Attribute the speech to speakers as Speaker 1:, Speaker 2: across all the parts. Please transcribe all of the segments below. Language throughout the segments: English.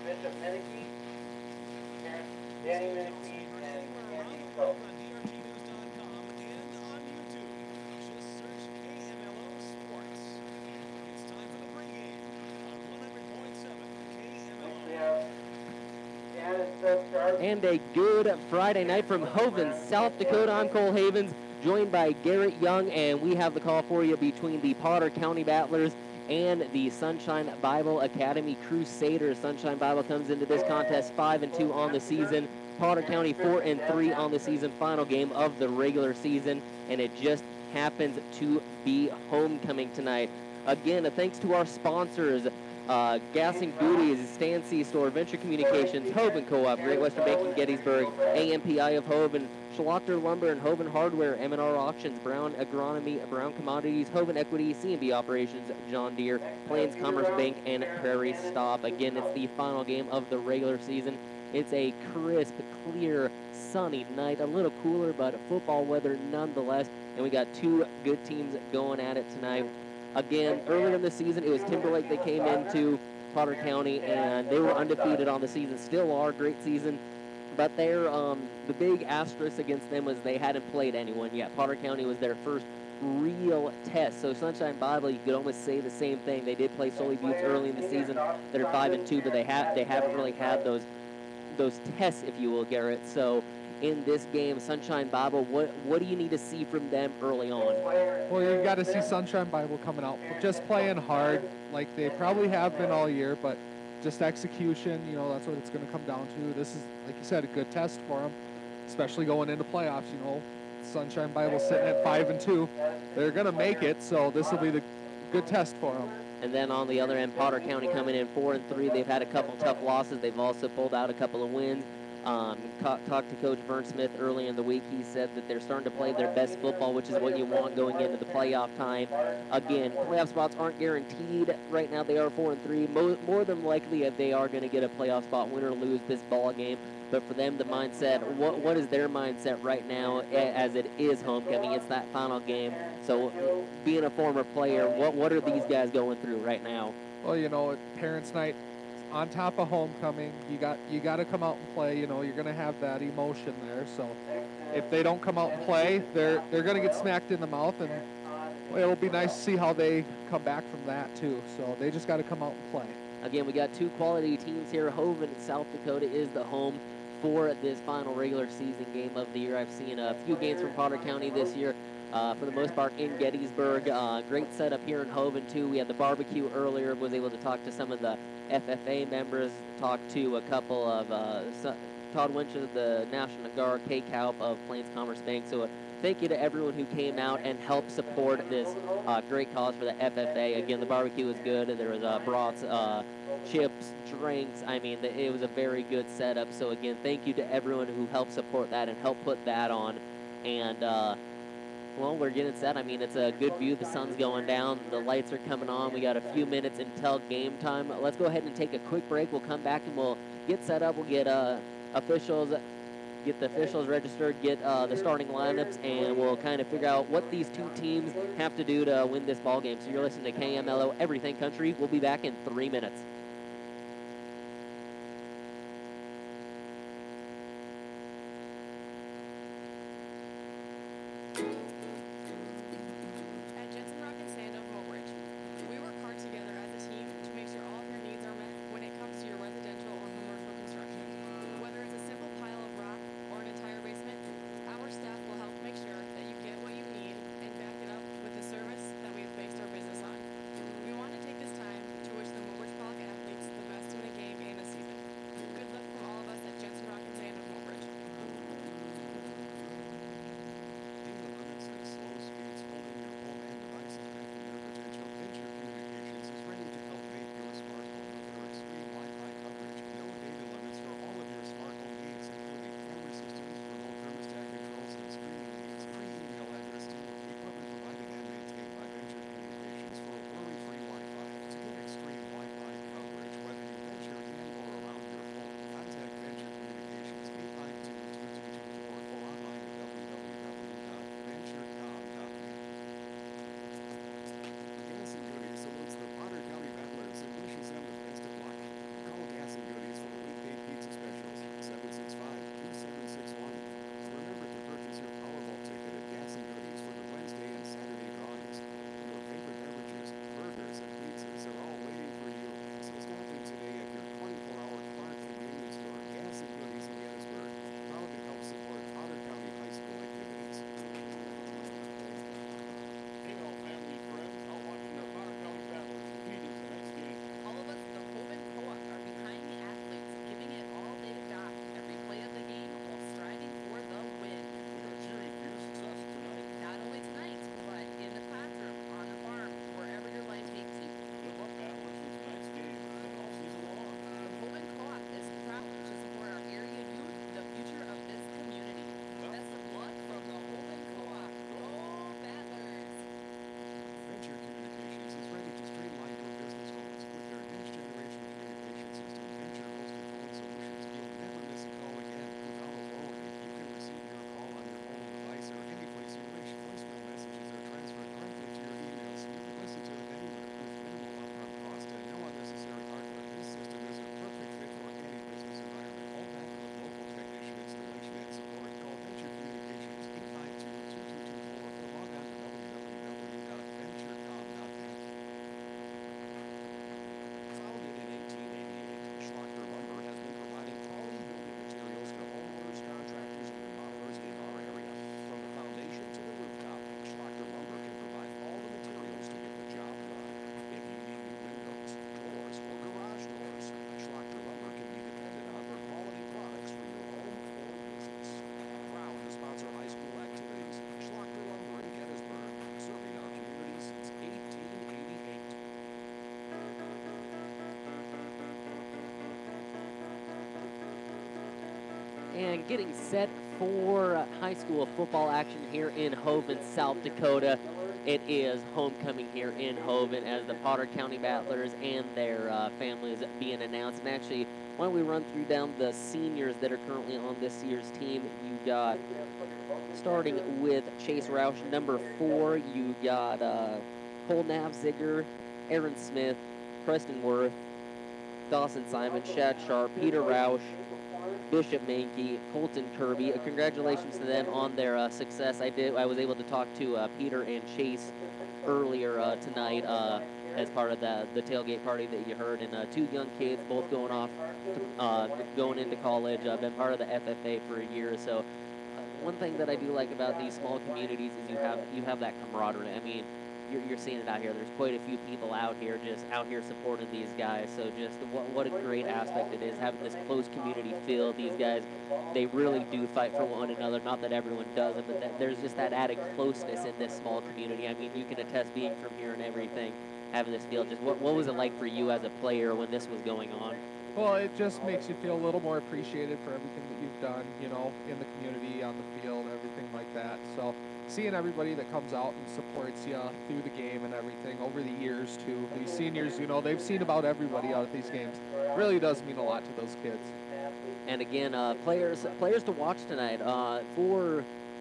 Speaker 1: Bishop Meneke, Danny Meneke, and Andy Coe.
Speaker 2: And a good Friday night from Hoven, South Dakota. I'm Cole Havens, joined by Garrett Young, and we have the call for you between the Potter County Battlers and the Sunshine Bible Academy Crusaders. Sunshine Bible comes into this contest 5-2 on the season. Potter County 4-3 on the season, final game of the regular season, and it just happens to be homecoming tonight. Again, thanks to our sponsors, Gas and Goodies, Stan C Store, Venture Communications, Hoven Co-op, Great Western Banking, Gettysburg, AMPI of Hoven, Schlachter Lumber and Hoven Hardware, M&R Auctions, Brown Agronomy, Brown Commodities, Hoven Equity, C&B Operations, John Deere, Plains Commerce Bank, and Prairie Stop. Again, it's the final game of the regular season. It's a crisp, clear, sunny night, a little cooler, but football weather nonetheless, and we got two good teams going at it tonight. Again, earlier in the season, it was Timberlake that came into Potter County, and they were undefeated on the season. Still are, great season. But the big asterisk against them was they hadn't played anyone yet. Potter County was their first real test. So Sunshine Bible, you could almost say the same thing. They did play Sully Buttes early in the season. They're 5-2, but they haven't really had those tests, if you will, Garrett. So in this game, Sunshine Bible, what do you need to see from them early on?
Speaker 3: Well, you've got to see Sunshine Bible coming out, just playing hard like they probably have been all year, but just execution, that's what it's going to come down to. This is, like you said, a good test for them, especially going into playoffs. Sunshine Bible sitting at 5-2. They're going to make it, so this will be the good test for them.
Speaker 2: And then on the other end, Potter County coming in 4-3. They've had a couple tough losses. They've also pulled out a couple of wins. Talked to Coach Vern Smith early in the week. He said that they're starting to play their best football, which is what you want going into the playoff time. Again, playoff spots aren't guaranteed. Right now they are 4-3. More than likely they are going to get a playoff spot, win or lose this ball game. But for them, the mindset, what is their mindset right now as it is homecoming? It's that final game. So being a former player, what are these guys going through right now?
Speaker 3: Well, Parents' Night, on top of homecoming, you got to come out and play. You're going to have that emotion there. So if they don't come out and play, they're going to get smacked in the mouth, and it'll be nice to see how they come back from that too. So they just got to come out and play.
Speaker 2: Again, we got two quality teams here. Hoven, South Dakota is the home for this final regular season game of the year. I've seen a few games from Potter County this year. For the most part in Gettysburg. Great setup here in Hoven, too. We had the barbecue earlier, was able to talk to some of the FFA members, talked to a couple of Todd Winchell, the National Guard, Kay Kaup of Plains Commerce Bank. So thank you to everyone who came out and helped support this great cause for the FFA. Again, the barbecue was good. There was brats, chips, drinks. I mean, it was a very good setup. So, again, thank you to everyone who helped support that and helped put that on. And, well, we're getting set. I mean, it's a good view. The sun's going down. The lights are coming on. We got a few minutes until game time. Let's go ahead and take a quick break. We'll come back and we'll get set up. We'll get the officials registered, get the starting lineups, and we'll kind of figure out what these two teams have to do to win this ball game. So you're listening to KMLO Everything Country. We'll be back in 3 minutes. And getting set for high school football action here in Hovind, South Dakota. It is homecoming here in Hovind as the Potter County Battlers and their families being announced. And actually, why don't we run through down the seniors that are currently on this year's team? You got, starting with Chase Roush, number 4, you got Cole Navziger, Aaron Smith, Preston Worth, Dawson Simon, Shad Sharp, Peter Roush, Bishop Mankey, Colton Kirby. Congratulations to them on their success. I was able to talk to Peter and Chase earlier tonight as part of the tailgate party that you heard, and 2 young kids, both going off, going into college. I've been part of the FFA for a year, so one thing that I do like about these small communities is you have that camaraderie. I mean, you're seeing it out here. There's quite a few people out here supporting these guys. So just what a great aspect it is having this close community feel. These guys, they really do fight for one another. Not that everyone doesn't, but there's just that added closeness in this small community. I mean, you can attest being from here and everything, having this feel. Just what was it like for you as a player when this was going on?
Speaker 3: Well, it just makes you feel a little more appreciated for everything that you've done, you know, in the community, on the field, everything like that. So seeing everybody that comes out and supports you through the game and everything over the years, too. These seniors, you know, they've seen about everybody out at these games. It really does mean a lot to those kids.
Speaker 2: And again, players to watch tonight.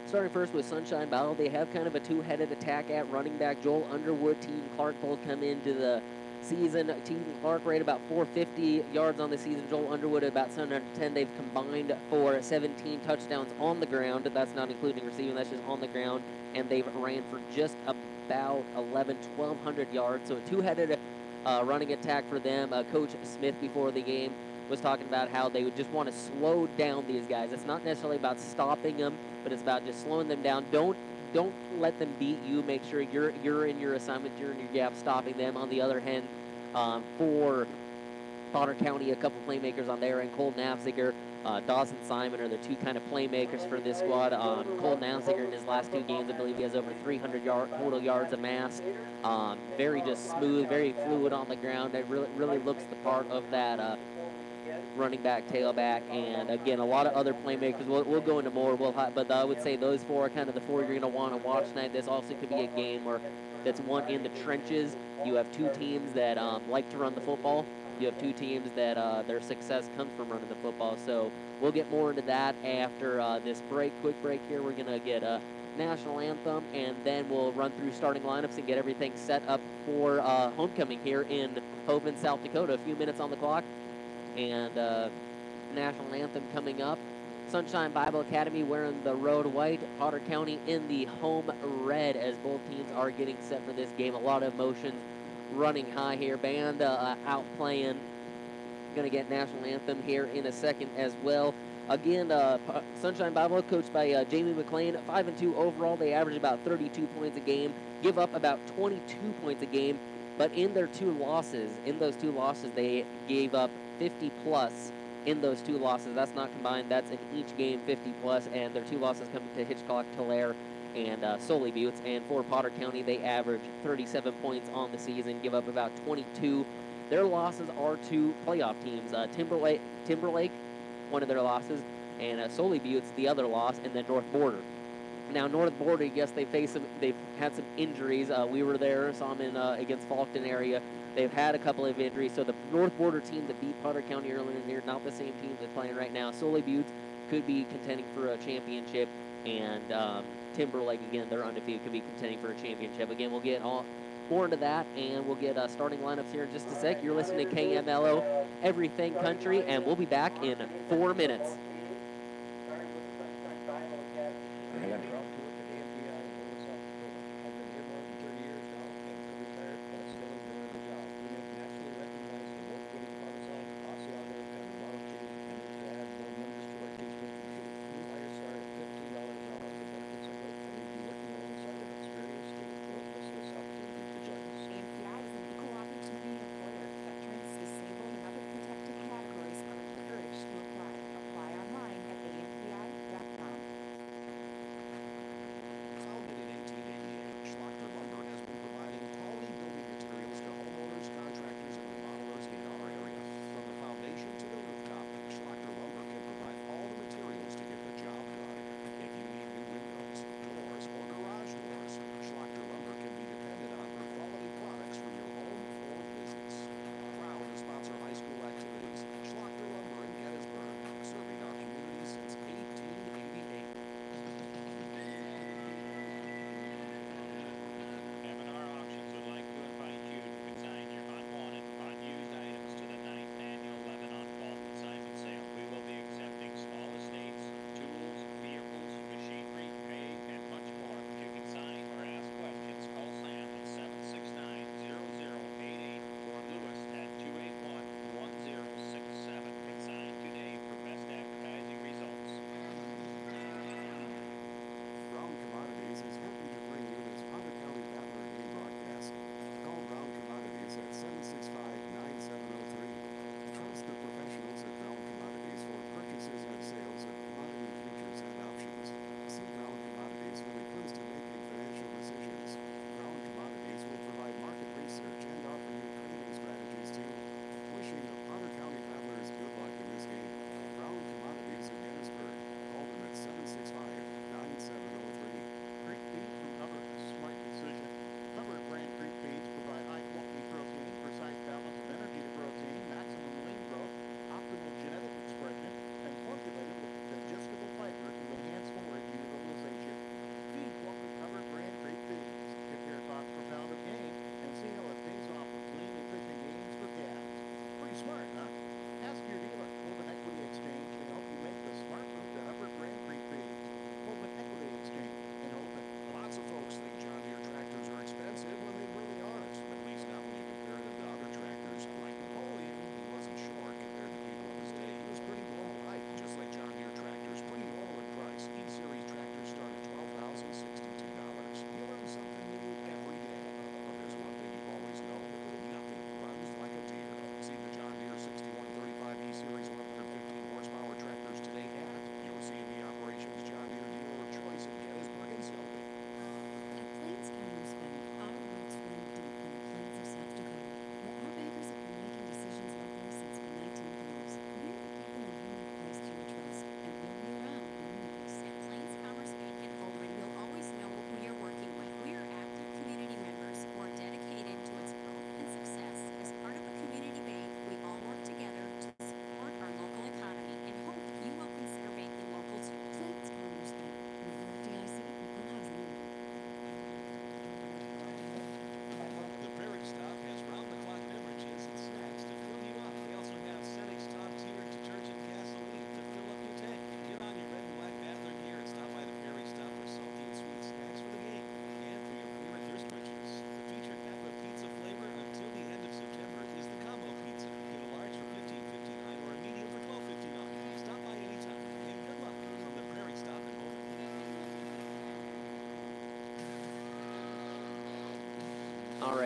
Speaker 2: Starting first with Sunshine Battle, they have kind of a 2-headed attack at running back. Joel Underwood, Team Clark both come into the season. Team Clark rate about 450 yards on the season. Joel Underwood about 710. They've combined for 17 touchdowns on the ground. That's not including receiving. That's just on the ground. And they've ran for just about 1,200 yards. So a 2-headed running attack for them. Coach Smith before the game was talking about how they would just want to slow down these guys. It's not necessarily about stopping them, but it's about just slowing them down. Don't let them beat you. Make sure you're in your assignment, you're in your gap, stopping them. On the other hand, for Potter County, a couple playmakers on there, and Cole Navziger, Dawson Simon are the 2 kind of playmakers for this squad. Cole Navziger in his last 2 games, I believe he has over 300 total yards amassed. Very just smooth, very fluid on the ground. It really looks the part of that running back, tailback, and again, a lot of other playmakers. We'll go into more, but I would say those 4 are kind of the 4 you're going to want to watch tonight. This also could be a game where that's one in the trenches. You have 2 teams that like to run the football. You have 2 teams that their success comes from running the football. So we'll get more into that after this quick break here. We're going to get a national anthem, and then we'll run through starting lineups and get everything set up for homecoming here in Hovind, South Dakota. A few minutes on the clock. And national anthem coming up. Sunshine Bible Academy wearing the road white. Potter County in the home red as both teams are getting set for this game. A lot of emotions running high here. Band out playing. Going to get national anthem here in a second as well. Again, Sunshine Bible coached by Jamie McLean. 5-2 overall. They average about 32 points a game. Give up about 22 points a game. But in their 2 losses, they gave up 50-plus in those 2 losses. That's not combined. That's in each game 50-plus, and their 2 losses coming to Hitchcock, Tulare, and Sully Buttes. And for Potter County, they average 37 points on the season, give up about 22. Their losses are to playoff teams. Timberlake, one of their losses, and Sully Buttes, the other loss, and then North Border. Now, North Border, yes, they've had some injuries. We were there, saw them against Faulkton area. They've had a couple of injuries. So the North Border team that beat Potter County earlier in the year, not the same team that's playing right now. Sully Buttes could be contending for a championship, and Timberlake, again, they're undefeated, could be contending for a championship. Again, we'll get more into that, and we'll get starting lineups here in just a sec. You're listening to KMLO Everything Country, and we'll be back in 4 minutes.
Speaker 4: Veterans, disabled, and other protected categories are encouraged to apply. Apply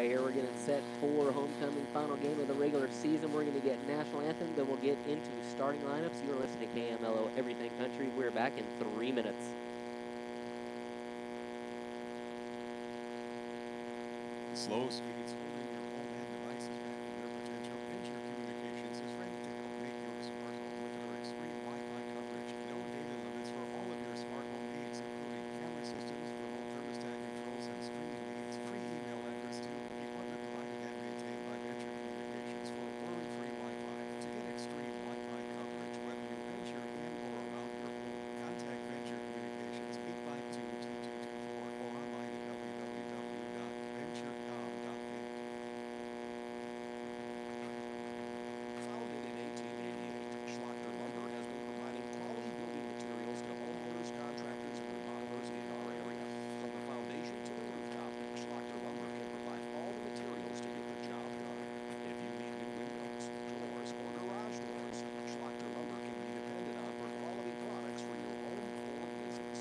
Speaker 2: right here. We're getting set for homecoming final game of the regular season. We're going to get national anthem, then we'll get into starting lineups. You're listening to KMLO Everything Country. We're back in 3 minutes.
Speaker 4: Slow speeds holding your home and devices back in their potential. Venture Communications is ready to help make your smart home with their extreme Wi-Fi coverage. No data limits for all of your smart home needs, including camera systems, remote thermostat controls, and streaming needs. Free email address to equipment provided and maintained by Venture Communications for worry-free Wi-Fi. To get extreme Wi-Fi coverage, whether you venture in or around your home, contact Venture Communications 852-2224 or online at www.venturecom.com.
Speaker 5: Founded in 1888, Schlachter Lumber has been providing quality building materials to homeowners, contractors, and remodelers in our area. From the foundation to the rooftop, Schlachter Lumber can provide all the materials to get the job done. If you need new windows, doors, or garage doors, Schlachter Lumber can be depended on for quality products for your home or business.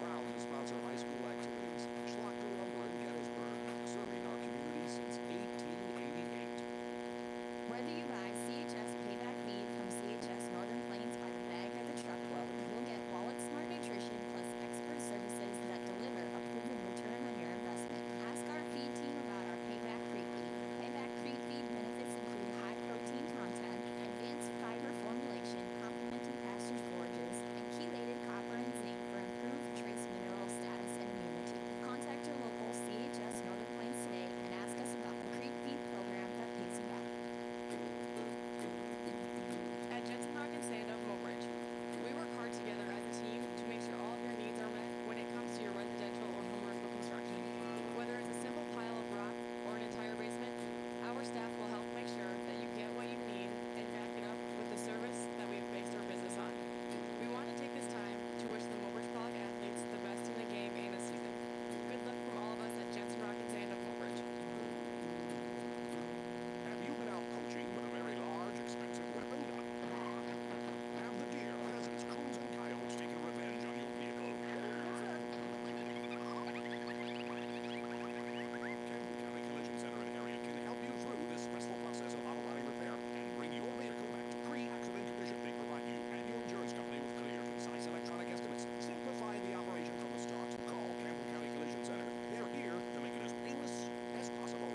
Speaker 5: Proud to sponsor high school activities, Schlachter Lumber in Gettysburg, serving our community since 1888.
Speaker 6: Whether you buy CHS Payback Feed from CHS Northern Plains by the bag or the truckload, you'll get Wallet Smart Nutrition plus expert services that deliver a proven return on your investment. Ask our feed team about our Payback Creek Feed. Payback Creek Feed benefits include high protein content, advanced fiber formulation, complementing pastures forages, and chelated copper and zinc for improved trace mineral status and immunity. Contact your local CHS Northern Plains today and ask us about the Creek Feed program that pays you back.
Speaker 7: At Jensen Rock and Sand of Mobridge, we work hard together as a team to make sure all of your needs are met when it comes to your residential or commercial construction. Whether it's a simple pile of rock or an entire basement, our staff will help make sure that you get what you need and back it up with the service that we've based our business on. We want to take this time to wish the Mobridge Frog athletes the best in the game and the season. Good luck from all of us at Jensen Rock and Sand of Mobridge.
Speaker 5: Have you been out poaching with a very large, expensive weapon? Have the deer, pheasants, coons, and coyotes taken revenge on your vehicle? Camden County Collision Center and area can help you through this stressful process of auto body repair and bring your vehicle back to pre-accident condition. They provide you and your insurance company with clear, concise electronic estimates, simplifying the operation from the start. Call Camden County Collision Center. They're here to make it as painless as possible.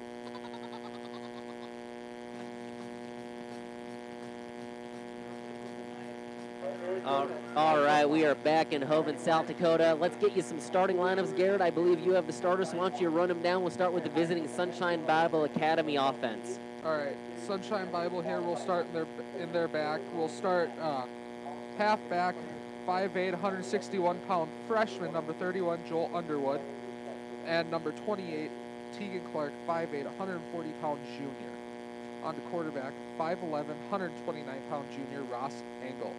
Speaker 2: All right, we are back in Hovind, South Dakota. Let's get you some starting lineups. Garrett, I believe you have the starters, so why don't you run them down? We'll start with the visiting Sunshine Bible Academy offense.
Speaker 3: All right, Sunshine Bible here. We'll start in their back. We'll start halfback, 5'8", 161-pound freshman, number 31, Joel Underwood, and number 28, Tegan Clark, 5'8", 140-pound junior. On to quarterback, 5'11", 129-pound junior, Ross Engel.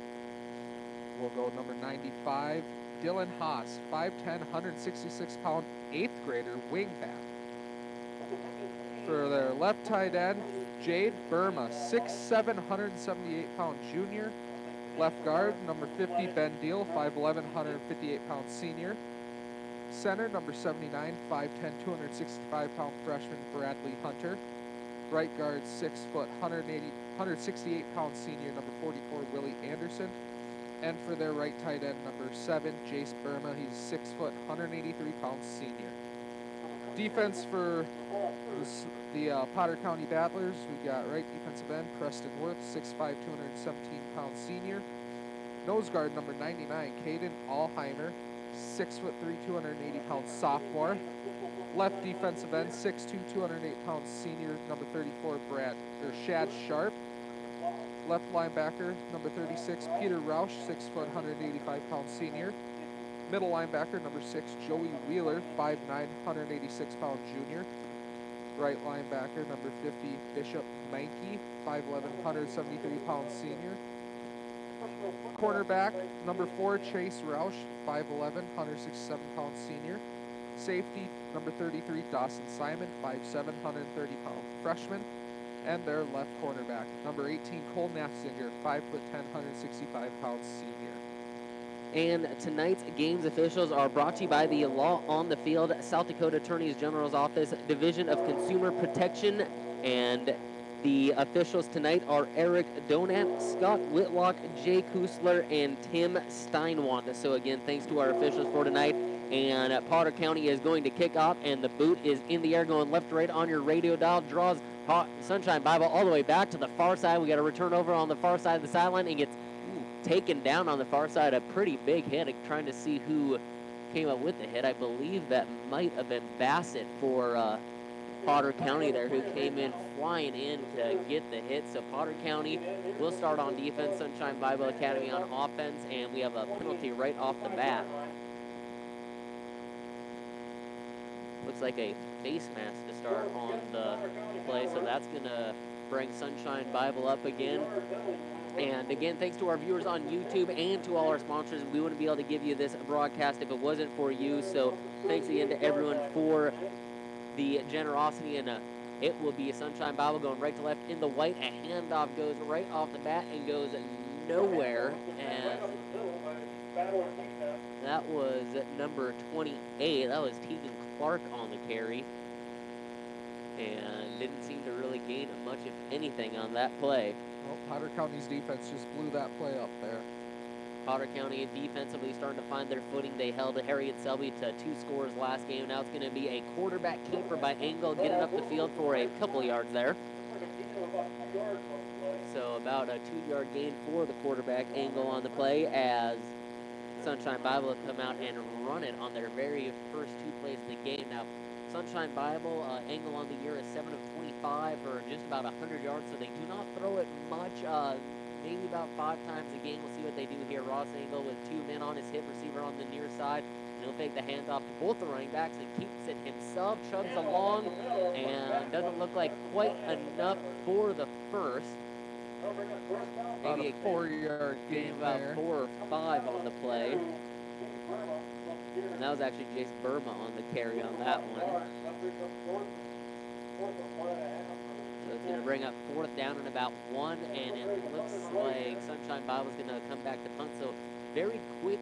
Speaker 3: We'll go number 95, Dylan Haas, 5'10", 166-pound 8th grader, wingback. For their left tight end, Jade Burma, 6'7", 178-pound junior. Left guard, number 50, Ben Deal, 5'11", 158-pound senior. Center, number 79, 5'10", 265-pound freshman, Bradley Hunter. Right guard, 6 foot, 168-pound senior, number 44, Willie Anderson. And for their right tight end, number 7, Jace Burma, he's 6 foot, 183-pound senior. Defense for the Potter County Battlers, we got right defensive end, Preston Worth, 6'5", 217-pound senior. Nose guard, number 99, Caden Allheimer, 6'3", 280-pound sophomore. Left defensive end, 6'2", 208-pound senior, number 34, Shad Sharp. Left linebacker, number 36, Peter Roush, 6 foot, 185-pound senior. Middle linebacker, number 6, Joey Wheeler, 5'9", 186-pound junior. Right linebacker, number 50, Bishop Mankey, 5'11", 173-pound senior. Cornerback, number 4, Chase Roush, 5'11", 167-pound senior. Safety, number 33, Dawson Simon, 5'7", 130-pound freshman. And their left cornerback, number 18, Cole Nafzinger, 5'10", 165-pound senior.
Speaker 2: And tonight's games officials are brought to you by the Law on the Field, South Dakota Attorney General's Office, Division of Consumer Protection. And the officials tonight are Eric Donat, Scott Whitlock, Jay Kusler, and Tim Steinwand. So again, thanks to our officials for tonight. And Potter County is going to kick off, and the boot is in the air going left to right on your radio dial. Draws Sunshine Bible all the way back to the far side. We got to return over on the far side of the sideline and gets taken down on the far side. A pretty big hit. I'm trying to see who came up with the hit. I believe that might have been Bassett for Potter County there, who came in flying in to get the hit. So Potter County will start on defense, Sunshine Bible Academy on offense, and we have a penalty right off the bat. Looks like a face mask to start on the play, so that's going to bring Sunshine Bible up again. And again, thanks to our viewers on YouTube and to all our sponsors. We wouldn't be able to give you this broadcast if it wasn't for you. So thanks again to everyone for the generosity. And it will be Sunshine Bible going right to left in the white. A handoff goes right off the bat and goes nowhere. And that was number 28. That was Tegan Clark on the carry. And didn't seem to really gain much, if anything, on that play.
Speaker 3: Well, Potter County's defense just blew that play up there.
Speaker 2: Potter County defensively starting to find their footing. They held Harriet Selby to 2 scores last game. Now it's going to be a quarterback keeper by Engel getting up the field for a couple yards there. So about a 2-yard gain for the quarterback Engel on the play as Sunshine Bible have come out and run it on their very first 2 plays of the game. Now, Sunshine Bible, Engel on the year is 7 of 25 or just about 100 yards, so they do not throw it much, maybe about 5 times a game. We'll see what they do here. Ross Engel with 2 men on his hit receiver on the near side. And he'll take the handoff to both the running backs and keeps it himself, chugs along, and doesn't look like quite enough for the first. Maybe
Speaker 3: a 4-yard gain
Speaker 2: about
Speaker 3: there.
Speaker 2: 4 or 5 on the play. And that was actually Jace Burma on the carry on that one. So it's going to bring up 4th down and about 1, and it looks like Sunshine Bible's going to come back to punt. So very quick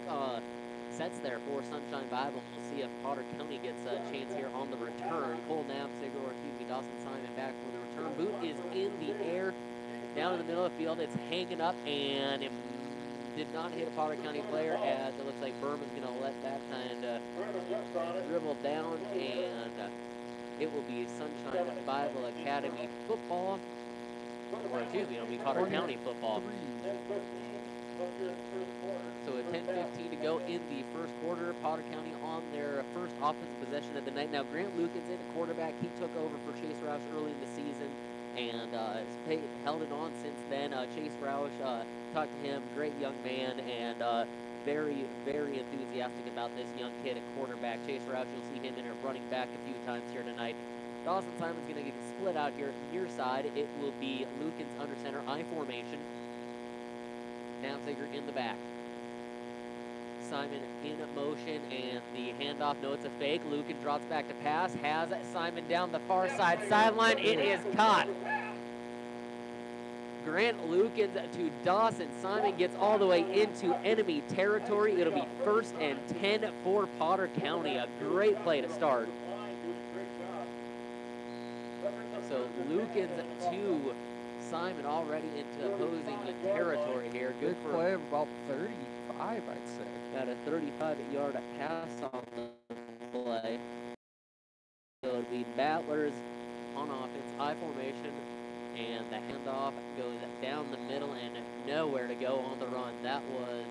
Speaker 2: sets there for Sunshine Bible. We'll see if Potter County gets a chance here on the return. Cole Knapziger or Dawson Simon back for the return. Boot is in the air. Down in the middle of the field, it's hanging up, and it did not hit a Potter County player, as it looks like Berman's going to let that kind of dribble down, and it will be Sunshine Bible Academy football, or excuse me, it'll be Potter County football. So with 10:15 to go in the first quarter, Potter County on their first offensive possession of the night. Now Grant Lukens in at quarterback. He took over for Chase Roush early in the season and has held it on since then. Chase Roush, talked to him, great young man, and very, very enthusiastic about this young kid at quarterback. Chase Roush, you'll see him in at running back a few times here tonight. Dawson Simon's going to get split out here near side. It will be Lukens under center, I formation. Knapziger in the back. Simon in motion, and the handoff, no, it's a fake. Lukens drops back to pass, has Simon down the far side sideline. It is caught. Grant Lukens to Dawson. Simon gets all the way into enemy territory. It'll be 1st and 10 for Potter County. A great play to start. So Lukens to Simon already into opposing the territory here. Good
Speaker 3: Big
Speaker 2: for
Speaker 3: play of about 35, I'd say.
Speaker 2: got a 35-yard pass on the play. So it'll be Battlers on offense, I formation, and the handoff goes down the middle and nowhere to go on the run. That was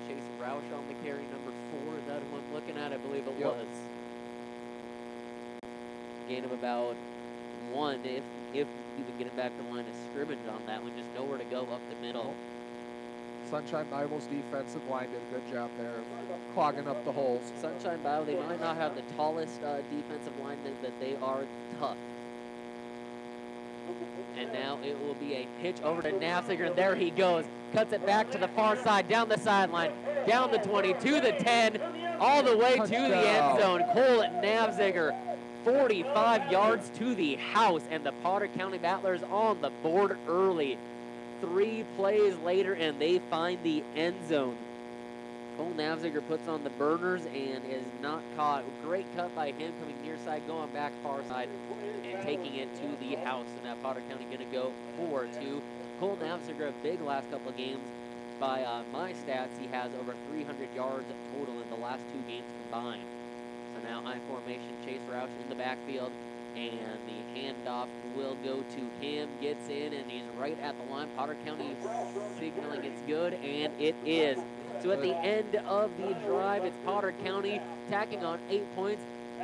Speaker 2: Chase Roush on the carry, number 4. Is that who I'm looking at? I believe it was. Gain of about 1, if even getting back to the line of scrimmage on that one. Just nowhere to go up the middle.
Speaker 3: Sunshine Bible's defensive line did a good job there of clogging up the holes.
Speaker 2: Sunshine Bible, they might not have the tallest defensive linemen, but they are tough. And now it will be a pitch over to Knapziger, and there he goes. Cuts it back to the far side, down the sideline, down the 20, to the 10, all the way to the end zone. Cole Knapziger, 45 yards to the house, and the Potter County Battlers on the board early. 3 plays later, and they find the end zone. Cole Navziger puts on the burners and is not caught. Great cut by him coming near side, going back far side, and taking it to the house. And now Potter County going to go 4-2. Cole Navziger, a big last couple of games. By my stats, he has over 300 yards total in the last 2 games combined. So now I formation, Chase Roush in the backfield, and the handoff will go to him. Gets in, and he's right at the line. Potter County signaling it's good, and it is. So at the end of the drive, it's Potter County tacking on 8 points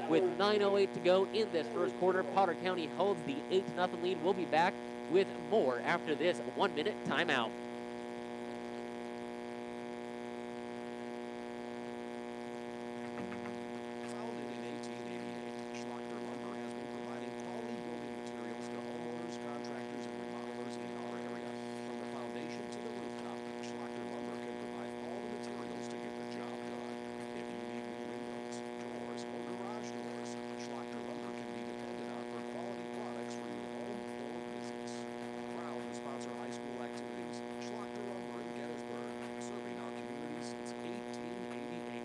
Speaker 2: with 9:08 to go in this first quarter. Potter County holds the 8-0 lead. We'll be back with more after this 1-minute timeout.
Speaker 5: Founded in 1888, Schlachter Lumber has been providing quality building materials to homeowners, contractors, and remodelers in our area. From the foundation to the rooftop, Schlachter Lumber can provide all the materials to get the job done. If you need new windows, doors, or garage doors, Schlachter Lumber can be depended on for quality products for your home or business. Proud to sponsor high school activities, Schlachter Lumber in Gettysburg, serving our community since 1888.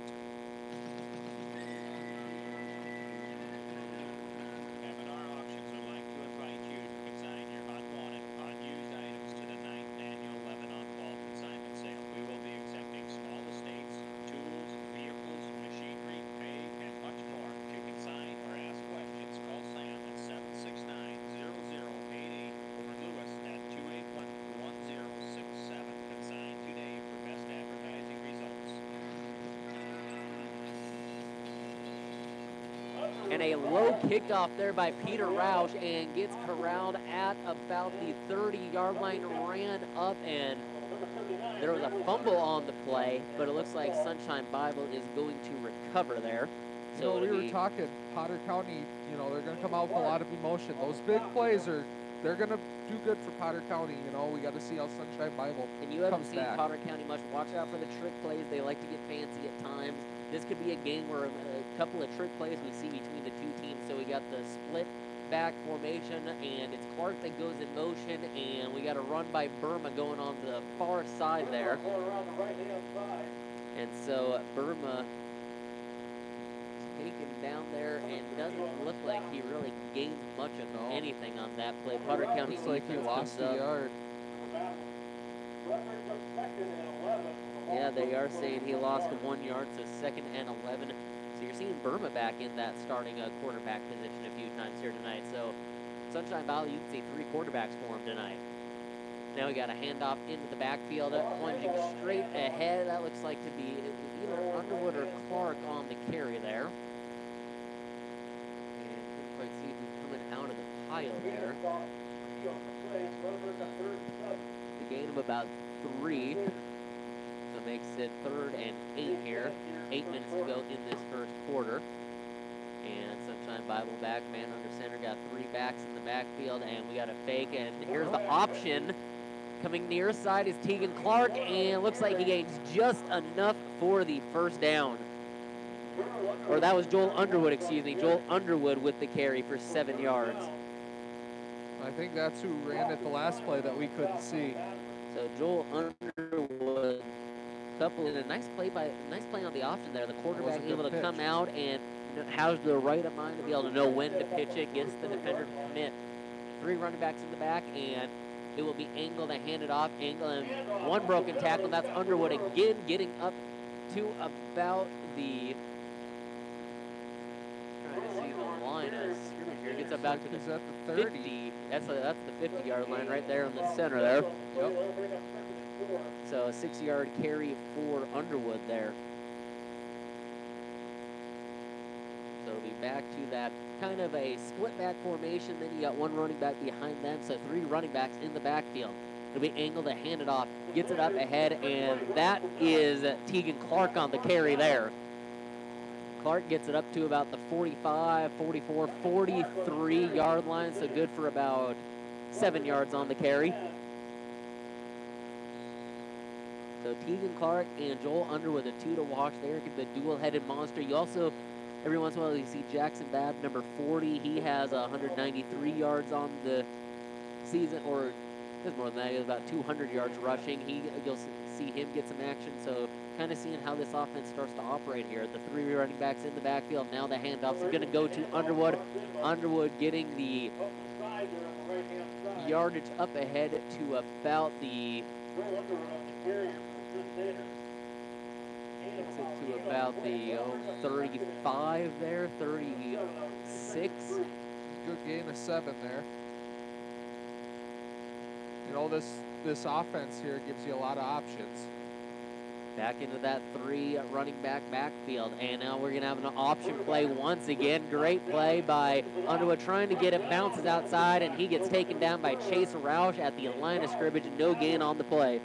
Speaker 8: M&R Auctions would like to invite you to consign your unwanted, unused items to the 9th annual Lebanon Fall Consignment Sale. We will be accepting small estates, tools, vehicles, machinery, hay, and much more. To consign or ask questions, call Sam at 769-0088 or Lewis at 281-1067. Consign today for best advertising results.
Speaker 2: And a low kickoff there by Peter Roush, and gets corralled at about the 30-yard line, ran up, and there was a fumble on the play, but it looks like Sunshine Bible is going to recover there.
Speaker 3: You know, we
Speaker 2: it'll
Speaker 3: were
Speaker 2: be-
Speaker 3: talking Potter County, you know, they're going to come out with a lot of emotion. Those big plays they're going to do good for Potter County. You know, we got to see how Sunshine Bible
Speaker 2: And you haven't
Speaker 3: comes
Speaker 2: seen
Speaker 3: back.
Speaker 2: Potter County much. Watch out for the trick plays. They like to get fancy at times. This could be a game where a couple of trick plays we see between the 2 teams. So we got the split back formation, and it's Clark that goes in motion, and we got a run by Burma going on the far side there.
Speaker 1: Around the right-hand side.
Speaker 2: And so Burma taken down there, and doesn't look like he really gained much of
Speaker 3: No.
Speaker 2: anything on that play. Potter County
Speaker 3: Looks like he
Speaker 2: defense
Speaker 3: lost
Speaker 2: comes
Speaker 3: a
Speaker 2: up.
Speaker 3: yard.
Speaker 1: Records of 2nd and 11.
Speaker 2: Yeah, they are saying he lost 1 yard, so 2nd and 11. So you're seeing Burma back in that starting quarterback position a few times here tonight. So Sunshine Valley, you can see 3 quarterbacks for him tonight. Now we got a handoff into the backfield, plunging straight ahead. That looks like to be either Underwood or Clark on the carry there. And couldn't quite see who's coming out of the pile there. The gain of about 3. So makes it 3rd and 8 here. 8 minutes to go in this first quarter. And Sunshine Bible back, man under center, got 3 backs in the backfield, and we got a fake, and here's the option. Coming near side is Tegan Clark, and looks like he gains just enough for the first down. Or that was Joel Underwood, excuse me. Joel Underwood with the carry for 7 yards.
Speaker 3: I think that's who ran it the last play that we couldn't see.
Speaker 2: So Joel Underwood, couple in a nice play on the option there. The quarterback
Speaker 3: a good
Speaker 2: able to
Speaker 3: pitch.
Speaker 2: come out and has the right of mind to be able to know when to pitch it, gets the defender to commit. 3 running backs in the back, and it will be Engel to hand it off. Engel and 1 broken tackle. That's Underwood again, getting up to about the. Trying to see the line of scrimmage here. Gets up out to the
Speaker 3: He's at the 30.
Speaker 2: 50. That's the 50-yard line right there in the center there.
Speaker 3: Yep.
Speaker 2: So a 6-yard carry for Underwood there. So it'll be back to that kind of a split back formation. Then you got 1 running back behind them. So 3 running backs in the backfield. It'll be Engel to hand it off. Gets it up ahead, and that is Tegan Clark on the carry there. Clark gets it up to about the 45, 44, 43-yard line. So good for about 7 yards on the carry. So Tegan Clark and Joel Underwood, the 2 to watch there, the dual-headed monster. You also, every once in a while, you see Jackson Babb, number 40. He has 193 yards on the season, or It's more than that. He has about 200 yards rushing. You'll see him get some action. So kind of seeing how this offense starts to operate here. The three running backs in the backfield. Now the handoffs are going to go to Underwood. Underwood getting the yardage up ahead to about the to about the 35 there, 36.
Speaker 3: Good gain of 7 there. You know, this offense here gives you a lot of options.
Speaker 2: Back into that 3 running back backfield. And now we're going to have an option play once again. Great play by Underwood trying to get it, bounces outside, and he gets taken down by Chase Roush at the line of scrimmage. No gain on the play.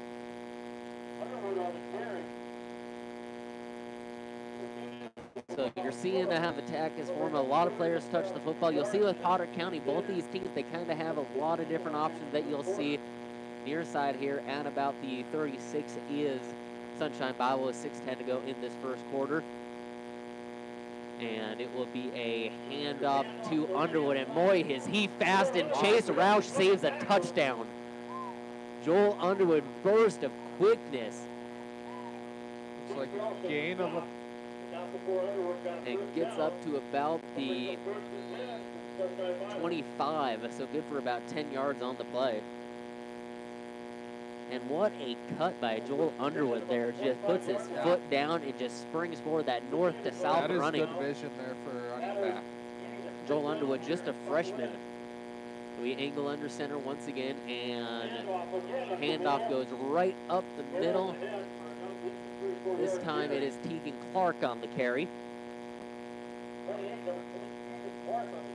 Speaker 2: So you're seeing how the attack is formed. A lot of players touch the football. You'll see with Potter County, both these teams, they kind of have a lot of different options that you'll see near side here. And about the 36 is Sunshine Bible with 6:10 to go in this first quarter. And it will be a handoff to Underwood. And boy, is he fast, and Chase Roush saves a touchdown. Joel Underwood, burst of quickness.
Speaker 3: It's like a gain of a...
Speaker 2: And gets up to about the 25, so good for about 10 yards on the play. And what a cut by Joel Underwood there. Just puts his foot down and just springs forward that north to south running.
Speaker 3: That is good vision there for running back.
Speaker 2: Joel Underwood, just a freshman. We angle under center once again, and handoff goes right up the middle. This time it is Tegan Clark on the carry.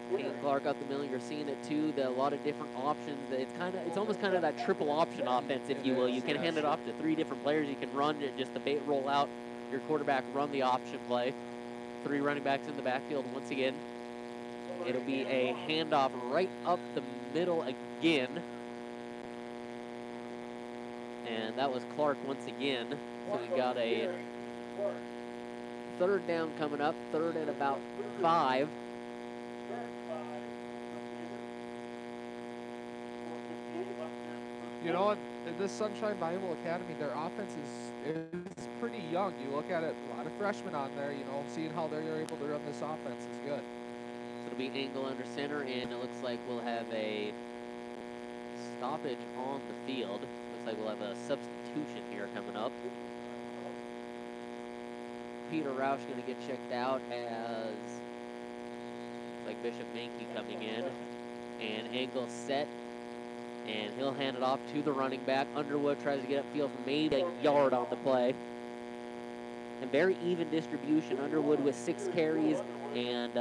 Speaker 2: Tegan Clark up the middle. You're seeing it too. A lot of different options. It's almost kind of that triple option offense, if you will. You can hand it off to 3 different players. You can run it, just the bait roll out. Your quarterback run the option play. 3 running backs in the backfield once again. It'll be a handoff right up the middle again. And that was Clark once again. So we got a 3rd down coming up, 3rd and about 5.
Speaker 3: You know, in this Sunshine Bible Academy, their offense is pretty young. You look at it, a lot of freshmen on there, you know, seeing how they're able to run this offense is good.
Speaker 2: So it'll be angle under center, and it looks like we'll have a stoppage on the field. Looks like we'll have a substitution here coming up. Peter Roush going to get checked out as like Bishop Mankey coming in, and angle set, and he'll hand it off to the running back. Underwood tries to get upfield for maybe a yard on the play. And very even distribution. Underwood with 6 carries, and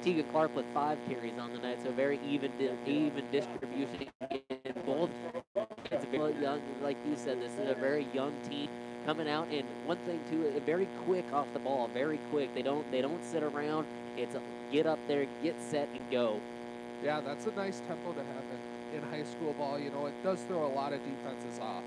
Speaker 2: Tegan Clark with 5 carries on the night. So very even distribution in both. It's very young, like you said. This is a very young team coming out, and one thing too, very quick off the ball, very quick. They don't sit around. It's a get up there, get set, and go.
Speaker 3: Yeah, that's a nice tempo to have in high school ball. You know, it does throw a lot of defenses off.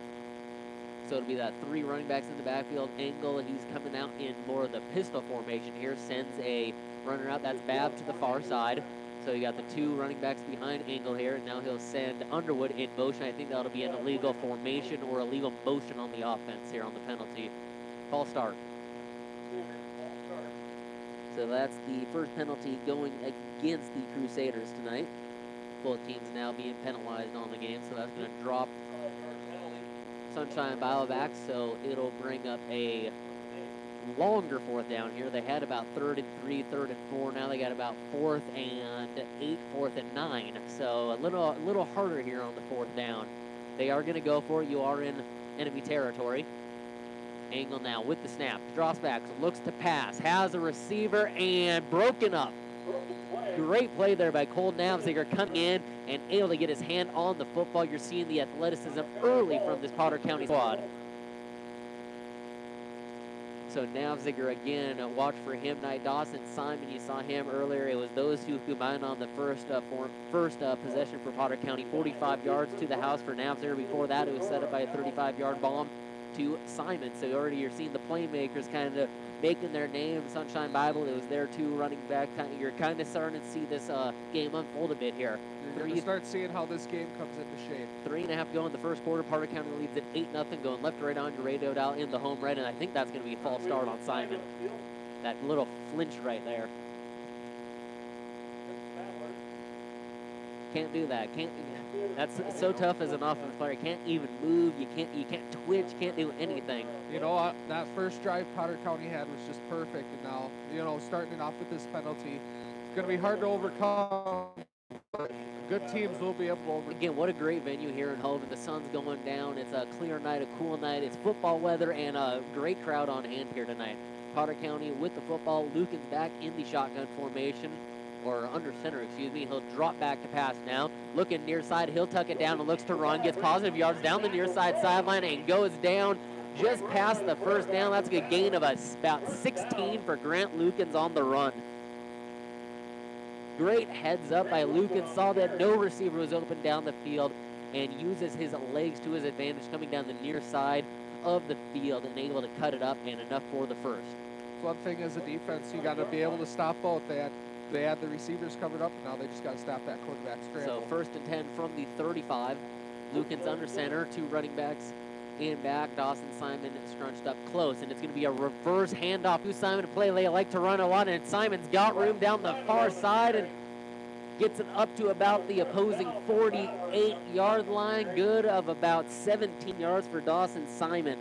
Speaker 2: So it'll be that 3 running backs in the backfield. Angle, he's coming out in more of the pistol formation here. Sends a runner out. That's Babb to the far side. So you got the 2 running backs behind Angle here, and now he'll send Underwood in motion. I think that'll be an illegal formation or illegal motion on the offense here on the penalty. False start. So that's the first penalty going against the Crusaders tonight. Both teams now being penalized on the game, so that's going to drop Sunshine Bible back, so it'll bring up a longer 4th down here. They had about 3rd and 3, 3rd and 4. Now they got about 4th and 8, 4th and 9. So a little harder here on the 4th down. They are going to go for it. You are in enemy territory. Angle now with the snap. Drops back, looks to pass. Has a receiver and broken up. Great play there by Cole Navziger coming in and able to get his hand on the football. You're seeing the athleticism early from this Potter County squad. So Navziger again, watch for him. Knight Dawson, Simon, you saw him earlier. It was those 2 who combined on the first possession for Potter County. 45 yards to the house for Navziger. Before that, it was set up by a 35-yard bomb. to Simon. So you're seeing the playmakers kind of making their name. Sunshine Bible, it was their two running back. You're kind of starting to see this game unfold a bit here.
Speaker 3: You're going to start seeing how this game comes into shape.
Speaker 2: 3.5 to go in the first quarter. Potter County leads at 8-0, going left to right on your radio dial in the home red, and I think that's going to be a false start on Simon. That little flinch right there. Can't do that. That's so tough as an offensive player. Can't even move. You can't twitch. Can't do anything.
Speaker 3: You know, that first drive Potter County had was just perfect, and now, you know, starting it off with this penalty, it's going to be hard to overcome. But good teams will be able to overcome.
Speaker 2: Again, what a great venue here in Hovind. The sun's going down. It's a clear night, a cool night. It's football weather, and a great crowd on hand here tonight. Potter County with the football. Lucan's back in the shotgun formation. Or under center, excuse me. He'll drop back to pass now. Looking near side, he'll tuck it down and looks to run. Gets positive yards down the near side sideline and goes down just past the first down. That's a good gain of about 16 for Grant Lukens on the run. Great heads up by Lukens. Saw that no receiver was open down the field and uses his legs to his advantage, coming down the near side of the field and able to cut it up, and enough for the first.
Speaker 3: One thing as a defense, you got to be able to stop both. They had the receivers covered up, and now they just got to stop that quarterback scramble.
Speaker 2: So 1st and 10 from the 35. Lukens under center, two running backs in back. Dawson Simon scrunched up close, and it's going to be a reverse handoff to Simon to play. They like to run a lot, and Simon's got room down the far side and gets it up to about the opposing 48-yard line. Good of about 17 yards for Dawson Simon.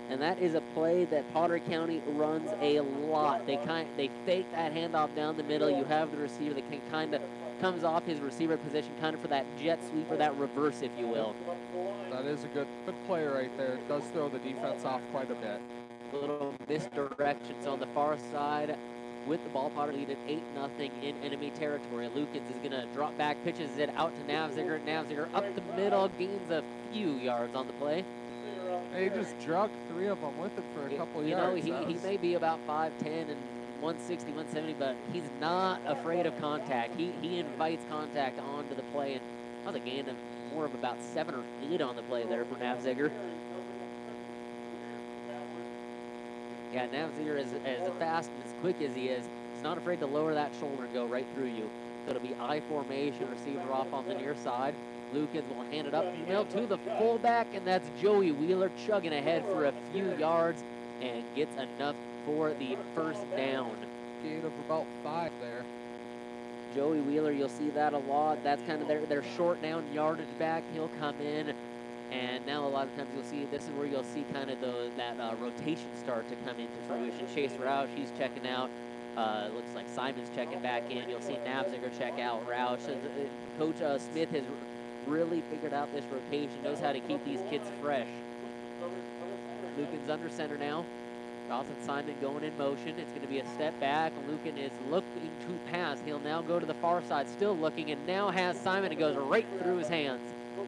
Speaker 2: And that is a play that Potter County runs a lot. They fake that handoff down the middle. You have the receiver that can kind of comes off his receiver position, kind of for that jet sweep or that reverse, if you will.
Speaker 3: That is a good play right there. It does throw the defense off quite a bit.
Speaker 2: A little misdirection. So on the far side, with the ball, Potter lead at 8-0 in enemy territory. Lukens is going to drop back, pitches it out to Navziger. Navziger up the middle, gains a few yards on the play.
Speaker 3: He just drug three of them with him for a couple yards.
Speaker 2: You know, he may be about 5'10 and 160, 170, but he's not afraid of contact. He invites contact onto the play, and that was a gain of more of about 7 or 8 on the play there for Navziger. Yeah, Navziger is as fast and as quick as he is. He's not afraid to lower that shoulder and go right through you. So it'll be I formation, receiver off on the near side. Lukens will hand it up to the fullback, and that's Joey Wheeler chugging ahead for a few yards and gets enough for the first down.
Speaker 3: Gain of about 5 there.
Speaker 2: Joey Wheeler, you'll see that a lot. That's kind of their short down yardage back. He'll come in, and now a lot of times you'll see, this is where you'll see kind of that rotation start to come into fruition. Chase Roush, he's checking out. Looks like Simon's checking back in. You'll see Navziger check out Roush. Coach Smith has really figured out this rotation, knows how to keep these kids fresh. Lukens under center now. Dawson Simon going in motion. It's going to be a step back. Luken is looking to pass. He'll now go to the far side, still looking, and now has Simon. It goes right through his hands.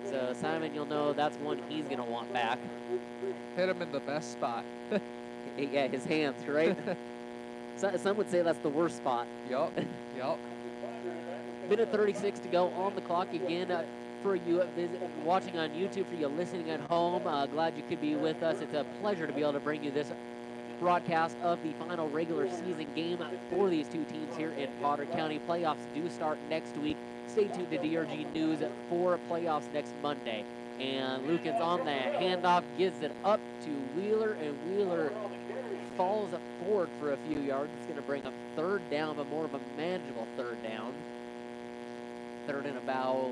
Speaker 2: So Simon, you'll know that's one he's going to want back.
Speaker 3: Hit him in the best spot.
Speaker 2: Yeah, his hands, right? Some would say that's the worst spot.
Speaker 3: Yup.
Speaker 2: Minute 36 to go on the clock again. For you watching on YouTube, for you listening at home, glad you could be with us. It's a pleasure to be able to bring you this broadcast of the final regular season game for these two teams here in Potter County. Playoffs do start next week. Stay tuned to DRG News for playoffs next Monday. And Lukens on the handoff gives it up to Wheeler, and Wheeler falls forward for a few yards. It's going to bring up 3rd down, but more of a manageable 3rd down. 3rd and about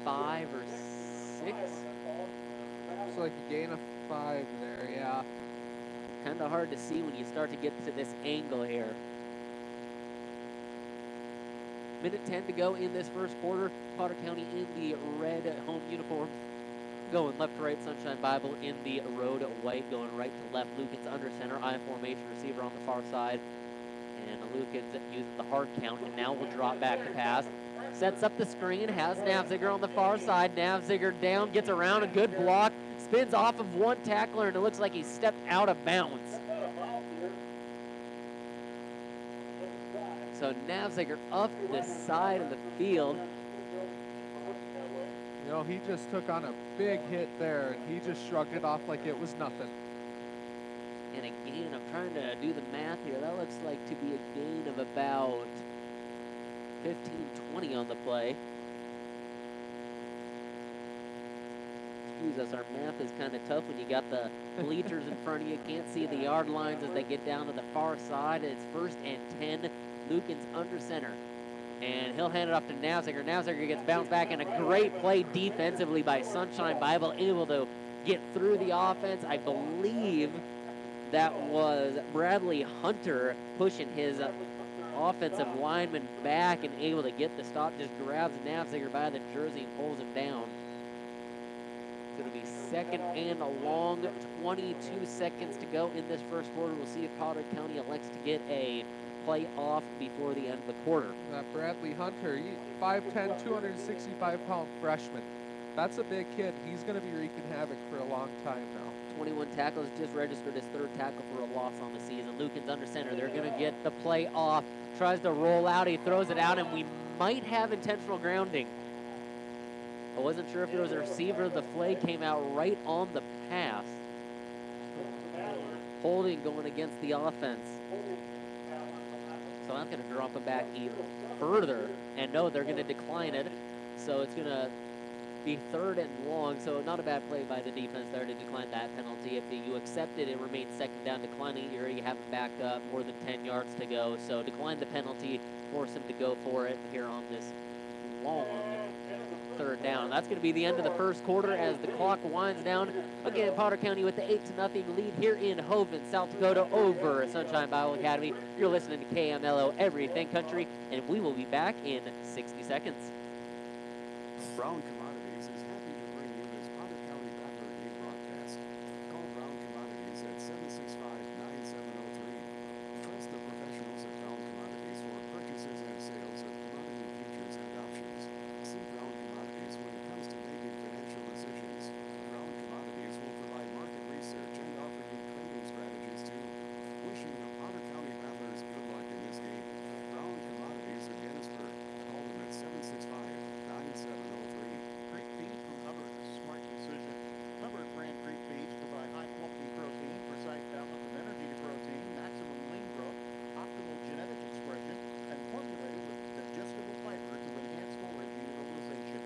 Speaker 2: 5 or 6.
Speaker 3: Looks like a gain of 5 there, yeah.
Speaker 2: Kind of hard to see when you start to get to this angle here. Minute 10 to go in this first quarter. Potter County in the red home uniform. Going left to right, Sunshine Bible in the road white. Going right to left, Lukens under center. I formation, receiver on the far side. And Lukens uses the hard count, and now will drop back to pass. Sets up the screen, has Navziger on the far side. Navziger down, gets around, a good block. Spins off of one tackler, and it looks like he stepped out of bounds. So Navziger up the side of the field.
Speaker 3: You know, he just took on a big hit there, and he just shrugged it off like it was nothing.
Speaker 2: And again, I'm trying to do the math here. That looks like to be a gain of about 15-20 on the play. Excuse us, our math is kind of tough when you got the bleachers in front of you. Can't see the yard lines as they get down to the far side. It's 1st and 10. Lukens under center. And he'll hand it off to Navziger. Navziger gets bounced back, and a great play defensively by Sunshine Bible, able to get through the offense. I believe that was Bradley Hunter pushing his offensive lineman back and able to get the stop. Just grabs Navziger by the jersey and pulls him down. It's going to be 2nd and a long, 22 seconds to go in this first quarter. We'll see if Potter County elects to get a play off before the end of the quarter.
Speaker 3: That Bradley Hunter, 5'10", 265-pound freshman. That's a big kid. He's going to be wreaking havoc for a long time now.
Speaker 2: 21 tackles, just registered his 3rd tackle for a loss on the season. Lukens under center. They're going to get the play off. Tries to roll out. He throws it out, and we might have intentional grounding. I wasn't sure if it was a receiver. The flag came out right on the pass. Holding going against the offense. So I'm going to drop him back even further. And no, they're going to decline it. So it's going to be 3rd and long. So not a bad play by the defense there to decline that penalty. If you accept it, it remains 2nd down. Declining it, you already have him back up more than 10 yards to go. So decline the penalty, force him to go for it here on this long 3rd down. That's going to be the end of the first quarter as the clock winds down. Again, Potter County with the 8-0 lead here in Hovind, South Dakota over Sunshine Bible Academy. You're listening to KMLO Everything Country, and we will be back in 60 seconds.
Speaker 4: Brown Commodities is happy to bring you this Potter County Battler game broadcast. Call Brown Commodities at 765-9703. Trust the professionals at Brown Commodities for purchases and sales of commodity futures and options. See Brown Commodities when it comes to making financial decisions. Brown Commodities will provide market research and offer you trading strategies too. Wishing the Potter County Battlers good luck in this game. Brown Commodities of Gettysburg. Call them at 765-9703.
Speaker 8: Great feed from Hubbard. Smart decision. Hubbard brand great feeds provide high quality protein, precise balance of energy to protein, maximum lean growth, optimal genetic expression, and formulated with digestible fiber to enhance forage utilization.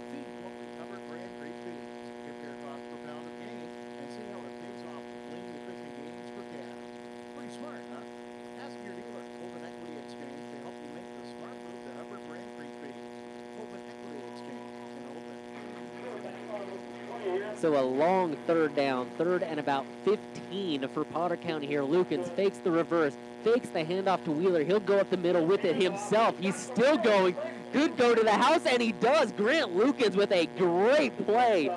Speaker 8: Feed what with Hubbard brand great feeds. Compare cost per pound of gain and see how it pays off with lean nutrition gains per calf. Pretty smart, huh? Ask your dealer, Open Equity Exchange, to help you make the smart move to Hubbard brand great feeds. Open Equity Exchange in Open.
Speaker 2: So a long 3rd down, 3rd and about 15 for Potter County here. Lukens fakes the reverse, fakes the handoff to Wheeler. He'll go up the middle with it himself. He's still going. Good go to the house, and he does. Grant Lukens with a great play.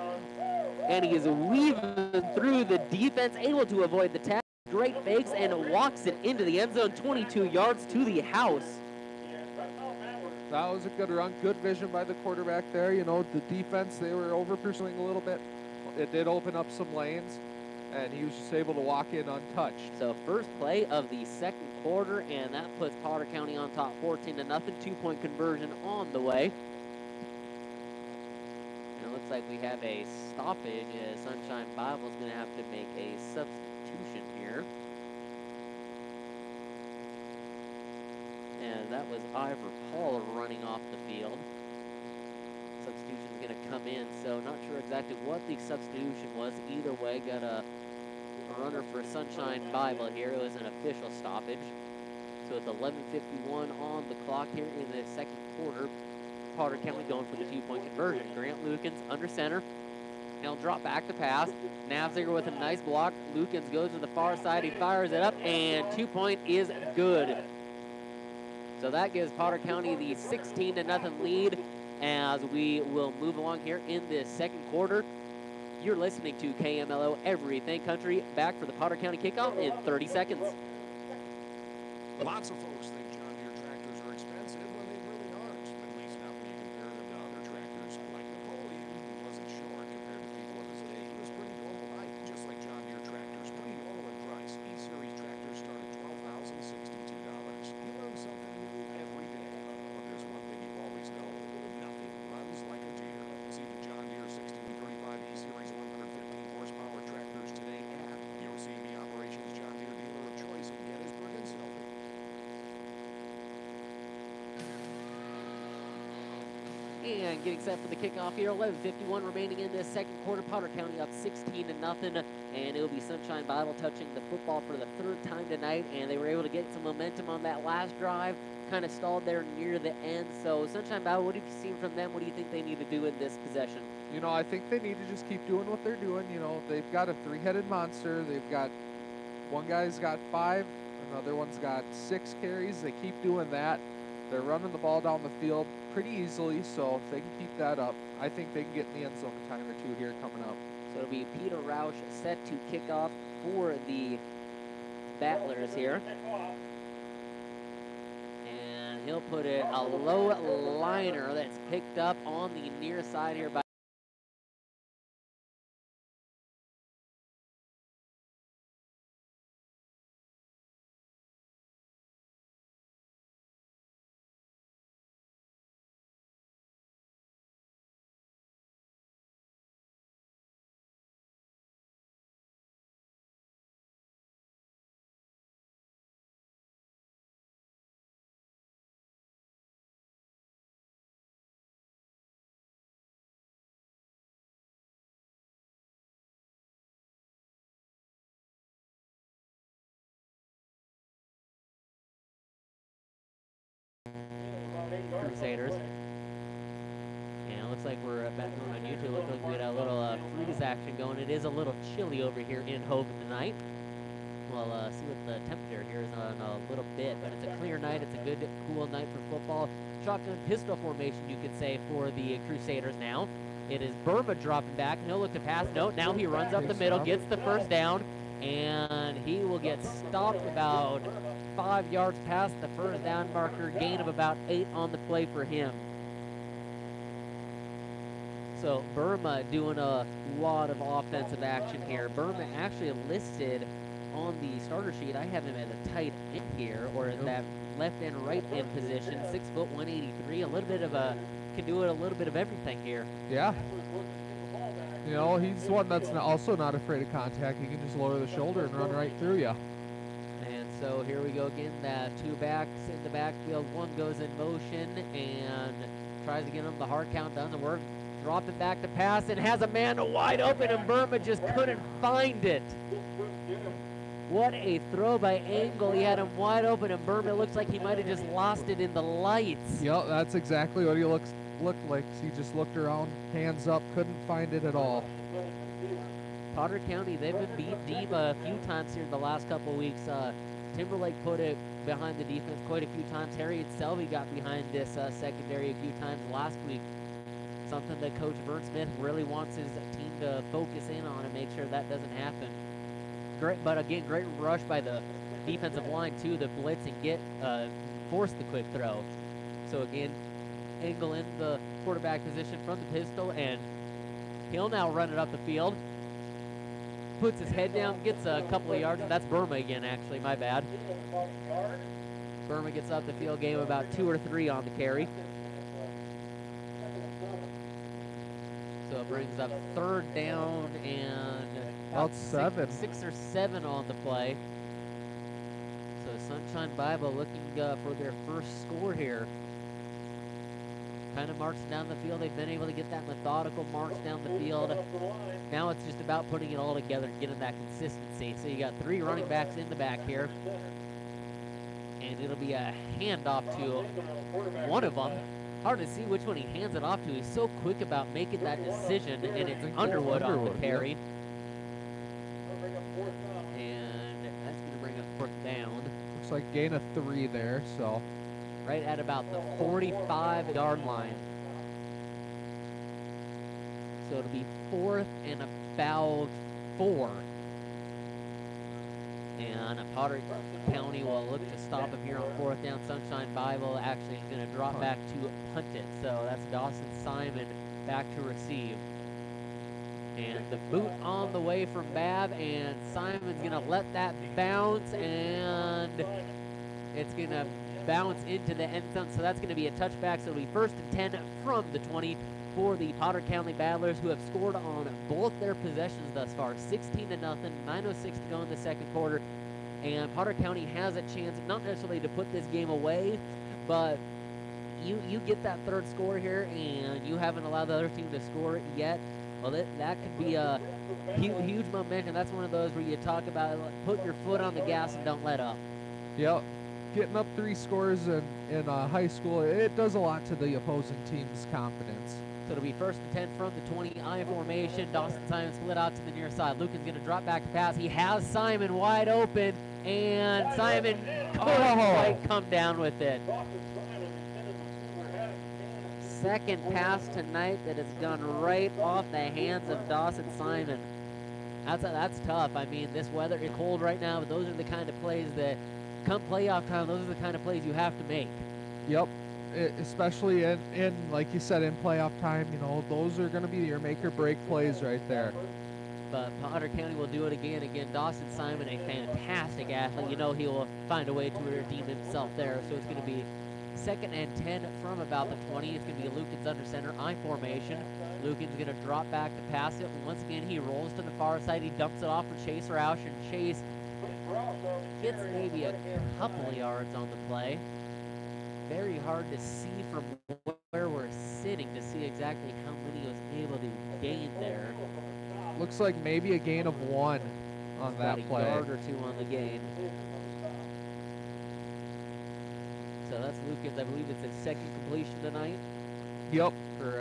Speaker 2: And he is weaving through the defense, able to avoid the tackle. Great fakes and walks it into the end zone, 22 yards to the house.
Speaker 3: That was a good run. Good vision by the quarterback there. You know, the defense, they were over pursuing a little bit. It did open up some lanes, and he was just able to walk in untouched.
Speaker 2: So first play of the 2nd quarter, and that puts Potter County on top 14-0. 2-point conversion on the way. And it looks like we have a stoppage as Sunshine Bible is going to have to make a substitution here. And that was Ivor Paul running off the field. Substitution is going to come in, so not sure exactly what the substitution was. Either way, got a runner for Sunshine Bible here. It was an official stoppage. So it's 11:51 on the clock here in the 2nd quarter. Potter County going for the 2-point conversion. Grant Lukens under center. He'll drop back to pass. Navziger with a nice block. Lukens goes to the far side. He fires it up, and 2-point is good. So that gives Potter County the 16-0 lead as we will move along here in this 2nd quarter. You're listening to KMLO Everything Country. Back for the Potter County kickoff in 30 seconds.
Speaker 5: Lots of folks think John Deere tractors are expensive when they really aren't, at least not when you compare them to other tractors. Like Napoleon, who wasn't short compared to people of his day. He was pretty normal height, just like John Deere tractors. Pretty normal in price. E-Series tractors start at $12,062. You learn something new every day. But there's one thing you always know. Nothing runs like a Deere. See the John
Speaker 2: And getting set for the kickoff here, 11:51 remaining in this second quarter. Potter County up 16-0, and it'll be Sunshine Bible touching the football for the third time tonight, and they were able to get some momentum on that last drive, kind of stalled there near the end. So Sunshine Bible, what have you seen from them? What do you think they need to do in this possession?
Speaker 3: You know, I think they need to just keep doing what they're doing. You know, they've got a three-headed monster. They've got, one guy's got 5, another one's got 6 carries. They keep doing that. They're running the ball down the field pretty easily, so if they can keep that up, I think they can get in the end zone a time or two here coming up.
Speaker 2: So it'll be Peter Roush set to kick off for the Battlers here. And he'll put it a low liner that's picked up on the near side here by Crusaders. And it looks like we're back on YouTube. Looks like we got a little freeze action going. It is a little chilly over here in Hovind tonight. We'll see what the temperature here is in a little bit, but it's a clear night. It's a good, cool night for football. Shotgun pistol formation, you could say, for the Crusaders now. It is Burma dropping back. He'll look to pass. No, now he runs up the middle, gets the first down, and he will get stopped about 5 yards past the first down marker, gain of about 8 on the play for him. So Burma doing a lot of offensive action here. Burma actually listed on the starter sheet. I have him at a tight end here, or in that left and right end position. 6 foot 183. A little bit of a, can do it a little bit of everything here.
Speaker 3: Yeah. You know, he's one that's also not afraid of contact. He can just lower the shoulder and run right through you.
Speaker 2: And so here we go again. That 2 backs in the backfield. One goes in motion and tries to get him the hard count done. The work. Drop it back to pass and has a man wide open, and Burma just couldn't find it. What a throw by Engel. He had him wide open, and Burma looks like he might have just lost it in the lights.
Speaker 3: Yep, that's exactly what he looked like. He just looked around, hands up, couldn't find it at all.
Speaker 2: Potter County, they've been beat deep a few times here the last couple of weeks. Timberlake put it behind the defense quite a few times. Harriet Selvey got behind this secondary a few times last week. Something that Coach Vern Smith really wants his team to focus in on and make sure that doesn't happen. Great, but again, great rush by the defensive line too, the blitz and get force the quick throw. So again, Engel in the quarterback position from the pistol, and he'll now run it up the field. Puts his head down, gets a couple of yards, and that's Burma again, actually, my bad. Burma gets up the field, game about 2 or 3 on the carry. So it brings up 3rd down and
Speaker 3: about 7.
Speaker 2: 6 or 7 on the play. So Sunshine Bible looking for their first score here. Kind of marching down the field. They've been able to get that methodical march down the field. Now it's just about putting it all together and getting that consistency. So you got 3 running backs in the back here. And it'll be a handoff to one of them. Hard to see which one he hands it off to. He's so quick about making that decision, and it's Underwood on the carry.
Speaker 3: Yep.
Speaker 2: And that's going to bring up 4th down.
Speaker 3: Looks like gain of 3 there, so.
Speaker 2: Right at about the 45-yard line. So it'll be 4th and about 4. And Potter County will look to stop him here on 4th down. Sunshine Bible actually is going to drop back to punt it. So that's Dawson Simon back to receive. And the boot on the way from Babb, and Simon's going to let that bounce, and it's going to bounce into the end zone. So that's going to be a touchback. So it'll be 1st and 10 from the 20 for the Potter County Battlers, who have scored on both their possessions thus far. 16-0, 9:06 to go in the second quarter. And Potter County has a chance, not necessarily to put this game away, but you get that third score here, and you haven't allowed the other team to score it yet. Well, that could be a huge momentum. That's one of those where you talk about put your foot on the gas and don't let up.
Speaker 3: Yep. Getting up 3 scores in high school, it does a lot to the opposing team's confidence.
Speaker 2: So it'll be 1st and 10 from the 20, I formation. Dawson Simon split out to the near side. Lucan's going to drop back to pass. He has Simon wide open, and Simon couldn't quite come down with it. Second pass tonight that has gone right off the hands of Dawson Simon. That's tough. I mean, this weather is cold right now, but those are the kind of plays that come playoff time, those are the kind of plays you have to make.
Speaker 3: Yep. Especially in, like you said, in playoff time, you know, those are going to be your make or break plays right there.
Speaker 2: But Potter County will do it again. Dawson Simon, a fantastic athlete. You know he will find a way to redeem himself there. So it's going to be 2nd and 10 from about the 20. It's going to be Lucan's under center, I formation. Lucan's going to drop back to pass it. Once again, he rolls to the far side. He dumps it off for Chase Roush, and Chase gets maybe a couple of yards on the play. Very hard to see from where we're sitting to see exactly how many he was able to gain there.
Speaker 3: Looks like maybe a gain of 1 on that play.
Speaker 2: A yard or 2 on the gain. So that's Lucas. I believe it's his 2nd completion tonight.
Speaker 3: Yep.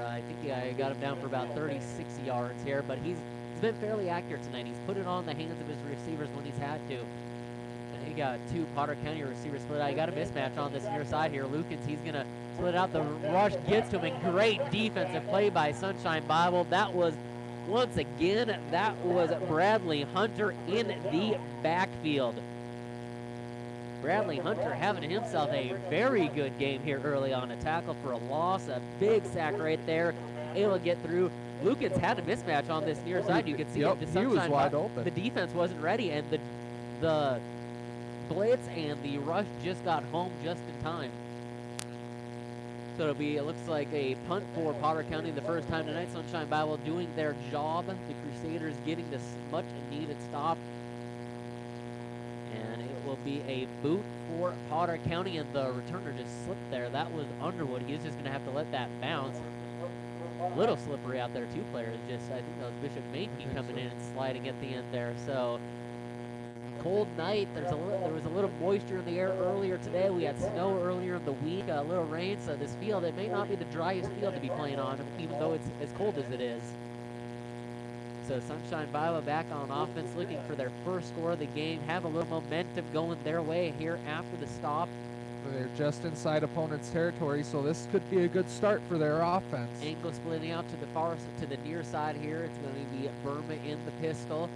Speaker 2: I think I got him down for about 36 yards here, but he's been fairly accurate tonight. He's put it on the hands of his receivers when he's had to. And he got 2 Potter County receivers split out. He got a mismatch on this near side here. Lucas, he's going to split out. The rush gets to him, and great defensive play by Sunshine Bible. That was, once again, that was Bradley Hunter in the backfield. Bradley Hunter having himself a very good game here early on. A tackle for a loss, a big sack right there, able to get through. Lucas had a mismatch on this near side. You can see
Speaker 3: yep,
Speaker 2: the
Speaker 3: he was wide
Speaker 2: Bible,
Speaker 3: open.
Speaker 2: The defense wasn't ready, and the blitz and the rush just got home just in time. So it looks like a punt for Potter County the first time tonight. Sunshine Bible doing their job. The Crusaders getting this much needed stop. And it will be a boot for Potter County, and the returner just slipped there. That was Underwood. He was just going to have to let that bounce. Little slippery out there, 2 players. I think that was Bishop Mankey coming in and sliding at the end there. So cold night. There was a little moisture in the air earlier today. We had snow earlier in the week, a little rain. So this field, it may not be the driest field to be playing on, even though it's as cold as it is. So Sunshine Bible back on offense, looking for their first score of the game. Have a little momentum going their way here after the stop.
Speaker 3: They're just inside opponent's territory, so this could be a good start for their offense.
Speaker 2: Angle splitting out to the near side here. It's going to be Burma in the pistol.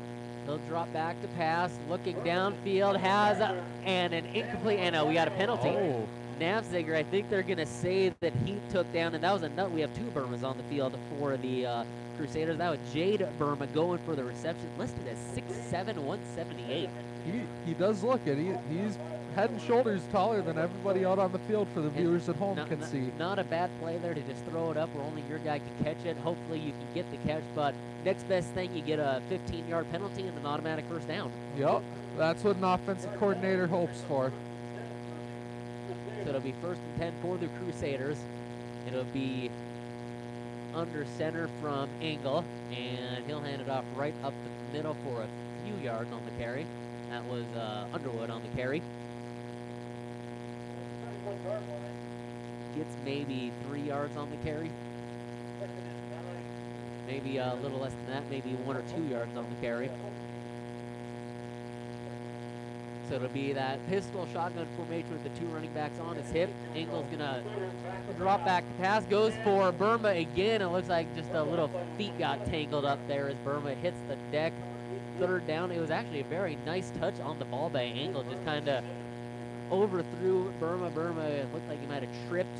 Speaker 2: He'll drop back to pass, looking downfield, has and an incomplete, and we got a penalty.
Speaker 3: Oh.
Speaker 2: Navziger, I think they're going to say that he took down, and that was a nut. We have 2 Burmas on the field for the Crusaders. That was Jade Burma going for the reception, listed as 6'7", 178.
Speaker 3: He does look it. He's head and shoulders taller than everybody out on the field for the viewers at home can see.
Speaker 2: Not a bad play there to just throw it up where only your guy can catch it. Hopefully you can get the catch, but next best thing, you get a 15-yard penalty and an automatic first down.
Speaker 3: Yep, that's what an offensive coordinator hopes for.
Speaker 2: So it'll be 1st and 10 for the Crusaders. It'll be under center from Engel, and he'll hand it off right up the middle for a few yards on the carry. That was Underwood on the carry. Gets maybe 3 yards on the carry. Maybe a little less than that, maybe 1 or 2 yards on the carry. So it'll be that pistol shotgun formation with the 2 running backs on his hip. Engel's gonna drop back to pass, goes for Burma again. It looks like just a little feet got tangled up there as Burma hits the deck. 3rd down. It was actually a very nice touch on the ball by Engel. Just kind of overthrew Burma. It looked like he might have tripped.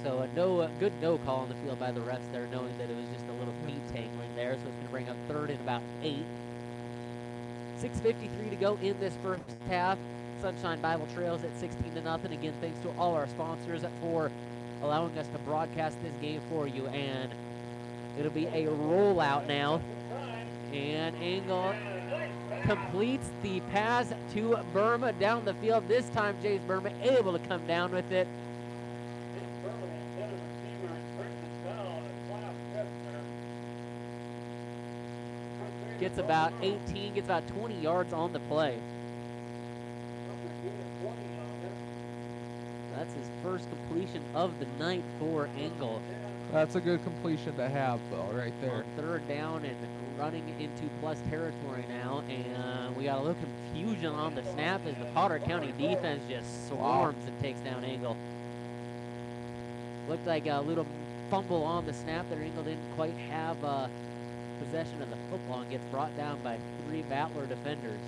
Speaker 2: So a good no call on the field by the refs there, knowing that it was just a little feet tangling there. So it's going to bring up 3rd and about 8. 6:53 to go in this first half. Sunshine Bible trails at 16-0. Again, thanks to all our sponsors for allowing us to broadcast this game for you. And it'll be a rollout now. And Engel completes the pass to Burma down the field. This time, Jace Burma able to come down with it. Gets about 18, gets about 20 yards on the play. That's his first completion of the night for Engel.
Speaker 3: That's a good completion to have, though, right there.
Speaker 2: On third down and running into plus territory now, and we got a little confusion on the snap as the Potter County defense just swarms and takes down Engel. Looked like a little fumble on the snap there. Engel didn't quite have possession of the football and gets brought down by 3 Battler defenders.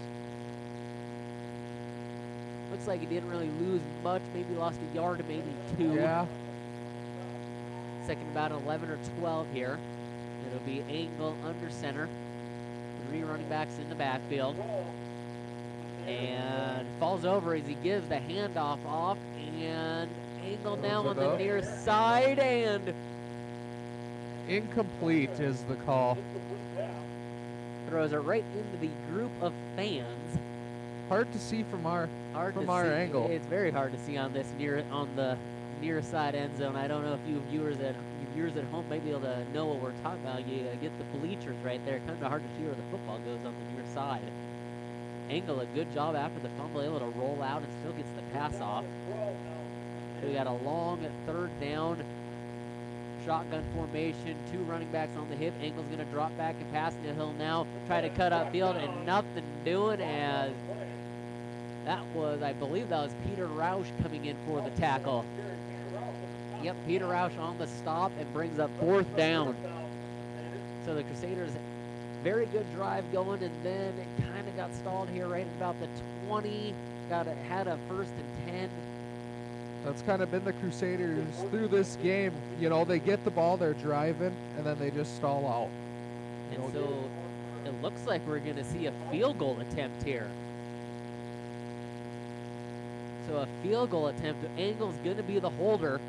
Speaker 2: Looks like he didn't really lose much, maybe lost a yard, maybe 2.
Speaker 3: Yeah.
Speaker 2: Second about 11 or 12 here. It'll be Engel under center. 3 running backs in the backfield. And falls over as he gives the handoff off. And Engel now on the near side. And
Speaker 3: incomplete is the call.
Speaker 2: Throws it right into the group of fans.
Speaker 3: Hard to see from our angle.
Speaker 2: It's very hard to see on this on the near side end zone. I don't know if you viewers at home may be able to know what we're talking about. You get the bleachers right there. Kind of hard to see where the football goes on the near side. Engel, a good job after the fumble, able to roll out and still gets the pass off. So we got a long third down. Shotgun formation, 2 running backs on the hip. Engel's going to drop back and pass. He'll now try to cut upfield and nothing doing as that was, I believe that was Peter Roush coming in for the tackle. Yep, Peter Roush on the stop and brings up 4th down. So the Crusaders, very good drive going, and then it kind of got stalled here right about the 20. Had a 1st and 10.
Speaker 3: That's kind of been the Crusaders through this game. You know, they get the ball, they're driving, and then they just stall out.
Speaker 2: And so it looks like we're going to see a field goal attempt here. So a field goal attempt. Engel's going to be the holder.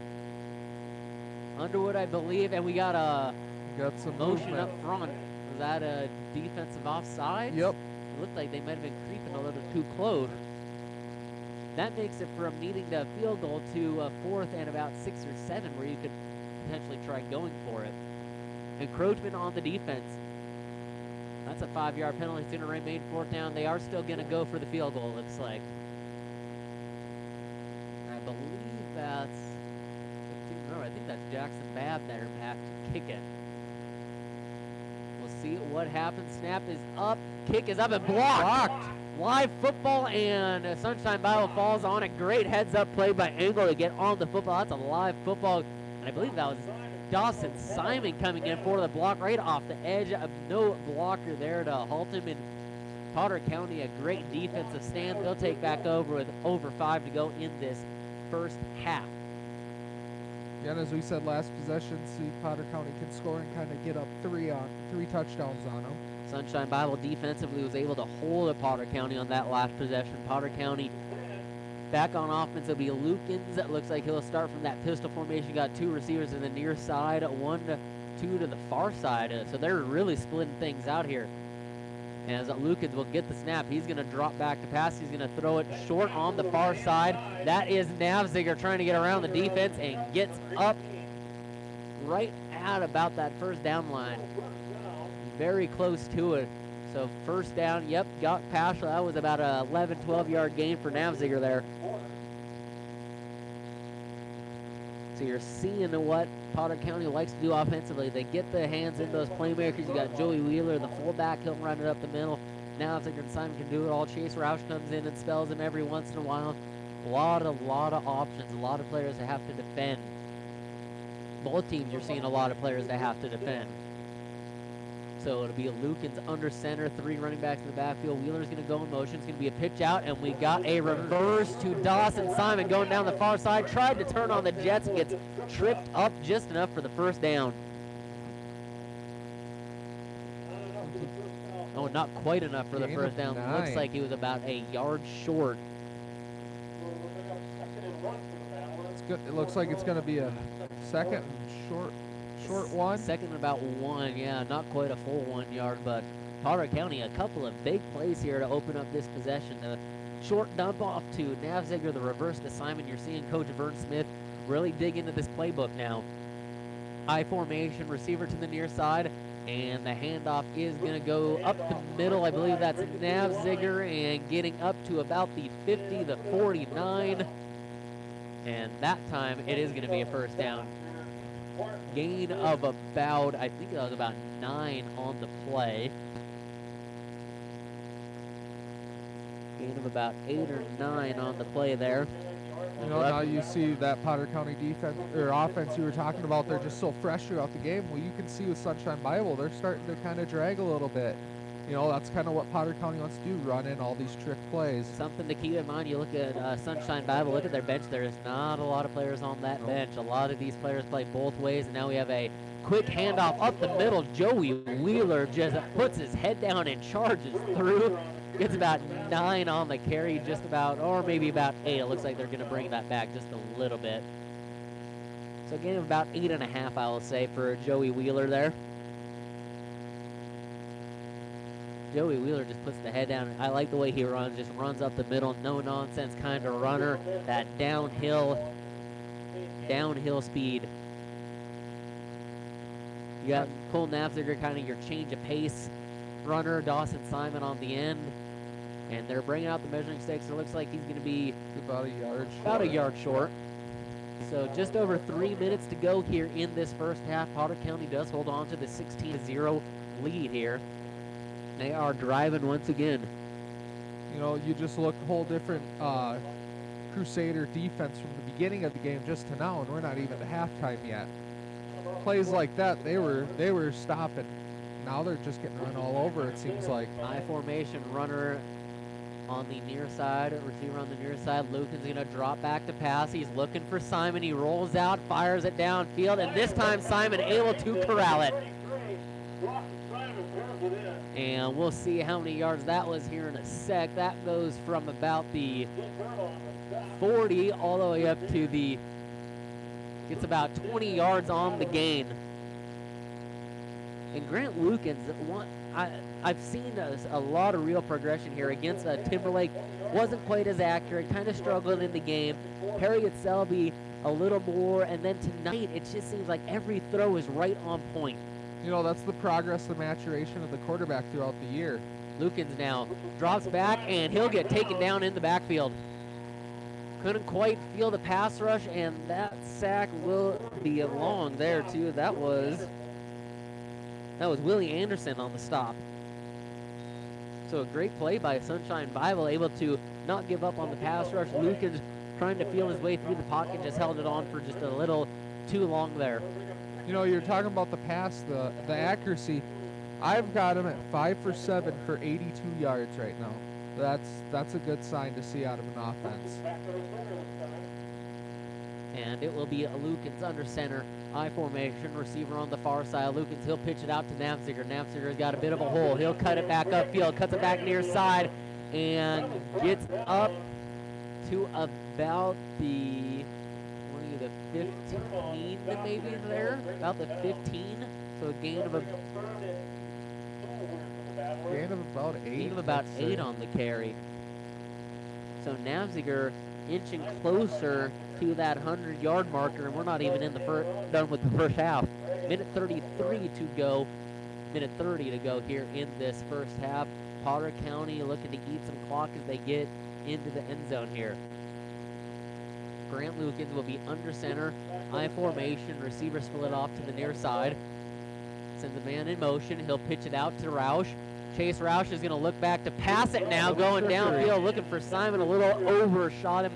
Speaker 2: Underwood, I believe, and we got
Speaker 3: some
Speaker 2: motion
Speaker 3: movement
Speaker 2: up front. Was that a defensive offside?
Speaker 3: Yep.
Speaker 2: It looked like they might have been creeping a little too close. That makes it from needing to field goal to a 4th and about 6 or 7 where you could potentially try going for it. Encroachment on the defense. That's a 5-yard penalty. It's going to remain 4th down. They are still going to go for the field goal, it looks like. I believe that's... I think that's Jackson Babb that are have to kick it. We'll see what happens. Snap is up. Kick is up and blocked. Live football, and Sunshine Bible falls on a great heads-up play by Engel to get on the football. That's a live football, and I believe that was Dawson Simon coming in for the block right off the edge. No blocker there to halt him, and Potter County, a great defensive stand. They'll take back over with over 5 to go in this first half.
Speaker 3: Yeah, and as we said last possession, see Potter County can score and kind of get up 3 touchdowns on them.
Speaker 2: Sunshine Bible defensively was able to hold at Potter County on that last possession. Potter County back on offense. It'll be Lukens. It looks like he'll start from that pistol formation. Got 2 receivers to the near side, 2 to the far side. So they're really splitting things out here. As Lukens will get the snap, he's going to drop back to pass. He's going to throw it short on the far side. That is Navziger trying to get around the defense and gets up right at about that 1st down line. Very close to it. So 1st down, yep, got past. That was about a 11, 12-yard gain for Navziger there. So you're seeing what Potter County likes to do offensively. They get the hands in those playmakers. You got Joey Wheeler, the fullback. He'll run it up the middle. Navziger and Simon can do it all. Chase Roush comes in and spells him every once in a while. A lot of options, a lot of players that have to defend. Both teams, you're seeing a lot of players that have to defend. So it'll be Lukens under center, 3 running backs in the backfield. Wheeler's going to go in motion. It's going to be a pitch out, and we got a reverse to Dawson Simon going down the far side. Tried to turn on the Jets and gets tripped up just enough for the 1st down. Oh, not quite enough for the 1st down. Looks like he was about a yard short.
Speaker 3: It's good. It looks like it's going to be a 2nd and short 1.
Speaker 2: 2nd and about 1, yeah, not quite a full 1 yard, but Potter County, a couple of big plays here to open up this possession. The short dump off to Navziger, the reverse to Simon. You're seeing Coach Vern Smith really dig into this playbook now. I formation, receiver to the near side. And the handoff is going to go up the middle. I believe that's Navziger, and getting up to about the 50, the 49. And that time it is going to be a first down. Gain of about, I think that was about 9 on the play. Gain of about 8 or 9 on the play there.
Speaker 3: You know, now you see that Potter County defense or offense you were talking about, they're just so fresh throughout the game. Well, you can see with Sunshine Bible, they're starting to kind of drag a little bit. You know, that's kind of what Potter County wants to do, run in all these trick plays.
Speaker 2: Something to keep in mind, you look at Sunshine Bible, look at their bench. There is not a lot of players on that bench. A lot of these players play both ways, and now we have a quick handoff up the middle. Joey Wheeler just puts his head down and charges through. Gets about 9 on the carry, just about, or maybe about 8. It looks like they're going to bring that back just a little bit. So gain of about 8.5, I will say, for Joey Wheeler there. Joey Wheeler just puts the head down. I like the way he runs, just runs up the middle, no-nonsense kind of runner. That downhill speed. You got Cole Navziger, kind of your change of pace runner. Dawson Simon on the end. And they're bringing out the measuring sticks. It looks like he's going to be
Speaker 3: about
Speaker 2: a yard short. So just over 3 minutes to go here in this first half. Potter County does hold on to the 16-0 lead here. They are driving once again.
Speaker 3: You know, you just look whole different Crusader defense from the beginning of the game just to now, and we're not even at halftime yet. Plays like that, they were stopping. Now they're just getting run all over, it seems like.
Speaker 2: High formation runner on the near side, receiver on the near side. Lucan's going to drop back to pass. He's looking for Simon. He rolls out, fires it downfield, and this time Simon able to corral it. And we'll see how many yards that was here in a sec. That goes from about the 40 all the way up to the, it's about 20 yards on the gain. And Grant Lukens, I've seen a lot of real progression here against Timberlake. Wasn't quite as accurate, kind of struggled in the game. Harriet Selby a little more, and then tonight it just seems like every throw is right on point.
Speaker 3: You know, that's the progress, the maturation of the quarterback throughout the year.
Speaker 2: Lukens now drops back, and he'll get taken down in the backfield. Couldn't quite feel the pass rush, and that sack will be long there, too. That was Willie Anderson on the stop. So a great play by Sunshine Bible, able to not give up on the pass rush. Lukens trying to feel his way through the pocket, just held it on for just a little too long there.
Speaker 3: You know, you're talking about the pass, the accuracy. I've got him at 5 for 7 for 82 yards right now. That's a good sign to see out of an offense.
Speaker 2: And it will be Lukens under center. I formation, receiver on the far side. Lukens, he'll pitch it out to Navziger. Navziger's got a bit of a hole. He'll cut it back upfield, cuts it back near side, and gets up to about the 15 maybe there, about the 15. So a gain of about 8 on the carry. So Navziger inching closer to that 100-yard marker, and we're not even in the done with the first half. Minute 33 to go. Minute 30 to go here in this first half. Potter County looking to eat some clock as they get into the end zone here. Grant Lukens will be under center. I formation. Receiver split off to the near side. Sends a man in motion. He'll pitch it out to Roush. Chase Roush is going to look back to pass it now, going downfield, looking for Simon. A little overshot him.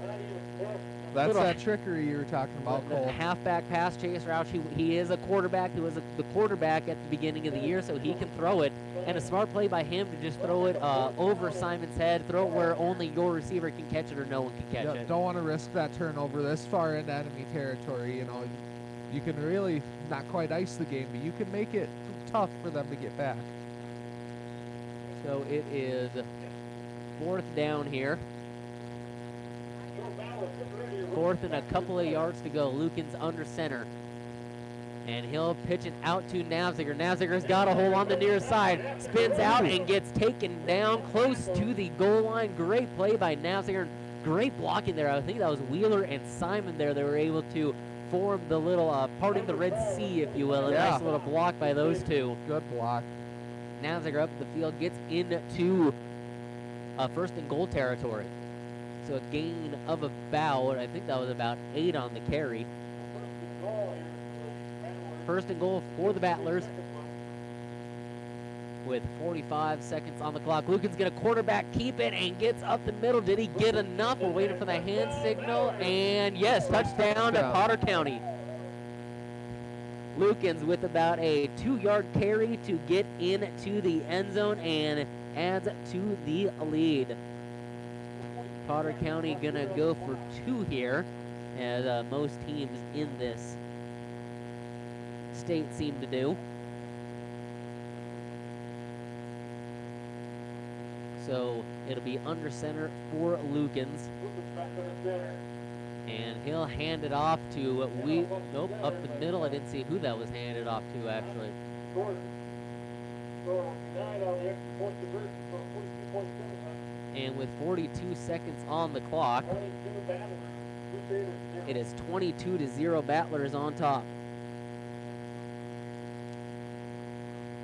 Speaker 3: That's that trickery you were talking about, Cole.
Speaker 2: Halfback pass, Chase Roush. He is a quarterback. He was the quarterback at the beginning of the year, so he can throw it. And a smart play by him to just throw it over Simon's head, throw it where only your receiver can catch it or no one can catch it.
Speaker 3: Don't want to risk that turnover this far into enemy territory. You know, you can really not quite ice the game, but you can make it tough for them to get back.
Speaker 2: So it is 4th down here. 4th and a couple of yards to go. Lukens under center. And he'll pitch it out to Navziger. Navziger's got a hole on the near side. Spins out and gets taken down close to the goal line. Great play by Navziger. Great blocking there. I think that was Wheeler and Simon there. They were able to form the little parting the Red Sea, if you will. A
Speaker 3: Yeah.
Speaker 2: nice little block by those two.
Speaker 3: Good block.
Speaker 2: Navziger up the field, gets into first and goal territory. So a gain of about, I think that was about 8 on the carry. First and goal for the Battlers with 45 seconds on the clock. Lucan's going to quarterback keep it and gets up the middle. Did he get enough? We're waiting for the hand signal. And yes, touchdown to Potter County. Lukens with about a 2-yard carry to get into the end zone and adds to the lead. Potter County going to go for 2 here, as most teams in this state seem to do. So it'll be under center for Lukens. And he'll hand it off to nope, up the middle. I didn't see who that was handed off to, actually. And with 42 seconds on the clock, it is 22-0 Battlers on top.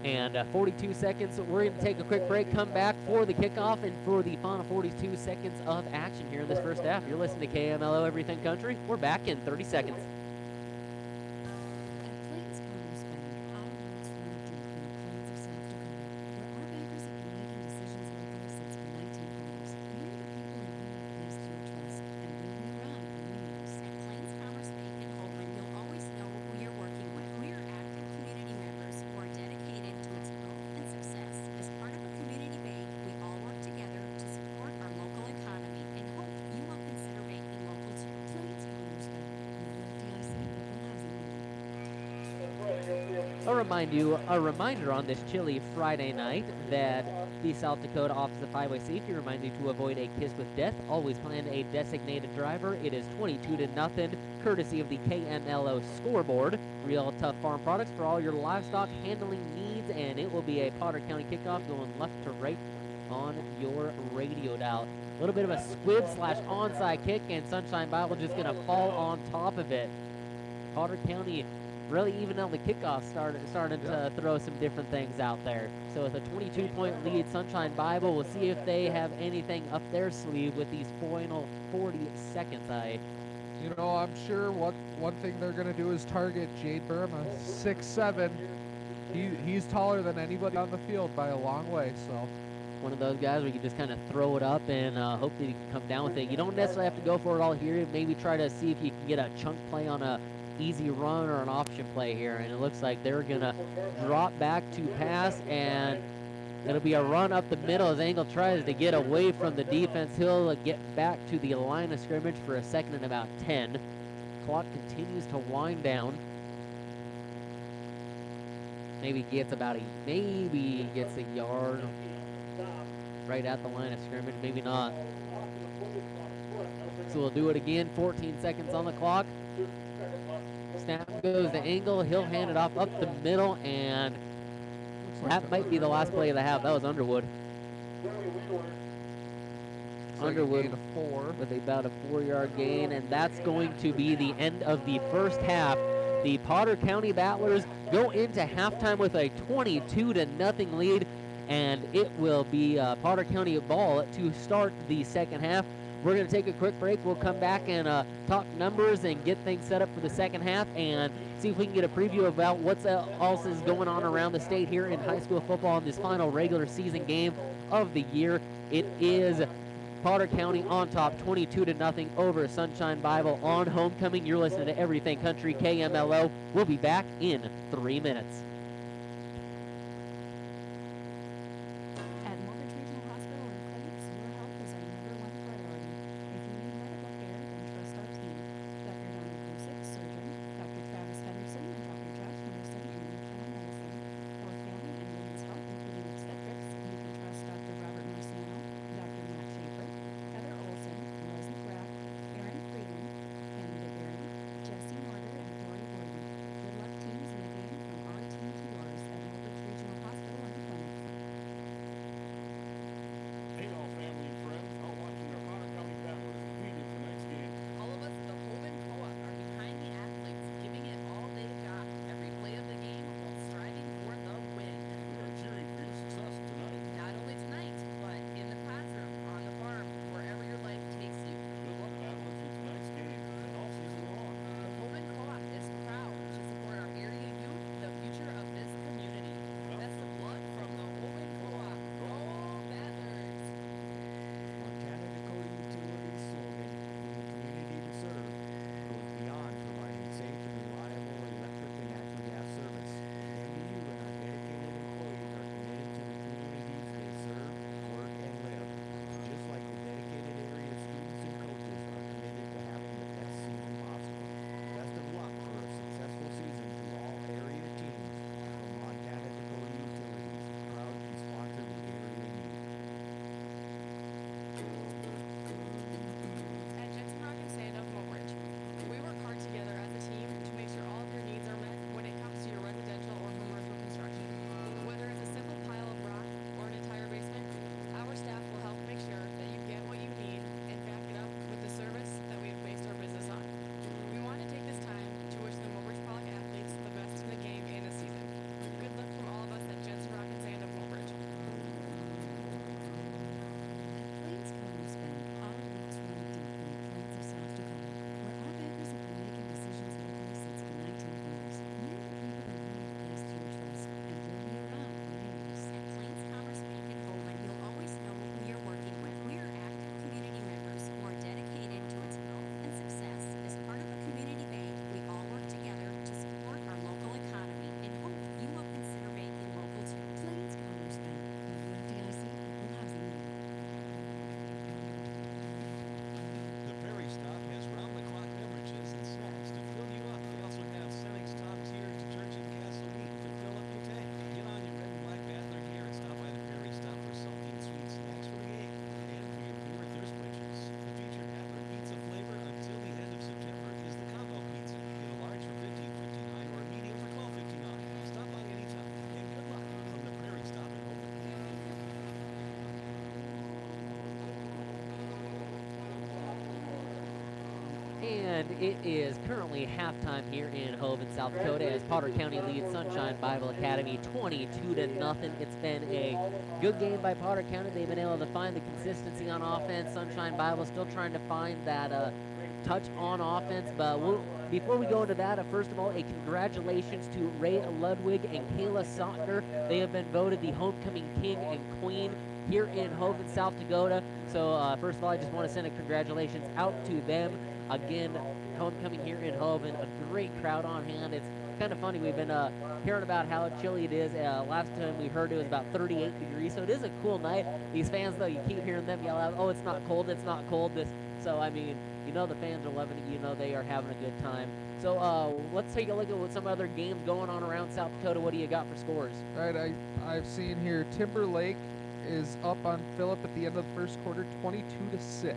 Speaker 2: And 42 seconds, we're going to take a quick break, come back for the kickoff and for the final 42 seconds of action here in this first half. You're listening to KMLO Everything Country. We're back in 30 seconds.
Speaker 6: At Plains Commerce Bank, our roots run deep in the plains of South Dakota, where our bankers have been making decisions like this since the 1900s. We are the people who you place your trust, and when we run news.
Speaker 9: At Plains Commerce Bank in Holman, you'll always know who you're working with. We are active community members who are dedicated to its growth and success. As part of a community bank, we all work together to support our local economy and hope you will consider banking local too.
Speaker 6: Plains Commerce Bank, member FDIC, equal housing lender.
Speaker 2: A reminder on this chilly Friday night that the South Dakota Office of Highway Safety reminds you to avoid a kiss with death. Always plan a designated driver. It is 22-0, courtesy of the KNLO scoreboard. Real Tough Farm products for all your livestock handling needs, and it will be a Potter County kickoff going left to right on your radio dial. A little bit of a squib / onside kick, and Sunshine Bible just going to fall on top of it. Potter County really even on the kickoff started to throw some different things out there. So with a 22-point lead, Sunshine Bible, we'll see if they have anything up their sleeve with these final 40 seconds.
Speaker 3: You know, I'm sure one thing they're going to do is target Jade Burma, 6'7". He's taller than anybody on the field by a long way, so.
Speaker 2: One of those guys where you can just kind of throw it up and hope that you can come down with it. You don't necessarily have to go for it all here. Maybe try to see if you can get a chunk play on a easy run or an option play here, and it looks like they're gonna drop back to pass, and it'll be a run up the middle as Engel tries to get away from the defense. He'll get back to the line of scrimmage for a second and about 10. Clock continues to wind down. Maybe gets a yard right at the line of scrimmage, maybe not. So we'll do it again. 14 seconds on the clock. Snap goes to Engel. He'll hand it off up the middle, and that might be the last play of the half. That was Underwood. Underwood with about a 4-yard gain, and that's going to be the end of the first half. The Potter County Battlers go into halftime with a 22-0 lead, and it will be Potter County ball to start the second half. We're going to take a quick break. We'll come back and talk numbers and get things set up for the second half and see if we can get a preview about what's else is going on around the state here in high school football in this final regular season game of the year. It is Potter County on top, 22-0 over Sunshine Bible on homecoming. You're listening to Everything Country KMLO. We'll be back in 3 minutes.
Speaker 6: At Mortgage Regional Hospital and Clinics, your health is our #1 priority. If you need medical care, then trust our team. Dr. Donna Grusick, surgeon, Dr. Travis Henderson, and Dr. Josh Henderson in internal medicine. For family and women's health, including obstetrics, you can trust Dr. Robert Marciano, Dr. Matt Schaefer, Heather Olson, Leslie Graff, Aaron Friedman, Canada Berry, Jesse Mortar, and Dory Gordon. Good luck, teams, in the game from our team
Speaker 2: And it is currently halftime here in Hovind, South Dakota, as Potter County leads Sunshine Bible Academy 22-0. It's been a good game by Potter County. They've been able to find the consistency on offense. Sunshine Bible still trying to find that touch on offense. But before we go into that, first of all, a congratulations to Ray Ludwig and Kayla Sontner. They have been voted the homecoming king and queen here in Hovind, South Dakota. So first of all, I just want to send a congratulations out to them. Again, homecoming here in Hovind, a great crowd on hand. It's kind of funny. We've been hearing about how chilly it is. Last time we heard it was about 38 degrees, so it is a cool night. These fans, though, you keep hearing them yell out, "Oh, it's not cold, it's not cold." So, I mean, you know the fans are loving it. You know they are having a good time. So let's take a look at what some other games going on around South Dakota. What do you got for scores?
Speaker 3: All right, I've seen here Timberlake is up on Phillip at the end of the first quarter, 22-6.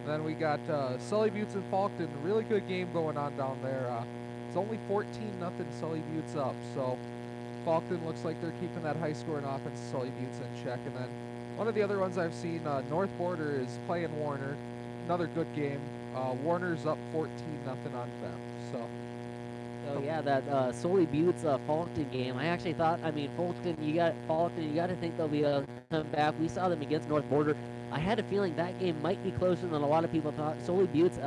Speaker 3: Then we got Sully Buttes and Faulkton. Really good game going on down there. It's only 14-0 Sully Buttes up. So Faulkton looks like they're keeping that high-scoring offense. Sully Buttes in check. And then one of the other ones I've seen, North Border is playing Warner. Another good game. Warner's up 14-0 on them.
Speaker 2: So yeah, that Sully Buttes Faulkton game. I actually thought, Faulkton, you got to think they'll be able to come back. We saw them against North Border. I had a feeling that game might be closer than a lot of people thought. Sully Buttes,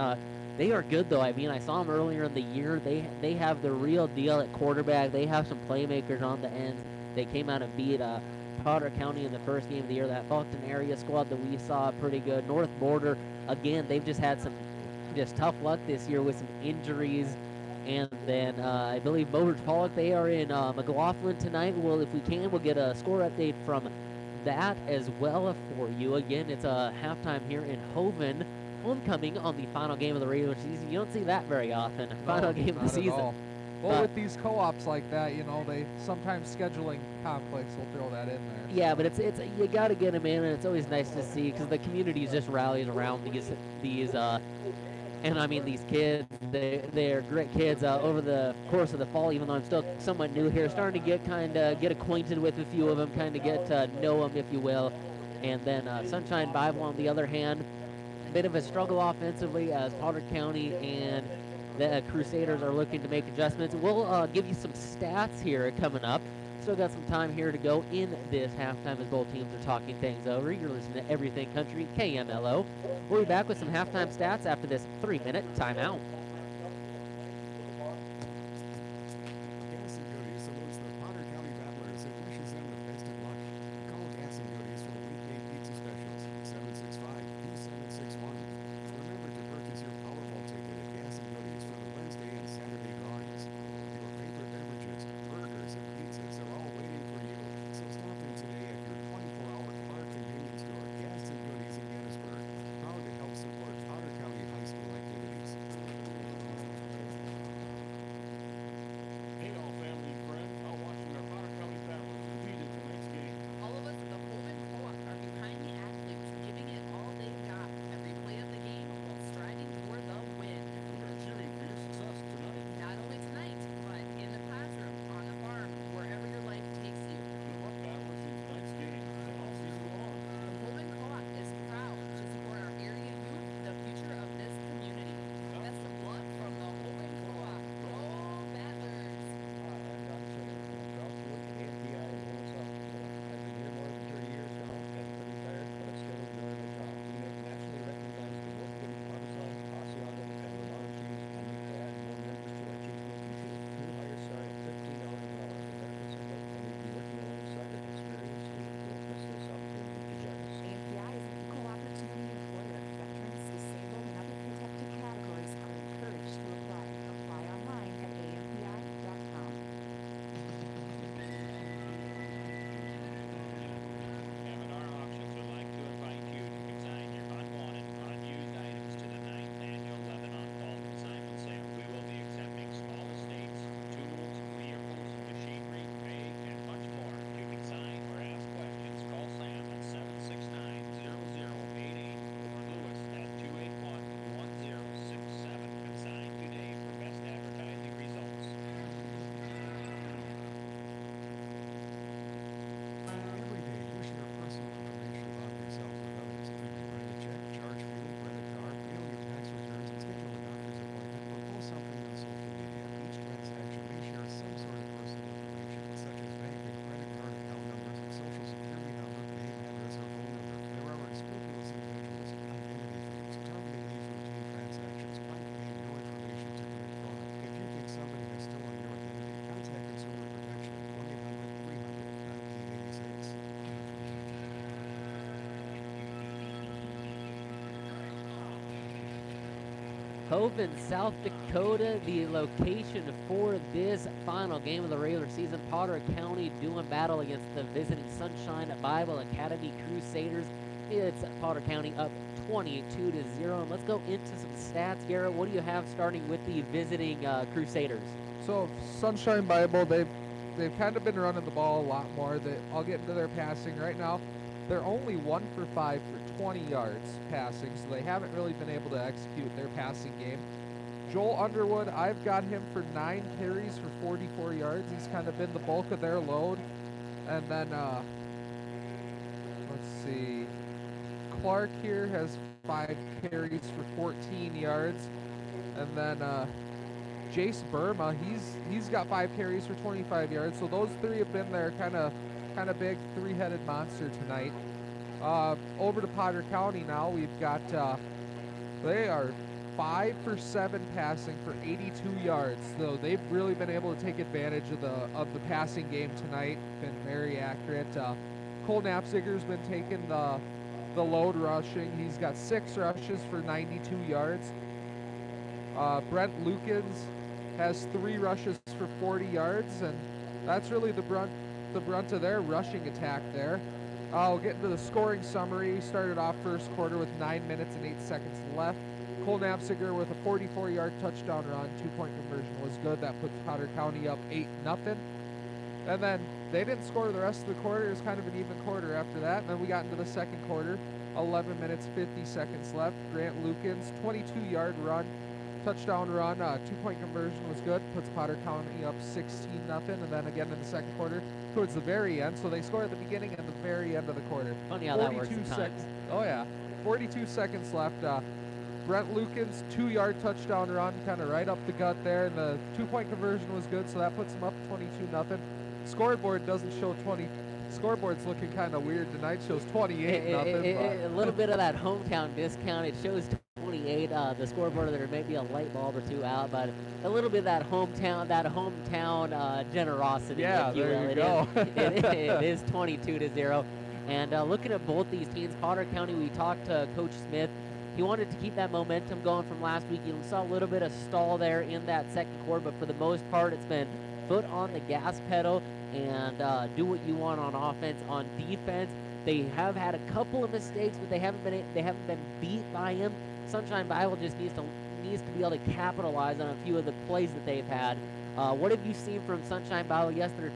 Speaker 2: they are good though. I mean, I saw them earlier in the year. They have the real deal at quarterback. They have some playmakers on the ends. They came out and beat Potter County in the first game of the year. That Faulkton area squad that we saw pretty good. North Border, again, they've just had some tough luck this year with some injuries. And then I believe Mowbridge Pollock, they are in McLaughlin tonight. Well, if we can, we'll get a score update from that as well for you. Again, it's a halftime here in Hovind. Homecoming on the final game of the regular season. You don't see that very often. Final game of the season.
Speaker 3: Well, with these co-ops like that, you know, they sometimes scheduling conflicts will throw that in there.
Speaker 2: Yeah, but it's you got to get them in, and it's always nice to see because the community just rallies around these and I mean, these kids, they're great kids over the course of the fall, even though I'm still somewhat new here, starting to get acquainted with a few of them, kind of get to know them, if you will. And then Sunshine Bible, on the other hand, a bit of a struggle offensively as Potter County and the Crusaders are looking to make adjustments. We'll give you some stats here coming up. Still got some time here to go in this halftime as both teams are talking things over. You're listening to Everything Country, KMLO. We'll be back with some halftime stats after this 3-minute timeout.
Speaker 4: Gas and Goodies salutes the Potter County Battlers and wishes them the best of luck. Call Gas and Goodies for weekday pizza specials, 765-2761. Remember to purchase your Powerball ticket at Gas and Goodies for the Wednesday and Saturday drawings. Your favorite beverages, burgers, and pizzas are all waiting for you. So stop in today at your 24-hour Clark convenience store, Gas and Goodies in Gettysburg. Proud to help support Potter County High School activities.
Speaker 2: Hovind, South Dakota, the location for this final game of the regular season. Potter County doing battle against the visiting Sunshine Bible Academy Crusaders. It's Potter County up 22-0. And let's go into some stats. Garrett, what do you have starting with the visiting Crusaders?
Speaker 3: So Sunshine Bible, they've kind of been running the ball a lot more. I'll get into their passing right now. They're only 1 for 5 for 20 yards passing, so they haven't really been able to execute their passing game. Joel Underwood, I've got him for 9 carries for 44 yards. He's kind of been the bulk of their load. And then, let's see, Clark here has 5 carries for 14 yards. And then Jace Burma, he's got 5 carries for 25 yards. So those three have been their kind of big three-headed monster tonight. Over to Potter County now. We've got they are 5 for 7 passing for 82 yards. So they've really been able to take advantage of the passing game tonight. Been very accurate. Cole Knapziger's been taking the load rushing. He's got 6 rushes for 92 yards. Brent Lukens has 3 rushes for 40 yards, and that's really the brunt of their rushing attack there. I'll get into the scoring summary. Started off first quarter with 9 minutes and 8 seconds left. Cole Knapziger with a 44-yard touchdown run. 2-point conversion was good. That puts Potter County up 8-0. And then they didn't score the rest of the quarter. It was kind of an even quarter after that. And then we got into the second quarter. 11 minutes, 50 seconds left. Grant Lukens, 22-yard run. Touchdown run, 2-point conversion was good. Puts Potter County up 16-0. And then again in the second quarter, towards the very end. So they score at the beginning and the very end of the quarter.
Speaker 2: Funny how that works sometimes.
Speaker 3: Oh yeah, 42 seconds left. Brent Lukens, 2-yard touchdown run, kind of right up the gut there. And the 2-point conversion was good, so that puts them up 22-0. Scoreboard doesn't show 20. Scoreboard's looking kind of weird tonight. Shows 28-0.
Speaker 2: A little bit of that hometown discount. It shows 28. The scoreboard, there may be a light bulb or two out, but a little bit of that hometown generosity.
Speaker 3: Yeah,
Speaker 2: if you
Speaker 3: there
Speaker 2: will.
Speaker 3: you go.
Speaker 2: It is 22-0. And looking at both these teams, Potter County, we talked to Coach Smith. He wanted to keep that momentum going from last week. You saw a little bit of stall there in that second quarter, but for the most part, it's been foot on the gas pedal and do what you want on offense. On defense, they have had a couple of mistakes, but they haven't been beat by him. Sunshine Bible just needs to be able to capitalize on a few of the plays that they've had. What have you seen from Sunshine Bible? Yes, they're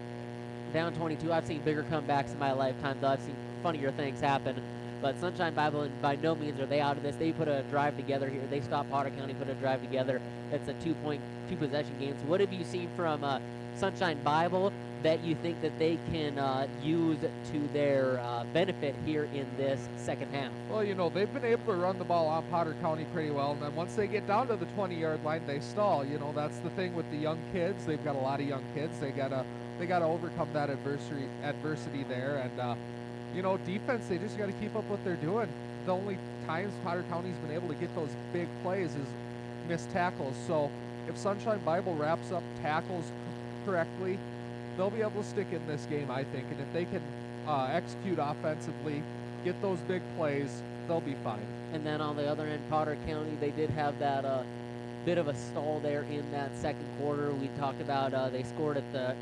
Speaker 2: down 22. I've seen bigger comebacks in my lifetime, though I've seen funnier things happen. But Sunshine Bible, and by no means are they out of this. They put a drive together here. They stopped Potter County, put a drive together. It's a 2-possession game. So what have you seen from Sunshine Bible that you think that they can use to their benefit here in this second half?
Speaker 3: Well, they've been able to run the ball on Potter County pretty well, and then once they get down to the 20-yard line, they stall. That's the thing with the young kids. They've got a lot of young kids. They gotta overcome that adversity there, and defense, they just got to keep up what they're doing. The only times Potter County's been able to get those big plays is missed tackles. So if Sunshine Bible wraps up tackles correctly, they'll be able to stick in this game, I think. And if they can execute offensively, get those big plays, they'll be fine.
Speaker 2: And then on the other end, Potter County, they did have that bit of a stall there in that second quarter. We talked about they scored at the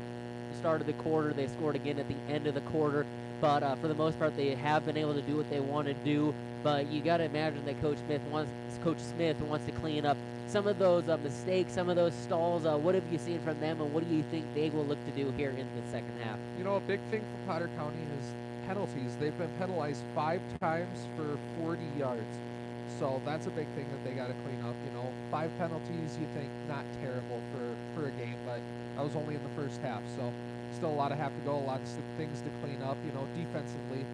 Speaker 2: start of the quarter. They scored again at the end of the quarter. But for the most part, they have been able to do what they want to do. But you got to imagine that Coach Smith wants to clean up some of those mistakes, some of those stalls. What have you seen from them, and what do you think they will look to do here in the second half?
Speaker 3: A big thing for Potter County is penalties. They've been penalized 5 times for 40 yards. So that's a big thing that they got to clean up. 5 penalties, you think not terrible for a game, but that was only in the first half. So still a lot of have to go, a lot of things to clean up. Defensively,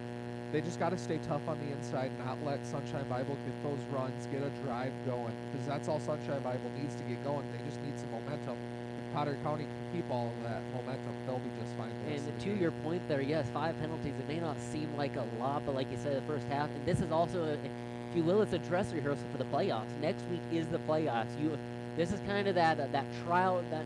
Speaker 3: they just got to stay tough on the inside, not let Sunshine Bible get those runs, get a drive going, because that's all Sunshine Bible needs to get going. They just need some momentum. If Potter County can keep all of that momentum, they'll be just fine.
Speaker 2: And to your point there, yes, 5 penalties. It may not seem like a lot, but like you said, the first half, and this is also, if you will, it's a dress rehearsal for the playoffs. Next week is the playoffs. This is kind of that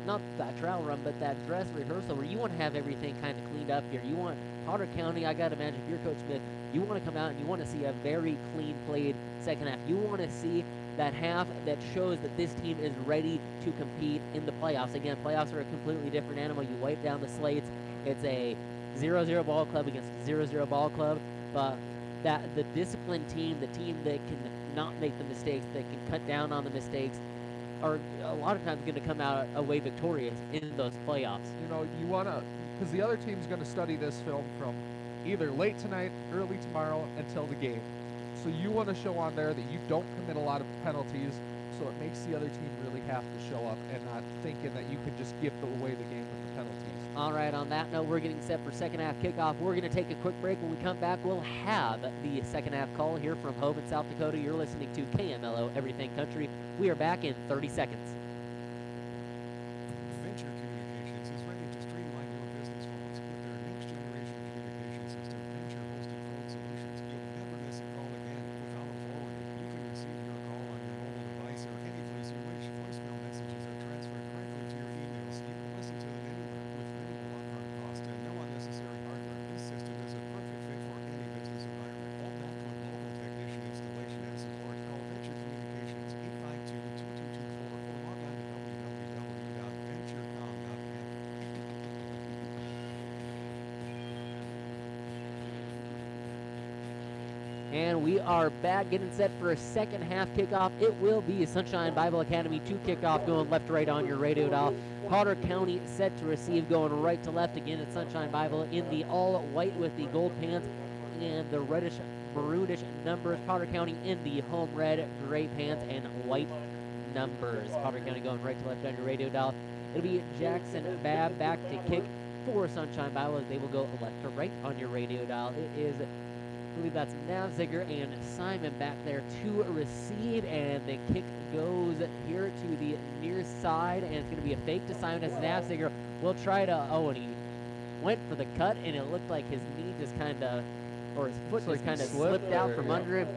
Speaker 2: not that trial run, but that dress rehearsal where you want to have everything kind of cleaned up here. You want Potter County, I got to imagine if you're Coach Smith, you want to come out and you want to see a very clean played second half. You want to see that half that shows that this team is ready to compete in the playoffs. Again, playoffs are a completely different animal. You wipe down the slates. It's a 0-0 ball club against a 0-0 ball club, but that the disciplined team, the team that can not make the mistakes, that can cut down on the mistakes, are a lot of times going to come out away victorious in those playoffs.
Speaker 3: You know, you want to, because the other team's going to study this film from either late tonight, early tomorrow, until the game. So you want to show on there that you don't commit a lot of penalties, so it makes the other team really have to show up and not thinking that you could just give away the game with the penalties.
Speaker 2: All right, on that note, we're getting set for second half kickoff. We're going to take a quick break. When we come back, we'll have the second half call here from Hovind, South Dakota. You're listening to KMLO Everything Country. We are back in 30 seconds.
Speaker 4: Venture Communications is ready to streamline your business phones with their next generation communication system, Venture Hosted Phone Solutions. You'll never miss a call again without a forwarding. You can receive your call on your mobile device or any place you wish. Voicemail messages are transferred directly to your email, so you can listen to them anywhere with minimal upfront cost and no unnecessary hardware. This system is a perfect fit for any business environment. All that with local technician installation and support. Call Venture Communications 852-2224 or log on to www.venturecom.net.
Speaker 2: And we are back, getting set for a second half kickoff. It will be Sunshine Bible Academy 2 kickoff, going left to right on your radio dial. Potter County set to receive, going right to left. Again, it's Sunshine Bible in the all white with the gold pants and the reddish maroonish numbers. Potter County in the home red, gray pants, and white numbers. Potter County going right to left on your radio dial. It'll be Jackson Babb back to kick for Sunshine Bible as they will go left to right on your radio dial. It is, I believe that's Navziger and Simon back there to receive, and the kick goes here to the near side, and it's going to be a fake to Simon as Navziger will try to, and he went for the cut, and it looked like his knee just kind of, or his foot just kind of slipped out from under him.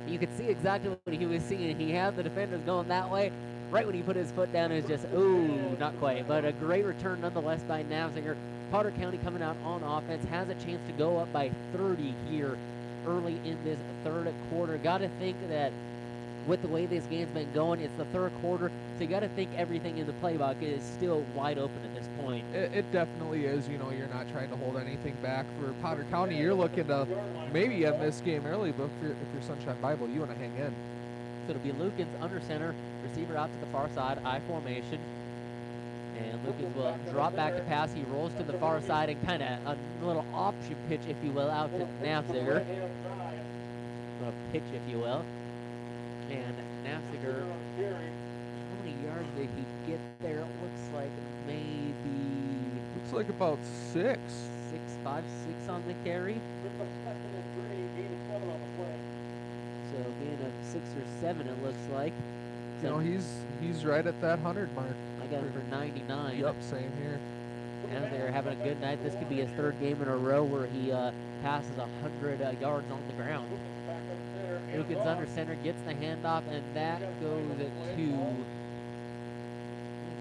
Speaker 2: You could see exactly what he was seeing. He had the defenders going that way. Right when he put his foot down, it was just, not quite. But a great return nonetheless by Navziger. Potter County coming out on offense, has a chance to go up by 30 here early in this third quarter. Got to think that with the way this game's been going, it's the third quarter, so you got to think everything in the playbook is still wide open at this point.
Speaker 3: It definitely is. You know, you're not trying to hold anything back. For Potter County, you're looking to maybe end this game early, but if you're Sunshine Bible, you want to hang in.
Speaker 2: So it'll be Lukens under center, receiver out to the far side, I formation. And Lukens will drop back to pass. He rolls to the far side and kind of a little option pitch, if you will, out to Navziger. A little pitch, if you will. And Navziger, how many yards did he get there? It looks like maybe...
Speaker 3: Looks like about 6.
Speaker 2: 5, 6 on the carry. So being a 6 or 7, it looks like.
Speaker 3: You know, he's right at that 100 mark.
Speaker 2: I got him for 99.
Speaker 3: Yep, same here.
Speaker 2: And they're having a good night. This could be his third game in a row where he passes 100 yards on the ground. Lukens under center, gets the handoff, and that goes to...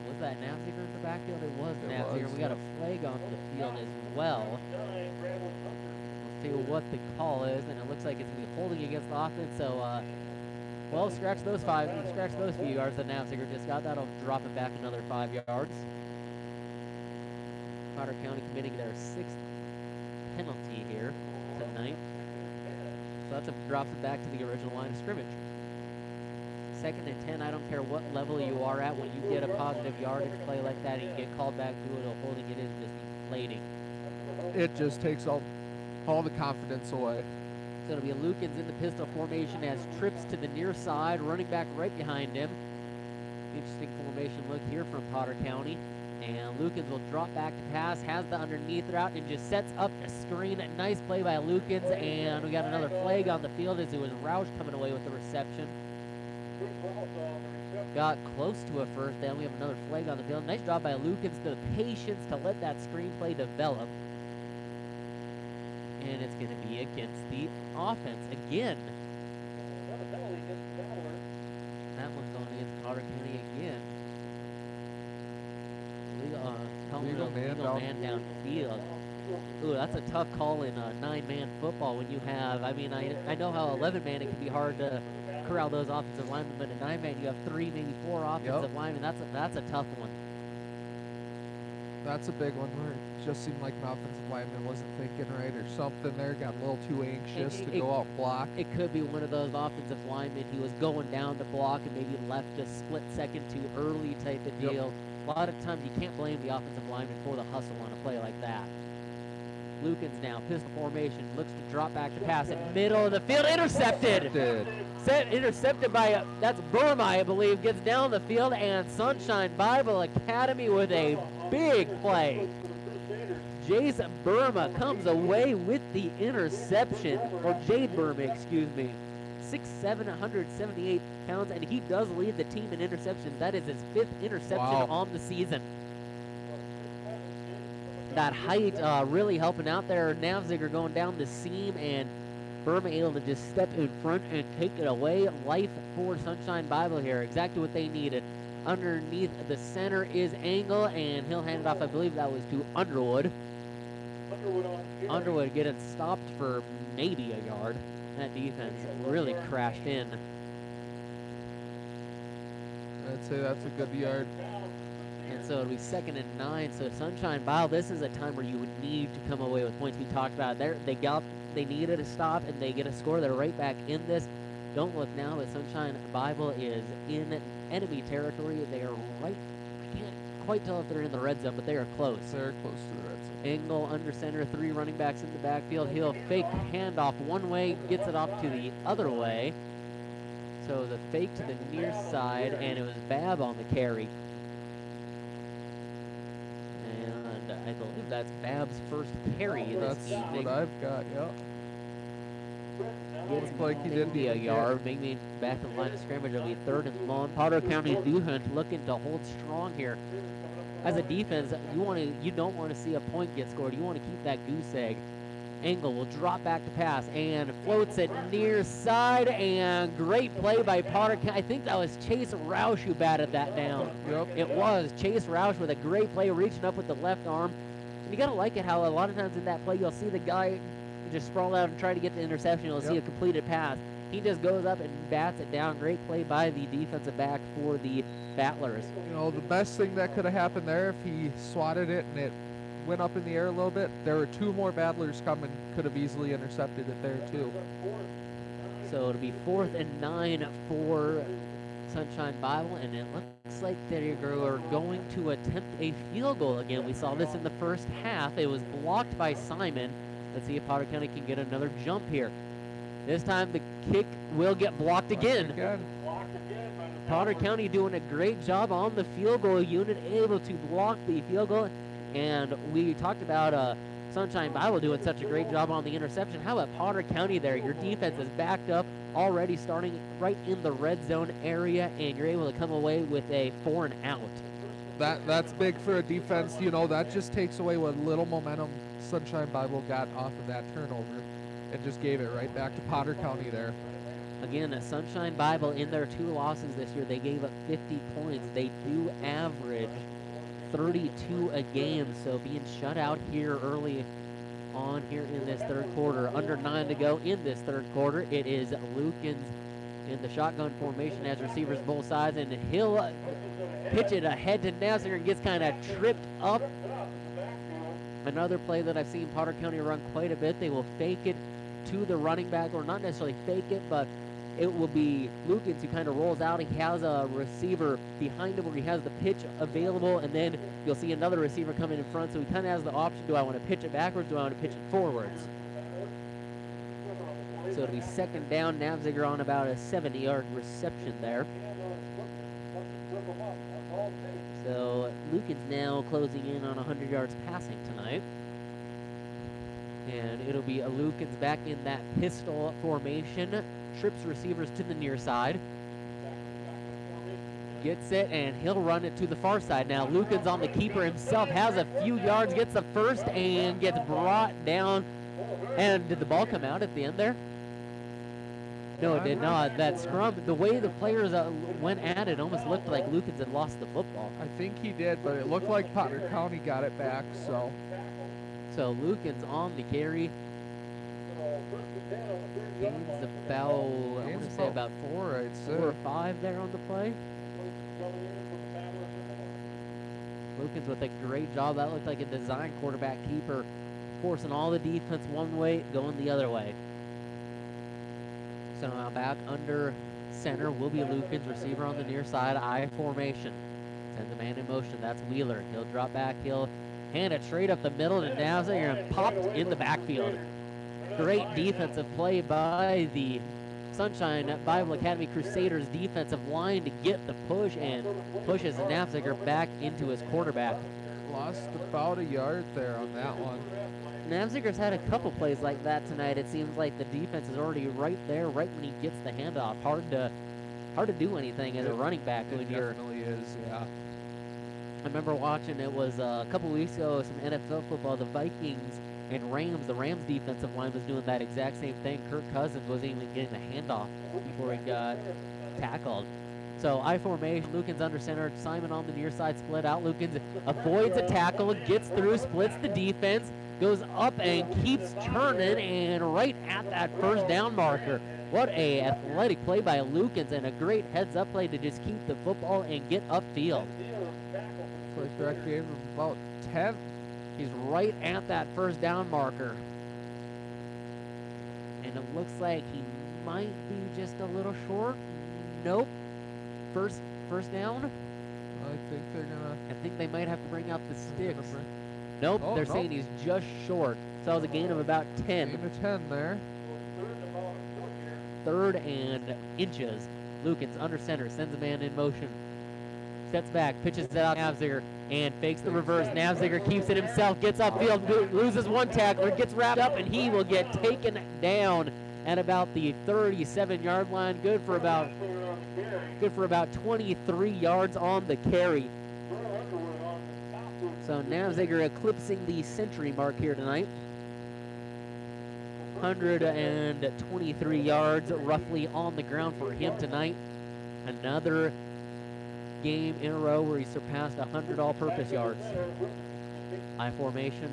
Speaker 2: Was that Navziger in the backfield? It was Navziger. We got a flag on the field as well. Let's see what the call is, and it looks like it's going to be holding against the offense. So, well, scratch those few yards that Navziger just got. That'll drop it back another 5 yards. Potter County committing their 6th penalty here tonight. So that drops it back to the original line of scrimmage. 2nd and 10, I don't care what level you are at, when you get a positive yardage play like that and you get called back to it or holding it is just deflating.
Speaker 3: It just takes all the confidence away.
Speaker 2: So it'll be Lukens in the pistol formation as trips to the near side, running back right behind him. Interesting formation look here from Potter County. And Lukens will drop back to pass, has the underneath route, and just sets up a screen. Nice play by Lukens, and we got another flag on the field as it was Roush coming away with the reception. Got close to a first down. We have another flag on the field. Nice job by Lukens, the patience to let that screenplay develop. And it's going to be against the offense again. That one's going against Potter County again. Legal man downfield. Ooh, that's a tough call in 9-man football when you have, I mean, I know how 11-man it can be hard to corral those offensive linemen, but in 9-man you have 3, maybe 4 offensive linemen. That's a tough one.
Speaker 3: That's a big one where it just seemed like my offensive lineman wasn't thinking right or something there, got a little too anxious to go out and block.
Speaker 2: It could be one of those offensive linemen. He was going down to block and maybe left a split second too early type of deal. A lot of times you can't blame the offensive lineman for the hustle on a play like that. Lukens now, pistol formation, looks to drop back to pass in middle of the field, intercepted. Intercepted by, that's Burma, I believe, gets down the field, and Sunshine Bible Academy with a big play. Jason Burma comes away with the interception, or Jade Burma, excuse me. 6'7", 178 pounds, and he does lead the team in interceptions. That is his 5th interception on the season. That height really helping out there. Navziger going down the seam, and Burma able to just step in front and take it away. Life for Sunshine Bible here, exactly what they needed. Underneath the center is Angle, and he'll hand it off. I believe that was to Underwood. Underwood getting stopped for maybe a yard. That defense really crashed in.
Speaker 3: I'd say that's a good yard.
Speaker 2: And so it'll be 2nd and 9. So Sunshine Bible, this is a time where you would need to come away with points. We talked about it. They needed a stop, and they get a score. They're right back in this. Don't look now, but Sunshine Bible is in enemy territory. They are right. I can't quite tell if they're in the red zone, but they are close.
Speaker 3: They're close to the red zone.
Speaker 2: Angle under center, 3 running backs in the backfield. He'll fake handoff one way, gets it off to the other way. So the fake to the near side, and it was Bab on the carry. And I believe that's Bab's first carry this
Speaker 3: That's
Speaker 2: evening.
Speaker 3: what I've got, yeah.
Speaker 2: Gets
Speaker 3: Looks like he didn't
Speaker 2: maybe a
Speaker 3: even
Speaker 2: yard, maybe back to the line of scrimmage. It'll be 3rd and long. Potter County defense looking to hold strong here. As a defense, you don't want to see a point get scored. You want to keep that goose egg. Angle will drop back to pass and floats it near side, and great play by Potter County. I think that was Chase Roush who batted that down.
Speaker 3: Yep.
Speaker 2: It was Chase Roush with a great play, reaching up with the left arm. And you gotta like it how a lot of times in that play you'll see the guy just sprawl out and try to get the interception. You'll see a completed pass. He just goes up and bats it down. Great play by the defensive back for the Battlers.
Speaker 3: You know, the best thing that could have happened there, if he swatted it and it went up in the air a little bit, there were 2 more Battlers coming, could have easily intercepted it there too.
Speaker 2: So it'll be 4th and 9 for Sunshine Bible, and it looks like they're going to attempt a field goal again. We saw this in the first half. It was blocked by Simon. Let's see if Potter County can get another jump here. This time the kick will get blocked again. Potter County doing a great job on the field goal unit, able to block the field goal. And we talked about Sunshine Bible doing such a great job on the interception. How about Potter County there? Your defense is backed up, already starting right in the red zone area, and you're able to come away with a 4 and out.
Speaker 3: That's big for a defense. You know, that just takes away what little momentum Sunshine Bible got off of that turnover and just gave it right back to Potter County there.
Speaker 2: Again, Sunshine Bible in their 2 losses this year, they gave up 50 points. They do average 32 a game, so being shut out here early on here in this 3rd quarter. Under 9 to go in this 3rd quarter. It is Lukens in the shotgun formation as receivers both sides, and he'll pitch it ahead to Navziger and gets kind of tripped up. Another play that I've seen Potter County run quite a bit. They will fake it to the running back, or not necessarily fake it, but it will be Lukens who kind of rolls out. He has a receiver behind him where he has the pitch available, and then you'll see another receiver coming in front, so he kind of has the option, do I want to pitch it backwards, do I want to pitch it forwards? So it'll be 2nd down. Navziger on about a 70-yard reception there. So Lukens now closing in on 100 yards passing tonight. And it'll be a Lukens back in that pistol formation. Trips receivers to the near side. Gets it, and he'll run it to the far side. Now Lukens on the keeper himself, has a few yards, gets the first, and gets brought down. And did the ball come out at the end there? No, it did not. That scrum, the way the players went at it, almost looked like Lukens had lost the football.
Speaker 3: I think he did, but it looked like Potter County got it back, so.
Speaker 2: So Lukens on the carry. Gains about, I want
Speaker 3: Gains
Speaker 2: to say about
Speaker 3: four, I'd say.
Speaker 2: 4 or 5 there on the play. Lukens with a great job. That looked like a design quarterback keeper, forcing all the defense one way, going the other way. So now back under center will be Lukens, receiver on the near side, I formation. Sends a man in motion. That's Wheeler. He'll drop back. He'll hand it straight up the middle to Nowziger and popped in the backfield. Great defensive play by the Sunshine Bible Academy Crusaders defensive line to get the push and pushes Nowziger back into his quarterback.
Speaker 3: Lost about a yard there on that one.
Speaker 2: Nowziger's had a couple plays like that tonight. It seems like the defense is already right there, right when he gets the handoff. Hard to do anything as a running back when you're.
Speaker 3: It definitely is, yeah.
Speaker 2: I remember watching, it was a couple weeks ago, some NFL football, the Vikings and Rams. The Rams defensive line was doing that exact same thing. Kirk Cousins wasn't even getting the handoff before he got tackled. So I formation, Lukens under center, Simon on the near side, split out. Lukens avoids a tackle, gets through, splits the defense, goes up and keeps turning, and right at that first down marker. What a athletic play by Lukens, and a great heads-up play to just keep the football and get upfield.
Speaker 3: Like direct gave him about 10.
Speaker 2: He's right at that first down marker. And it looks like he might be just a little short. Nope. First down.
Speaker 3: I think they're gonna.
Speaker 2: I think they might have to bring out the sticks. Nope,
Speaker 3: Oh,
Speaker 2: they're
Speaker 3: nope.
Speaker 2: saying he's just short. So that was a gain of about 10.
Speaker 3: Gain of 10 there.
Speaker 2: 3rd and inches. Lukens under center, sends a man in motion. Steps back, pitches it out to Nowziger, and fakes the reverse. Nowziger keeps it himself, gets upfield, loses one tackler, gets wrapped up, and he will get taken down at about the 37-yard line. Good for about 23 yards on the carry. So Nowziger eclipsing the century mark here tonight. 123 yards roughly on the ground for him tonight. Another game in a row where he surpassed 100 all-purpose yards. I formation,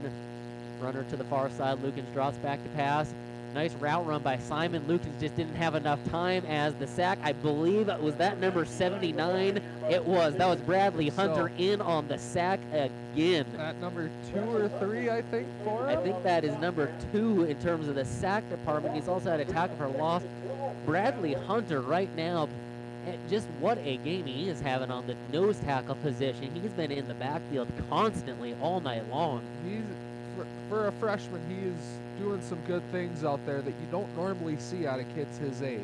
Speaker 2: runner to the far side. Lukens drops back to pass. Nice route run by Simon. Lukens just didn't have enough time as the sack, I believe, was that number 79? It was. That was Bradley Hunter in on the sack again.
Speaker 3: At number 2 or 3, I think, for him.
Speaker 2: I think that is number 2 in terms of the sack department. He's also had a tackle for loss. Bradley Hunter right now, just what a game he is having on the nose tackle position. He's been in the backfield constantly all night long.
Speaker 3: He's for a freshman, he is doing some good things out there that you don't normally see out of kids his age.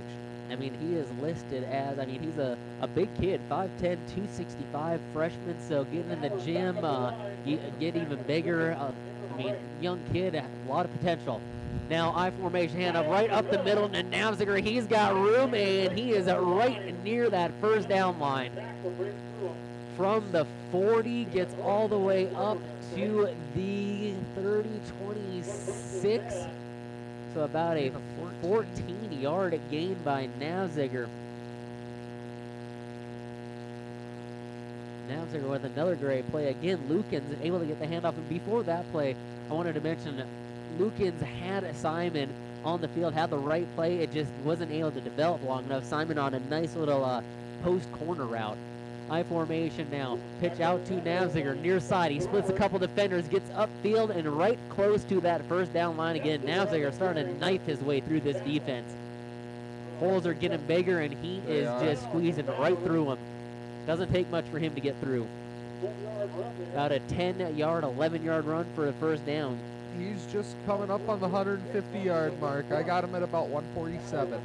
Speaker 2: I mean, he is listed as, he's a big kid, 5'10", 265 freshman, so getting in the gym, get even bigger. Young kid, a lot of potential. Now I formation, hand up right up the middle, and Nowziger, he's got room, and he is right near that first down line. From the 40, gets all the way up to the 30, 26. So about a 14-yard gain by Nowziger. Nowziger with another great play. Again, Lukens able to get the handoff. And before that play, I wanted to mention Lukens had Simon on the field, had the right play. It just wasn't able to develop long enough. Simon on a nice little post corner route. I formation now. Pitch out to Nowziger, near side. He splits a couple defenders, gets upfield and right close to that first down line again. Nowziger starting to knife his way through this defense. Holes are getting bigger, and he is just squeezing right through them. Doesn't take much for him to get through. About a 10-yard, 11-yard run for a first down.
Speaker 3: He's just coming up on the 150-yard mark. I got him at about 147.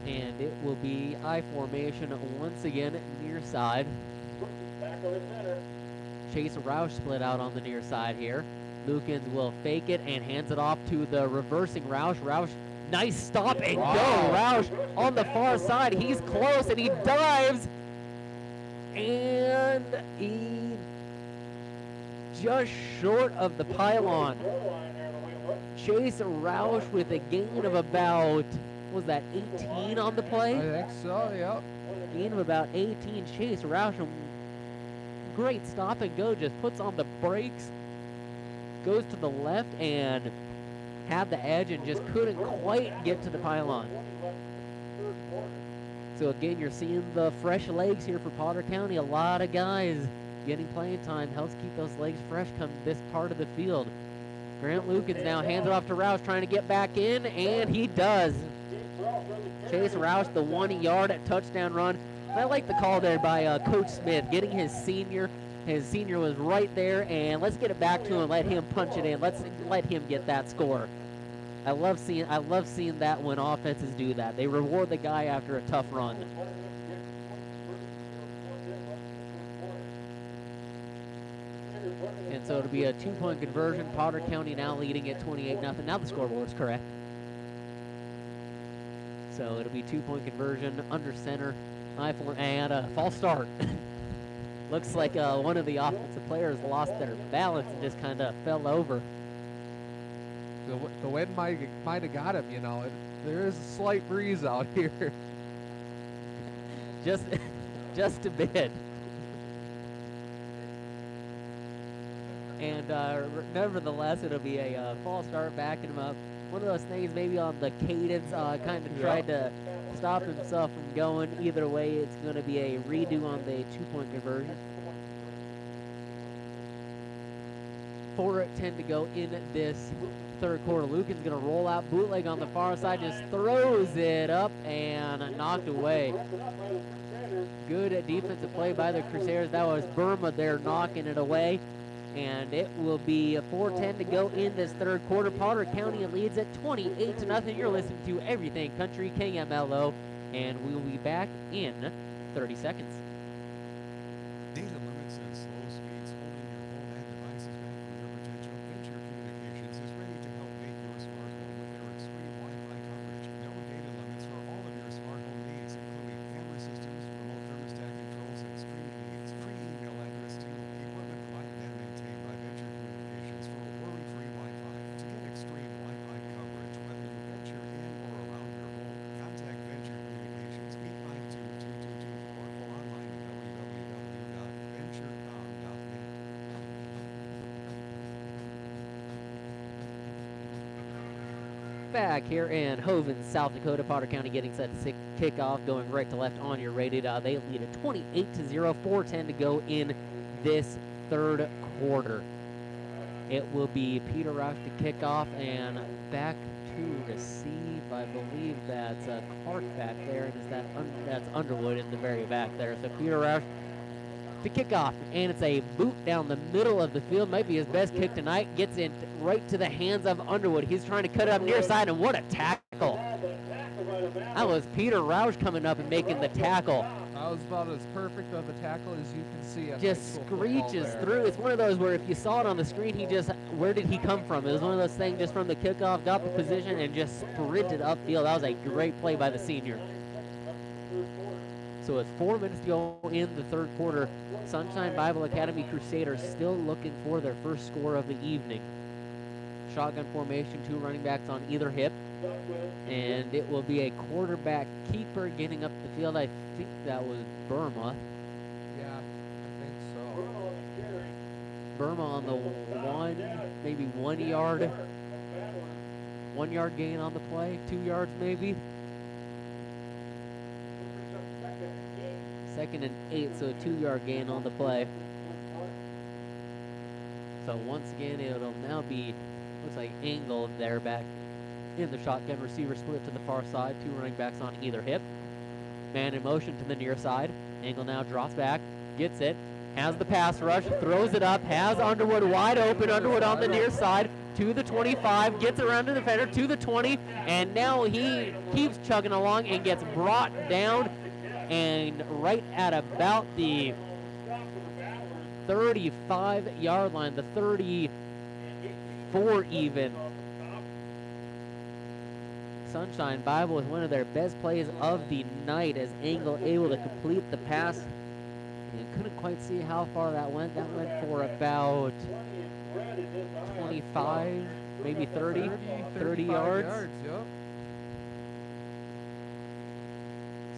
Speaker 2: And it will be I formation once again, near side. Chase Roush split out on the near side here. Lukens will fake it and hands it off to the reversing Roush. Roush, nice stop and go. Roush on the far side. He's close and he dives. And he just short of the pylon. Chase Roush with a gain of about, was that 18 on the play?
Speaker 3: I think so, yeah.
Speaker 2: Gain of about 18. Chase Roush great stop and go, just puts on the brakes, goes to the left and had the edge and just couldn't quite get to the pylon. So again, you're seeing the fresh legs here for Potter County. A lot of guys getting playing time. Helps keep those legs fresh come this part of the field. Grant Lukens now hands it off to Roush, trying to get back in, and he does. Chase Roush, the 1-yard touchdown run. I like the call there by Coach Smith, getting his senior. His senior was right there, and let's get it back to him. Let him punch it in. Let's let him get that score. I love seeing that when offenses do that. They reward the guy after a tough run. And so it'll be a 2-point conversion. Potter County now leading at 28-0. Now the scoreboard's correct. So it'll be 2-point conversion under center. And a false start. Looks like one of the offensive players lost their balance and just kind of fell over.
Speaker 3: The wind might have got him, you know. There is a slight breeze out here.
Speaker 2: just a bit. And nevertheless, it'll be a false start, backing him up. One of those things maybe on the cadence, kind of tried to stop himself from going. Either way, it's going to be a redo on the 2-point conversion. 4:10 to go in this third quarter. Lucan's going to roll out, bootleg on the far side, just throws it up and knocked away. Good defensive play by the Crusaders. That was Burma there knocking it away. And it will be 4:10 to go in this third quarter. Potter County leads at 28-0. You're listening to Everything Country KMLO, and we'll be back in 30 seconds.
Speaker 4: Data limits and slow speeds holding your home and devices back from your potential. Venture Communications is ready to help make your smart home with their extreme Wi-Fi coverage. No data limits for all of your smart home needs, including camera systems, remote thermostat controls, and streaming needs. Free email address to equipment provided and maintained by Venture Communications for worry-free Wi-Fi. To get extreme Wi-Fi coverage, whether you venture in or around your home, contact Venture Communications 852-2224 or online at www.venturecom.net.
Speaker 2: Back here in Hovind, South Dakota. Potter County getting set to kick off, going right to left on your radio. They lead at 28-0, 4:10 to go in this third quarter. It will be Peter Roush to kick off, and back to receive. I believe that's Clark back there, and that's Underwood in the very back there. So Peter Roush to kick off, and it's a boot down the middle of the field. Might be his best kick tonight. Gets it right to the hands of Underwood. He's trying to cut it up near side, and what a tackle. That was Peter Roush coming up and making the tackle.
Speaker 3: That was about as perfect of a tackle as you can see. At
Speaker 2: Just
Speaker 3: high school football
Speaker 2: screeches
Speaker 3: there.
Speaker 2: through. It's one of those where if you saw it on the screen, where did he come from? It was one of those things just from the kickoff, got the position, and just sprinted upfield. That was a great play by the senior. So it's 4 minutes to go in the third quarter. Sunshine Bible Academy Crusaders still looking for their first score of the evening. Shotgun formation, 2 running backs on either hip. And it will be a quarterback keeper getting up the field. I think that was Burma.
Speaker 3: Yeah, I think so.
Speaker 2: Burma on the maybe 1 yard. 1 yard gain on the play, 2 yards maybe. 2nd and 8, so a 2-yard gain on the play. So once again, it'll now be, looks like angled there back in the shotgun. Receiver split to the far side, 2 running backs on either hip. Man in motion to the near side. Angle now drops back, gets it, has the pass rush, throws it up, has Underwood wide open. Underwood on the near side to the 25, gets around to the defender to the 20, and now he keeps chugging along and gets brought down. And right at about the 35-yard line, the 34 even. Sunshine Bible with one of their best plays of the night as Angle able to complete the pass. And couldn't quite see how far that went. That went for about 25, maybe 30 yards.
Speaker 3: Yep.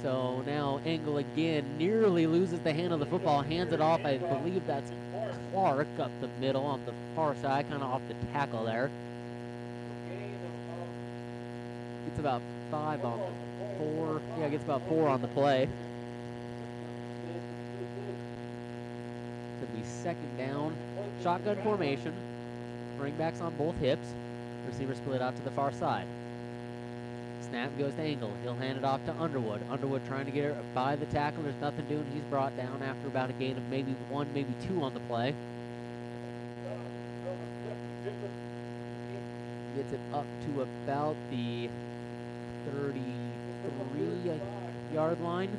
Speaker 2: So now Engel again nearly loses the hand of the football, hands it off. I believe that's Clark up the middle on the far side, kind of off the tackle there. Gets about 5 on the 4. Yeah, gets about 4 on the play. It'll be second down. Shotgun formation. Running backs on both hips. Receiver split out to the far side. Snap goes to Engel. He'll hand it off to Underwood. Underwood trying to get her by the tackle. There's nothing doing. He's brought down after about a gain of maybe 1, maybe 2 on the play. Gets it up to about the 33-yard line.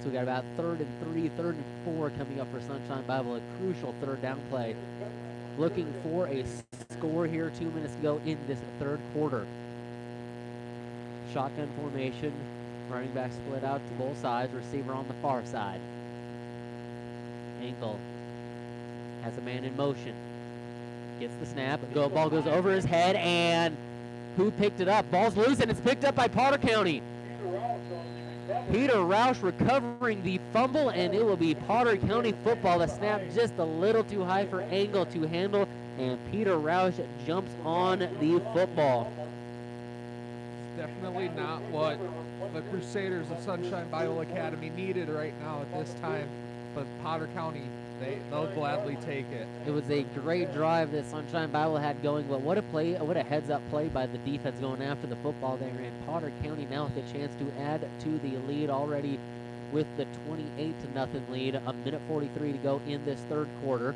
Speaker 2: So we got about 3rd and 3, 3rd and 4 coming up for Sunshine Bible. A crucial 3rd down play. Looking for a score here, 2 minutes to go in this 3rd quarter. Shotgun formation. Running back split out to both sides. Receiver on the far side. Engel has a man in motion. Gets the snap. Ball goes over his head, and who picked it up? Ball's loose, and it's picked up by Potter County. Peter Roush recovering the fumble, and it will be Potter County football. The snap just a little too high for Engel to handle, and Peter Roush jumps on the football.
Speaker 3: Definitely not what the Crusaders of Sunshine Bible Academy needed right now at this time, but Potter County, they'll gladly take it.
Speaker 2: It was a great drive that Sunshine Bible had going, but what a play, what a heads-up play by the defense going after the football there. And Potter County now with a chance to add to the lead already with the 28-0 lead. A minute 43 to go in this 3rd quarter.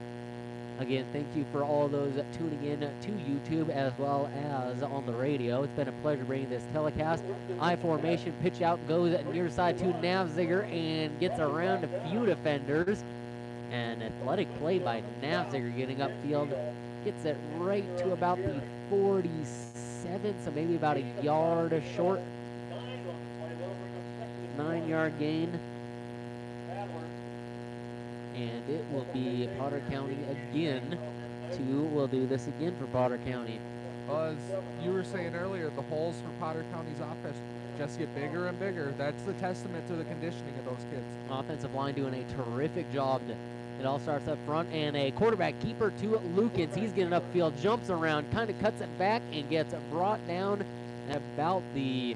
Speaker 2: Again, thank you for all those tuning in to YouTube as well as on the radio. It's been a pleasure bringing this telecast. I formation, pitch out, goes near side to Navziger and gets around a few defenders. An athletic play by Navziger getting upfield. Gets it right to about the 47, so maybe about a yard short. 9-yard gain. And it will be Potter County again. We'll do this again for Potter County.
Speaker 3: Well, as you were saying earlier, the holes for Potter County's offense just get bigger and bigger. That's the testament to the conditioning of those kids.
Speaker 2: Offensive line doing a terrific job. It all starts up front, and a quarterback keeper to Lukens. He's getting upfield, jumps around, kind of cuts it back, and gets brought down about the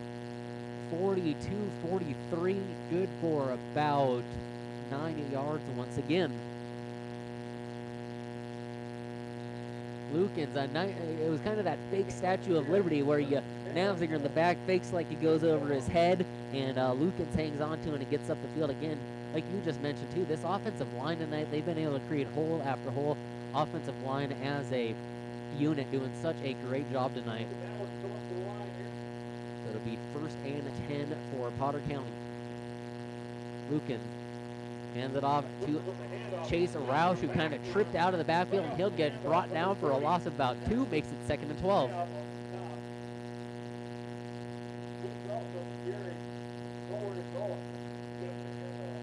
Speaker 2: 42, 43. Good for about 9 yards once again. Lukens, it was kind of that fake Statue of Liberty where you Navziger in the back fakes like he goes over his head, and Lukens hangs on to it and gets up the field again. Like you just mentioned too, this offensive line tonight, they've been able to create hole after hole. Offensive line as a unit doing such a great job tonight. So it'll be 1st and 10 for Potter County. Lukens hands it off to Chase Roush, who kind of tripped out of the backfield, and he'll get brought down for a loss of about 2, makes it 2nd and 12.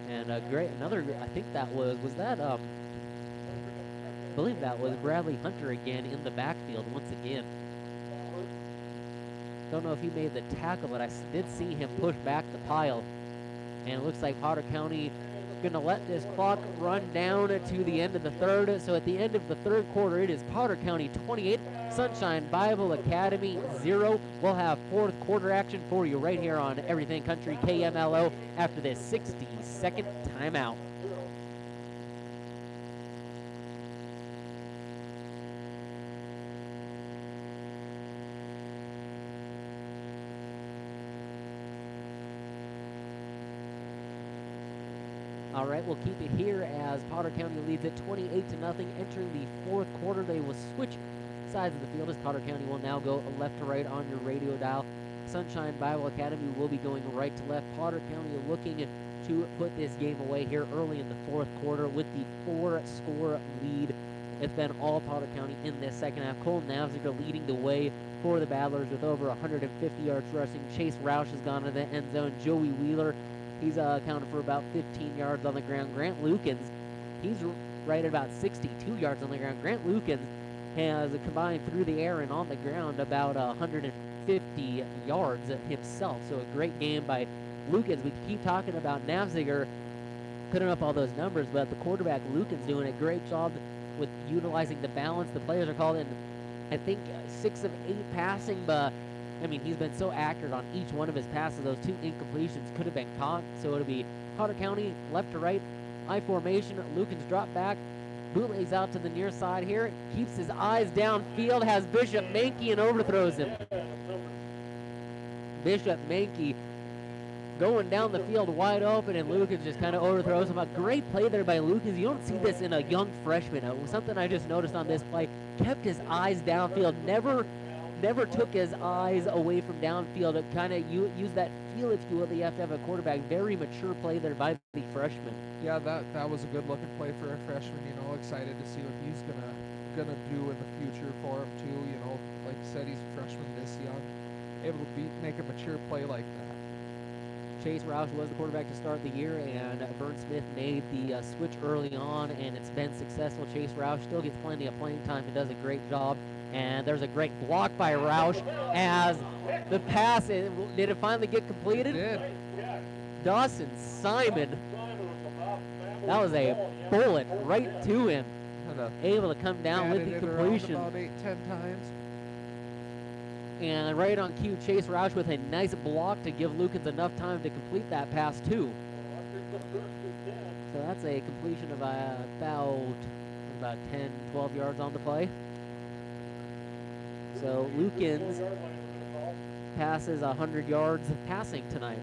Speaker 2: And I think that was that, I believe that was Bradley Hunter again in the backfield once again. Don't know if he made the tackle, but I did see him push back the pile. And it looks like Potter County going to let this clock run down to the end of the 3rd. So at the end of the 3rd quarter, it is Potter County 28, Sunshine Bible Academy 0. We'll have 4th quarter action for you right here on Everything Country KMLO after this 60-second timeout. All right, we'll keep it here as Potter County leads it 28-0. Entering the 4th quarter, they will switch sides of the field as Potter County will now go left to right on your radio dial. Sunshine Bible Academy will be going right to left. Potter County looking to put this game away here early in the 4th quarter with the 4-score lead. It's been all Potter County in this second half. Cole Navziger leading the way for the Battlers with over 150 yards rushing. Chase Roush has gone to the end zone. Joey Wheeler, he's accounted for about 15 yards on the ground. Grant Lukens, he's right at about 62 yards on the ground. Grant Lukens has combined through the air and on the ground about 150 50 yards himself. So a great game by Lukens. We keep talking about Navziger putting up all those numbers, but the quarterback Lukens doing a great job with utilizing the balance. The players are called in, I think, 6 of 8 passing, but I mean, he's been so accurate on each one of his passes. Those 2 incompletions could have been caught. So it'll be Potter County left to right, I formation. Lukens drop back, bootlegs out to the near side here, keeps his eyes downfield, has Bishop Mankey and overthrows him. Bishop Mankey going down the field wide open, and Lukens just kind of overthrows him. A great play there by Lukens. You don't see this in a young freshman. It was something I just noticed on this play. Kept his eyes downfield, never took his eyes away from downfield. It kind of use that feel, if you will, that you have to have a quarterback. Very mature play there by the freshman.
Speaker 3: Yeah, that was a good looking play for a freshman. You know, excited to see what he's gonna do in the future for him too. You know, like you said, he's a freshman this young, able to make a mature play like that.
Speaker 2: Chase Roush was the quarterback to start the year, and Vern Smith made the switch early on, and it's been successful. Chase Roush still gets plenty of playing time and does a great job. And there's a great block by Roush as the pass, did it finally get completed?
Speaker 3: It did.
Speaker 2: Dawson Simon, that was a bullet right to him. Able to come down with the completion.
Speaker 3: About 8-10 times.
Speaker 2: And right on cue, Chase Roush with a nice block to give Lukens enough time to complete that pass too. So that's a completion of about 10, 12 yards on the play. So Lukens passes 100 yards passing tonight.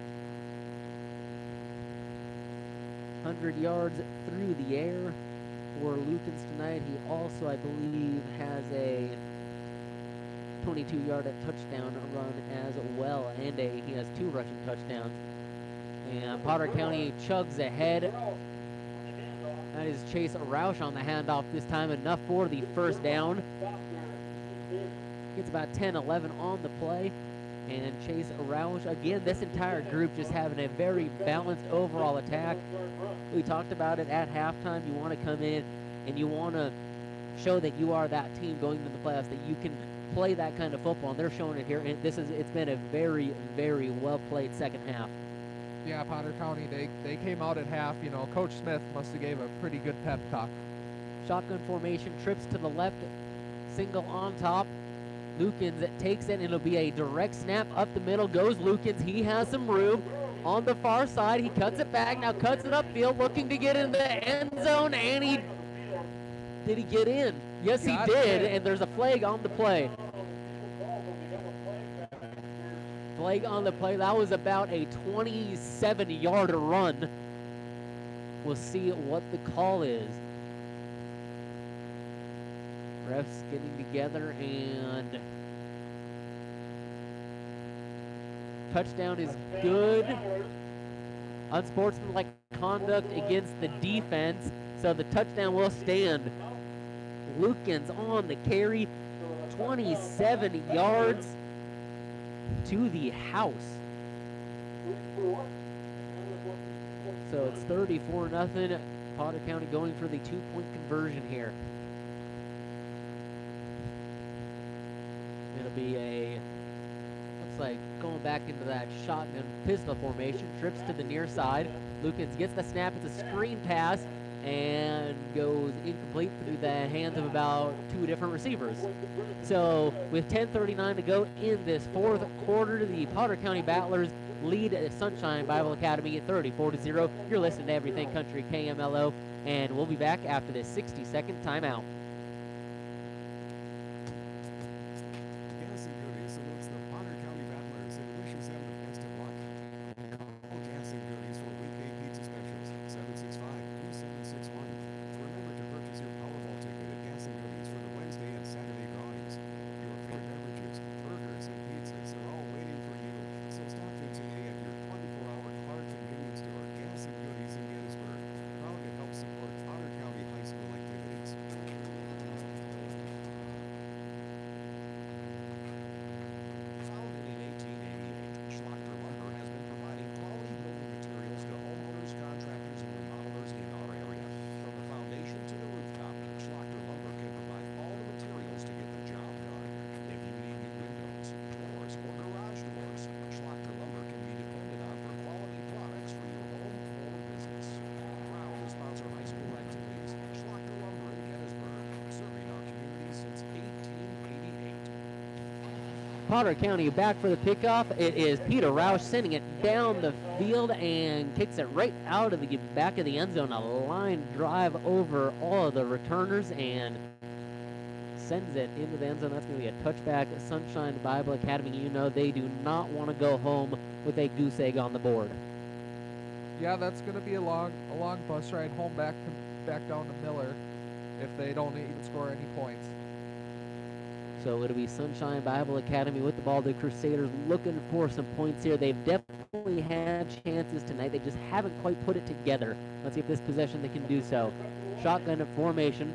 Speaker 2: 100 yards through the air for Lukens tonight. He also, I believe, has a 22-yard touchdown run as well, and he has 2 rushing touchdowns. And Potter County chugs ahead. That is Chase Roush on the handoff this time, enough for the first down. Gets about 10, 11 on the play. And Chase Roush, again, this entire group just having a very balanced overall attack. We talked about it at halftime. You want to come in and you want to show that you are that team going into the playoffs, that you can play that kind of football, and they're showing it here. And it's been a very, very well played second half.
Speaker 3: Yeah, Potter County, they came out at half. You know, Coach Smith must have gave a pretty good pep talk.
Speaker 2: Shotgun formation, trips to the left, single on top. Lukens takes it, and it'll be a direct snap up the middle. Goes Lukens. He has some room on the far side. He cuts it back, now cuts it upfield, looking to get in the end zone, and did he get in? Yes, he did, and there's a flag on the play. Flag on the play. That was about a 27-yard run. We'll see what the call is. Refs getting together, and touchdown is good. Unsportsmanlike conduct against the defense, so the touchdown will stand. Lukens on the carry, 27 yards to the house. So it's 34-0. Potter County going for the 2-point conversion here. It'll be looks like going back into that shotgun pistol formation. Trips to the near side. Lukens gets the snap. It's a screen pass and goes incomplete through the hands of about 2 different receivers. So with 10:39 to go in this fourth quarter, the Potter County Battlers lead Sunshine Bible Academy at 34-0. You're listening to Everything Country KMLO, and we'll be back after this 60-second timeout.
Speaker 4: Gas and Goodies salutes the Potter County Battlers and wishes them the best of luck. All Gas and Goodies for weekday pizza specials, 765-2761. Remember to purchase your Powerball ticket at Gas and Goodies for the Wednesday and Saturday drawings. Your favorite beverages, burgers, and pizzas are all waiting for you. So stop in today at your 24-hour car convenience store, Gas and Goodies in Gettysburg. Proud to help support Potter County High School activities.
Speaker 2: Potter County back for the pickoff. It is Peter Roush sending it down the field and kicks it right out of the back of the end zone. A line drive over all of the returners and sends it into the end zone. That's going to be a touchback. Sunshine Bible Academy, you know they do not want to go home with a goose egg on the board.
Speaker 3: Yeah, that's going to be a long bus ride home back down to Miller if they don't even score any points.
Speaker 2: So it'll be Sunshine Bible Academy with the ball. The Crusaders looking for some points here. They've definitely had chances tonight. They just haven't quite put it together. Let's see if this possession they can do so. Shotgun formation.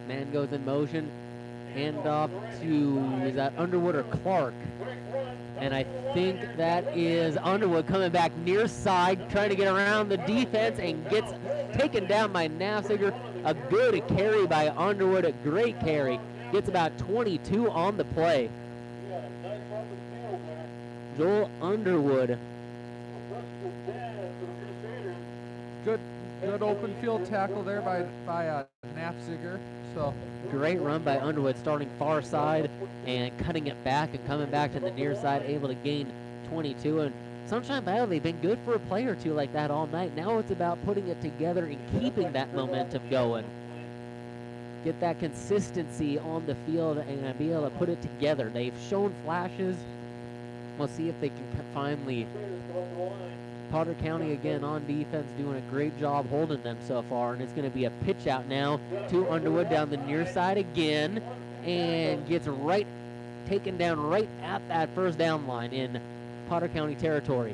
Speaker 2: Man goes in motion. Hand off to, is that Underwood or Clark? And I think that is Underwood coming back near side, trying to get around the defense and gets taken down by Nafziger. A good carry by Underwood, a great carry. Gets about 22 on the play. Joel Underwood.
Speaker 3: Good open field tackle there by Nafziger. So
Speaker 2: great run by Underwood, starting far side and cutting it back and coming back to the near side, able to gain 22. And Sunshine Valley, they've been good for a play or two like that all night. Now it's about putting it together and keeping that momentum going. Get that consistency on the field and be able to put it together. They've shown flashes. We'll see if they can finally. Potter County again on defense doing a great job holding them so far, and it's going to be a pitch out now to Underwood down the near side again and gets taken down right at that first down line in Potter County territory.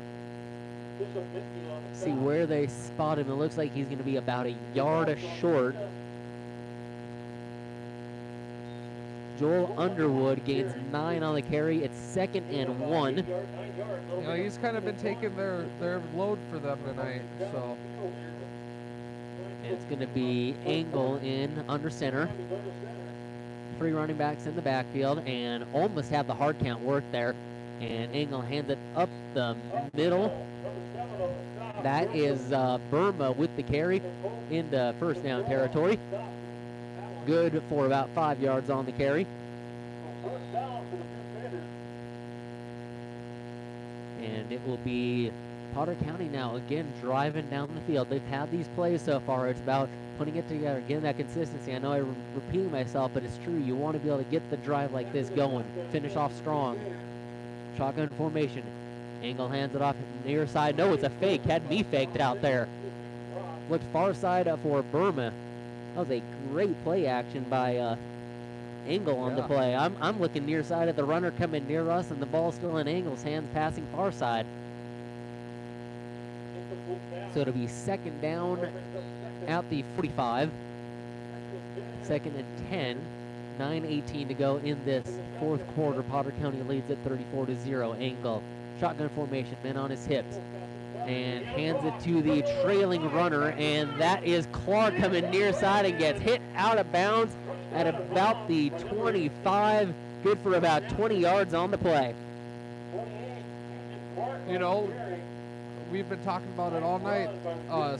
Speaker 2: See where they spot him. It looks like he's going to be about a yard short. Joel Underwood gains 9 on the carry. It's 2nd and 1.
Speaker 3: You know, he's kind of been taking their load for them tonight. So
Speaker 2: and it's going to be Engel in under center. 3 running backs in the backfield and almost have the hard count work there. And Engel hands it up the middle. That is Burma with the carry into first down territory. Good for about 5 yards on the carry. And it will be Potter County now again driving down the field. They've had these plays so far. It's about putting it together, getting that consistency. I know I'm repeating myself, but it's true. You want to be able to get the drive like this going, finish off strong. Shotgun formation. Engel hands it off near side. No, it's a fake. Had me faked out there. Looked far side for Burma. That was a great play action by Engel on the play. I'm looking near side at the runner coming near us, and the ball's still in Engel's hands, passing far side. So it'll be 2nd down at the 45. 2nd and 10. 9:18 to go in this 4th quarter. Potter County leads at 34-0. Engel, shotgun formation, men on his hips, and hands it to the trailing runner, and that is Clark coming near side and gets hit out of bounds at about the 25. Good for about 20 yards on the play.
Speaker 3: You know, we've been talking about it all night.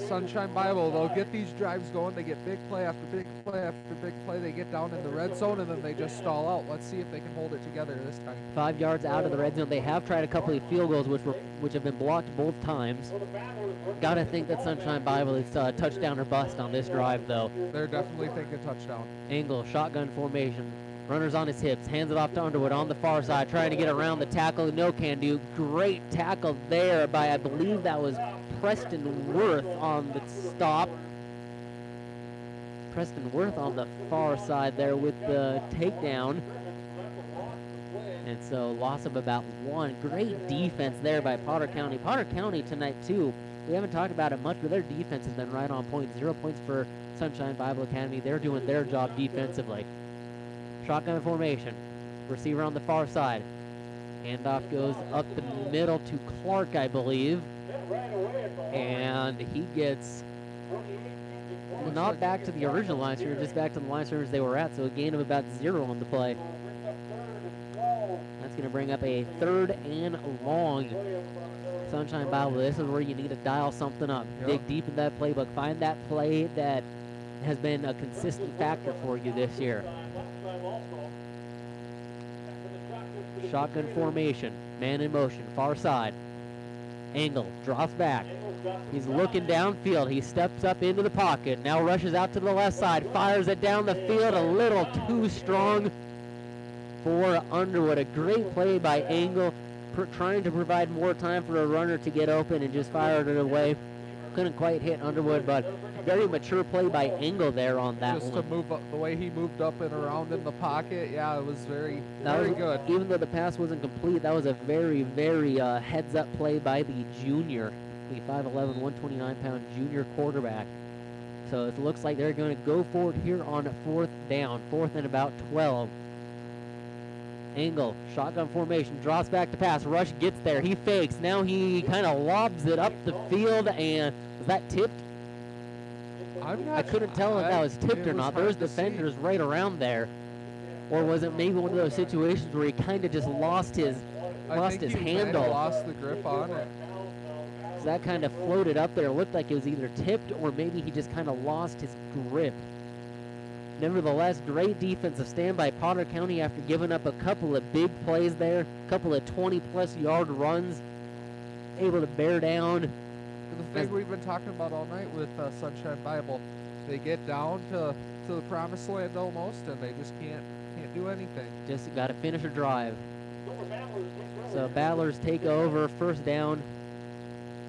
Speaker 3: Sunshine Bible, they'll get these drives going. They get big play after big play after big play. They get down in the red zone, and then they just stall out. Let's see if they can hold it together this time.
Speaker 2: 5 yards out of the red zone. They have tried a couple of field goals, which have been blocked both times. Got to think that Sunshine Bible is touchdown or bust on this drive, though.
Speaker 3: They're definitely thinking touchdown.
Speaker 2: Engel, shotgun formation. Runners on his hips, hands it off to Underwood on the far side, trying to get around the tackle. No can do. Great tackle there by, I believe that was Preston Worth on the stop. Preston Worth on the far side there with the takedown. And so loss of about 1. Great defense there by Potter County. Potter County tonight too. We haven't talked about it much, but their defense has been right on point. 0 points for Sunshine Bible Academy. They're doing their job defensively. Shotgun formation. Receiver on the far side. Handoff goes up the middle to Clark, I believe. And he gets not back to the original line scrimmage, just back to the line scrimmage they were at, so a gain of about 0 on the play. That's going to bring up a 3rd and long. Sunshine Bible, this is where you need to dial something up.
Speaker 3: Yep.
Speaker 2: Dig deep in that playbook. Find that play that has been a consistent factor for you this year. Shotgun formation. Man in motion. Far side. Angle. Drops back. He's looking downfield. He steps up into the pocket. Now rushes out to the left side. Fires it down the field. A little too strong for Underwood. A great play by Angle, trying to provide more time for a runner to get open and just fired it away. Couldn't quite hit Underwood, but very mature play by Angle there on that
Speaker 3: Just
Speaker 2: one.
Speaker 3: to move up, the way he moved up and around in the pocket, yeah, it was very
Speaker 2: That was,
Speaker 3: good.
Speaker 2: Even though the pass wasn't complete, that was a very, very heads-up play by the junior, the 5'11", 129-pound junior quarterback. So it looks like they're going to go for it here on fourth down, fourth and about 12. Angle, shotgun formation, drops back to pass. Rush gets there. He fakes. Now he kind of lobs it up the field, and was that tipped? I couldn't tell if that was tipped or not. There's defenders right around there. Or was it maybe one of those situations where he kind of just lost his handle?
Speaker 3: Lost the grip on it.
Speaker 2: So that kind of floated up there. It looked like it was either tipped or maybe he just kind of lost his grip. Nevertheless, great defensive stand by Potter County after giving up a couple of big plays there, a couple of 20-plus yard runs, able to bear down.
Speaker 3: The thing we've been talking about all night with Sunshine Bible, they get down to the promised land almost, and they just can't do anything.
Speaker 2: Just got to finish a drive. So Battlers take over, first down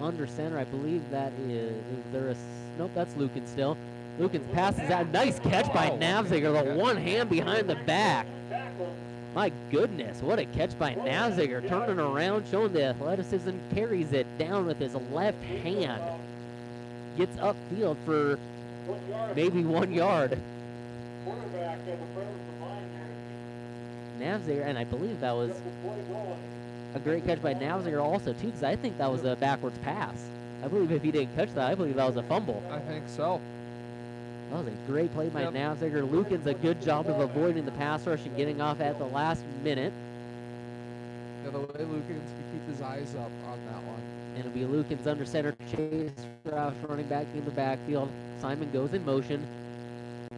Speaker 2: under center. I believe that is there a nope, that's Lucan still. Lucan's passes out. Nice catch by Navziger, the one hand behind the back. My goodness, what a catch by Navziger. Turning around, showing the athleticism, carries it down with his left hand. Gets upfield for maybe 1 yard. Navziger, and I believe that was a great catch by Navziger also, too, because I think that was a backwards pass. I believe if he didn't catch that, I believe that was a fumble.
Speaker 3: I think so.
Speaker 2: That was a great play by Navziger. Lucan's a good job of avoiding the pass rush and getting off at the last minute.
Speaker 3: Yeah, the way Lucan's can keep his eyes up on that one.
Speaker 2: And it'll be Lucan's under center. Chase Roush running back in the backfield. Simon goes in motion.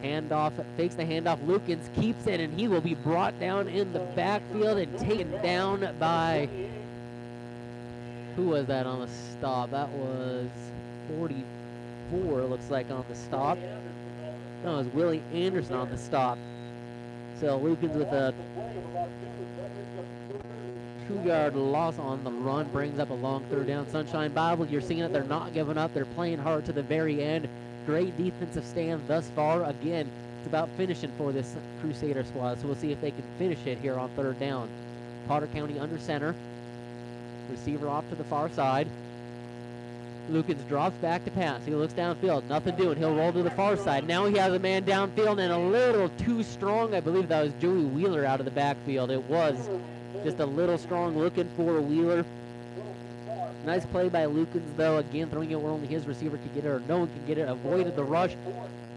Speaker 2: Handoff, fakes the handoff. Lucan's keeps it, and he will be brought down in the backfield and taken down by, who was that on the stop? That was 44, looks like, on the stop. No, it was Willie Anderson on the stop. So Lucan's with a 2-yard loss on the run, brings up a long third down. Sunshine Bible, you're seeing it. They're not giving up. They're playing hard to the very end. Great defensive stand thus far. Again, it's about finishing for this Crusader squad, so we'll see if they can finish it here on third down. Potter County under center. Receiver off to the far side. Lukens drops back to pass. He looks downfield. Nothing doing. He'll roll to the far side. Now he has a man downfield and a little too strong. I believe that was Joey Wheeler out of the backfield. It was just a little strong looking for Wheeler. Nice play by Lukens, though. Again, throwing it where only his receiver could get it or no one could get it. Avoided the rush.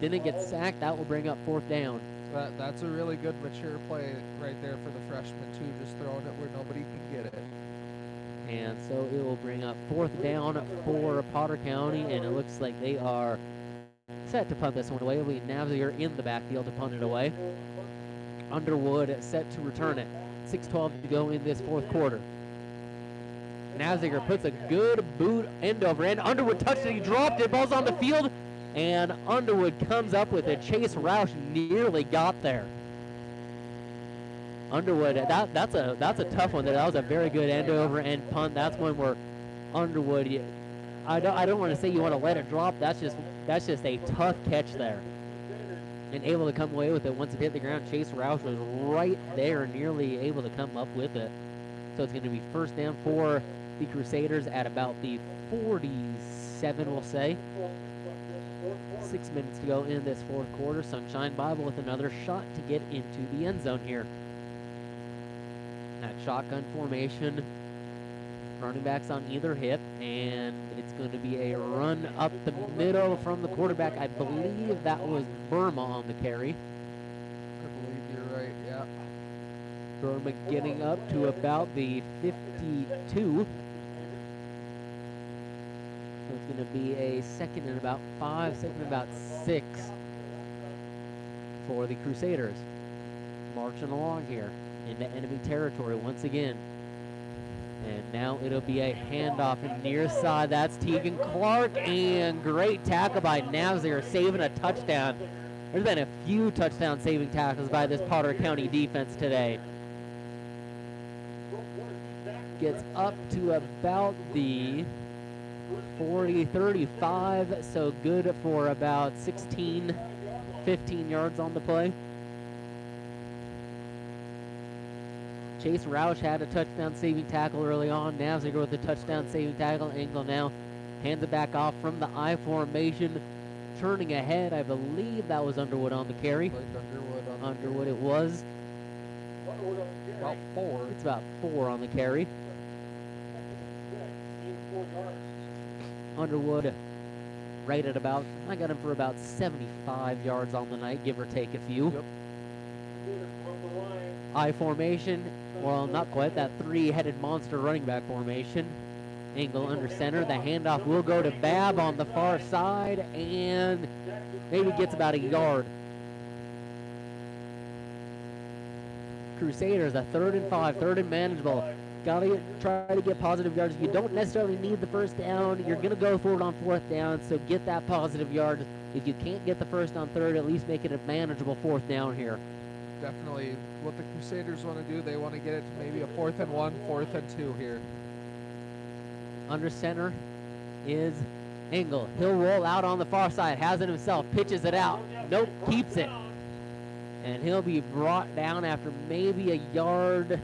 Speaker 2: Didn't get sacked. That will bring up fourth down.
Speaker 3: That's a really good mature play right there for the freshman, too. Just throwing it where nobody can get it.
Speaker 2: And so it will bring up fourth down for Potter County, and it looks like they are set to punt this one away. We Navziger in the backfield to punt it away. Underwood set to return it. 6:12 to go in this fourth quarter. Navziger puts a good boot end over end. Underwood touched it. He dropped it. Ball's on the field, and Underwood comes up with it. Chase Roush nearly got there. Underwood, that's a tough one. That was a very good end over end punt. That's one where Underwood, I don't want to say you want to let it drop. That's just a tough catch there, and able to come away with it once it hit the ground. Chase Roush was right there, nearly able to come up with it. So it's going to be first down for the Crusaders at about the 47, we'll say. 6 minutes to go in this fourth quarter. Sunshine Bible with another shot to get into the end zone here. That shotgun formation, running backs on either hip, and it's going to be a run up the middle from the quarterback. I believe that was Burma on the carry.
Speaker 3: I believe you're right, yeah.
Speaker 2: Burma getting up to about the 52. So it's going to be a second and about 5, second and about 6 for the Crusaders. marching along here into enemy territory once again. And now it'll be a handoff near side. That's Tegan Clark, and great tackle by Navziger, saving a touchdown. There's been a few touchdown saving tackles by this Potter County defense today. Gets up to about the 40-35, so good for about 16, 15 yards on the play. Chase Roush had a touchdown saving tackle early on. Navziger with a touchdown saving tackle. Engel now hands it back off from the I formation. Turning ahead, I believe that was Underwood on the carry. Underwood it was.
Speaker 3: About 4.
Speaker 2: It's about 4 on the carry. Underwood right at about, I got him for about 75 yards on the night, give or take a few.
Speaker 3: Yep.
Speaker 2: I formation, well, not quite, that 3-headed monster running back formation. Engel under center. The handoff will go to Babb on the far side, and maybe gets about a yard. Crusaders, a 3rd and 5, 3rd and manageable. Gotta try to get positive yards. You don't necessarily need the first down. You're gonna go for it on 4th down, so get that positive yard. If you can't get the first on 3rd, at least make it a manageable 4th down here.
Speaker 3: Definitely what the Crusaders want to do. They want to get it to maybe a 4th and 1, 4th and 2 here.
Speaker 2: Under center is Engel. He'll roll out on the far side, has it himself, pitches it out. Nope, keeps it. And he'll be brought down after maybe a yard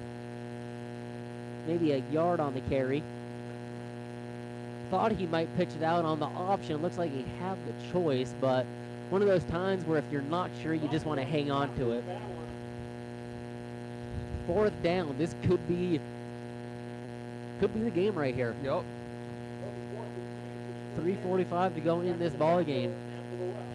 Speaker 2: on the carry. Thought he might pitch it out on the option. Looks like he had the choice, but one of those times where if you're not sure, you just want to hang on to it. 4th down. This could be the game right here.
Speaker 3: Yep.
Speaker 2: 3:45 to go in this ball game.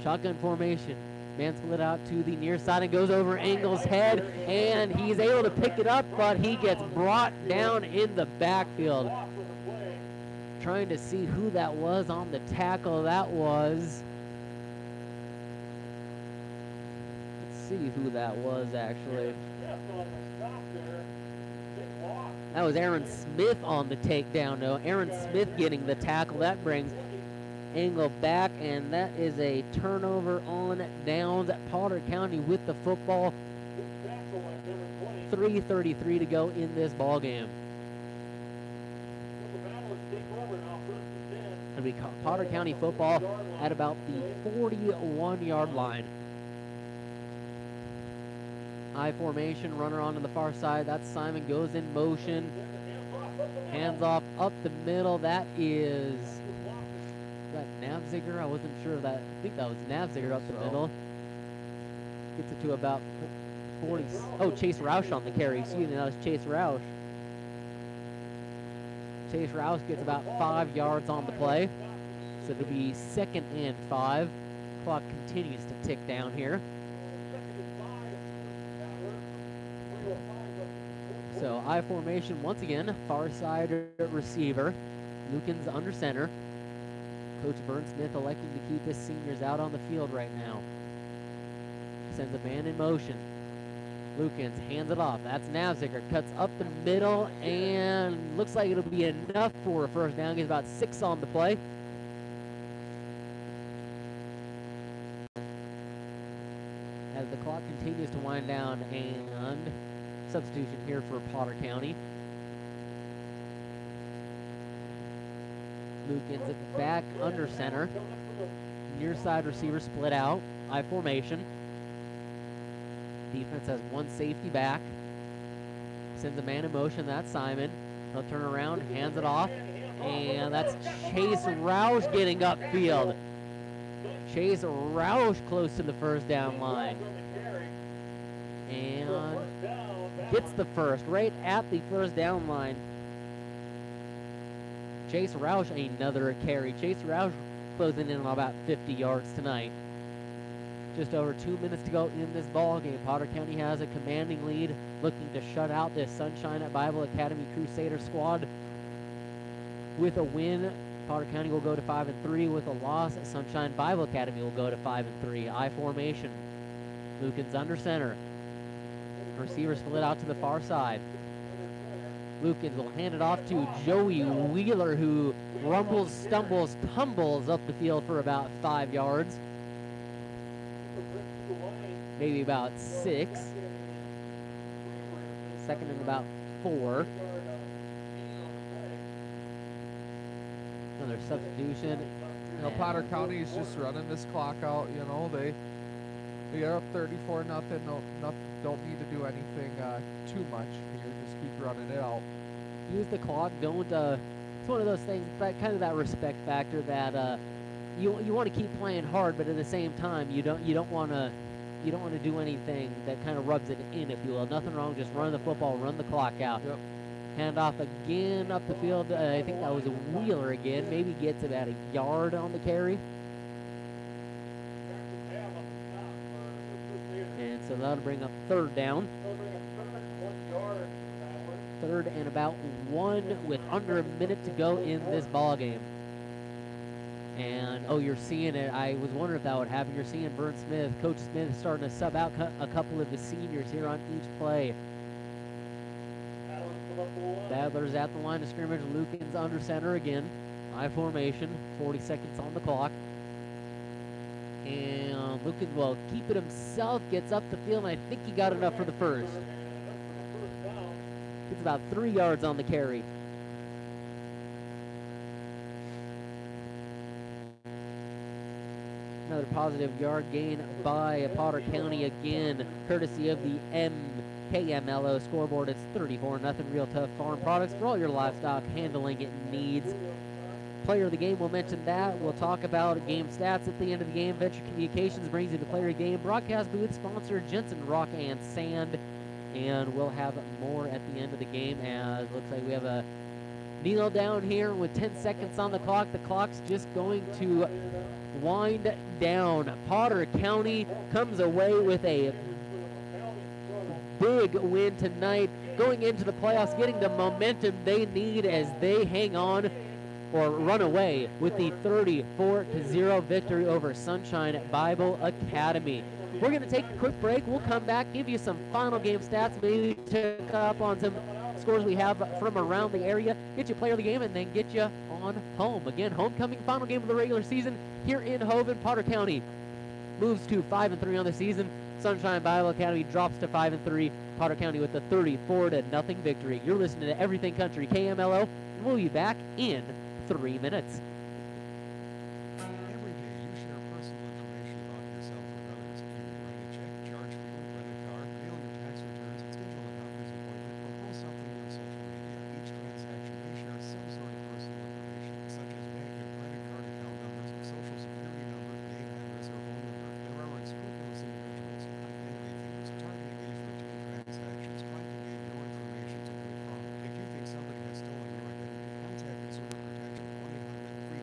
Speaker 2: Shotgun formation. Man split out to the near side and goes over Engel's head, and he's able to pick it up, but he gets brought down in the backfield. Trying to see who that was on the tackle. That was, let's see who that was actually. That was Aaron Smith on the takedown. No, Aaron Smith getting the tackle. That brings Engel back, and that is a turnover on downs. Potter County with the football. 3:33 to go in this ball game. It'll be Potter County football at about the 41-yard line. I formation, runner onto the far side. That's Simon, goes in motion. Hands off up the middle. That is that Navziger? I wasn't sure of that. I think that was Navziger up the middle. Gets it to about 40. Oh, Chase Roush on the carry. Excuse me, that was Chase Roush. Chase Roush gets about 5 yards on the play. So it'll be 2nd and 5. Clock continues to tick down here. So I formation once again, far side receiver. Lukens under center. Coach Vern Smith electing to keep his seniors out on the field right now. Sends a man in motion. Lukens hands it off. That's Navziger. Cuts up the middle and looks like it'll be enough for a first down. Gets about 6 on the play. As the clock continues to wind down, and substitution here for Potter County. Lukens it back under center. Near side receiver split out. I formation. Defense has one safety back. Sends a man in motion. That's Simon. He'll turn around, hands it off, and that's Chase Roush getting upfield. Chase Roush close to the first down line. And gets the first right at the first down line. Chase Roush, another carry. Chase Roush closing in on about 50 yards tonight. Just over 2 minutes to go in this ball game. Potter County has a commanding lead, looking to shut out this Sunshine Bible Academy Crusader squad. With a win, Potter County will go to 5-3. With a loss, Sunshine Bible Academy will go to 5-3. I formation. Lukens under center. Receivers split out to the far side. Lukens will hand it off to Joey Wheeler, who rumbles, stumbles, tumbles up the field for about 5 yards. Maybe about 6. Second and about 4. Another substitution.
Speaker 3: You know, Potter County is just running this clock out. You know, they are up 34 nothing. No, don't need to do anything too much here. Just keep running it out.
Speaker 2: Use the clock. Don't. It's one of those things. That kind of that respect factor that you want to keep playing hard, but at the same time you don't want to do anything that kind of rubs it in, if you will. Nothing wrong. Just run the football. Run the clock out.
Speaker 3: Yep.
Speaker 2: Hand off again up the field. I think that was a Wheeler again. Maybe gets about a yard on the carry. And so that'll bring up third down. Third and about 1 with under a minute to go in this ball game. And, oh, you're seeing it. I was wondering if that would happen. You're seeing Vern Smith, Coach Smith, starting to sub out a couple of the seniors here on each play. Badlers at the line of scrimmage. Lukens under center again. I formation. 40 seconds on the clock. And Lukens will keep it himself. Gets up the field, and I think he got enough for the first. Gets about 3 yards on the carry. Another positive yard gain by Potter County again, courtesy of the KMLO scoreboard. It's 34-0 Real Tough Farm Products for all your livestock handling needs. Player of the game, we'll mention that. We'll talk about game stats at the end of the game. Venture Communications brings you the player of the game. Broadcast booth sponsor Jensen Rock and Sand. And we'll have more at the end of the game, as looks like we have a kneel down here with 10 seconds on the clock. The clock's just going to wind down. Potter County comes away with a big win tonight, going into the playoffs, getting the momentum they need as they hang on or run away with the 34-0 victory over Sunshine Bible Academy. We're going to take a quick break. We'll come back, give you some final game stats, maybe check up on some scores we have from around the area, get you player of the game, and then get you on home. Again, homecoming final game of the regular season here in Hovind. Potter County moves to 5-3 on the season. Sunshine Bible Academy drops to 5-3. Potter County with the 34-0 victory. You're listening to Everything Country KMLO, and we'll be back in 3 minutes.
Speaker 4: Every day you share personal information about yourself with others. You can write a check, charge fuel, rent a car, mail your tax returns, and schedule a doctor's appointment, or post something on social media. Each transaction may share some sort of personal information, such as bank and credit card account numbers, social security number, name, address, or phone number. There are unscrupulous individuals and identity thieves targeting these routine transactions, trying to gain your information to do it wrong. If you think somebody has stolen your identity, contact Consumer Protection 1-800-333-3131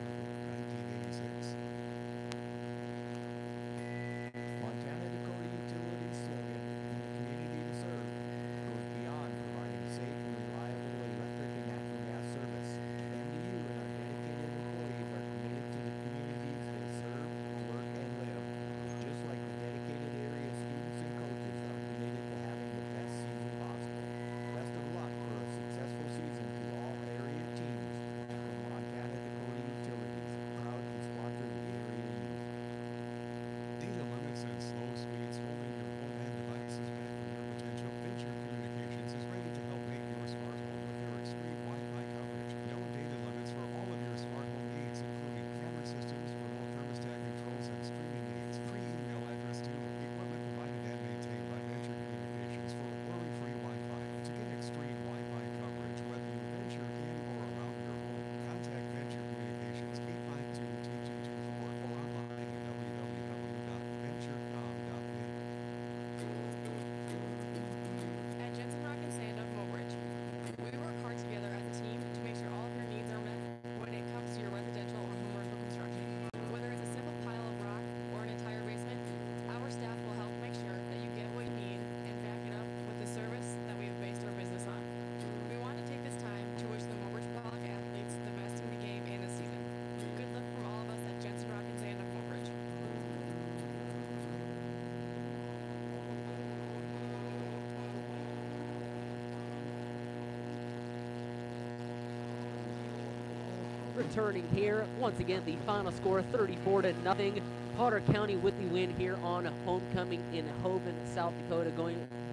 Speaker 2: returning here. Once again, the final score 34-0. Potter County with the win here on homecoming in Hovind, South Dakota.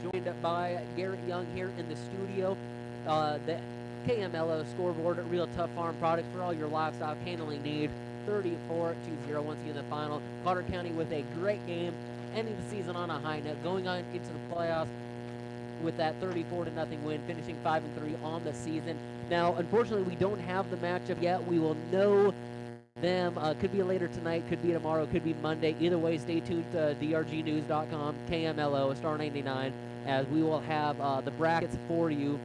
Speaker 2: Joined by Garrett Young here in the studio. The KMLO scoreboard, real tough farm product for all your livestock handling need. 34-0 once again the final. Potter County with a great game, ending the season on a high note, going on into the playoffs with that 34-0 win, finishing 5-3 on the season. Now, unfortunately, we don't have the matchup yet. We will know them. Could be later tonight, could be tomorrow, could be Monday. Either way, stay tuned to drgnews.com, KMLO, Star 99, as we will have the brackets for you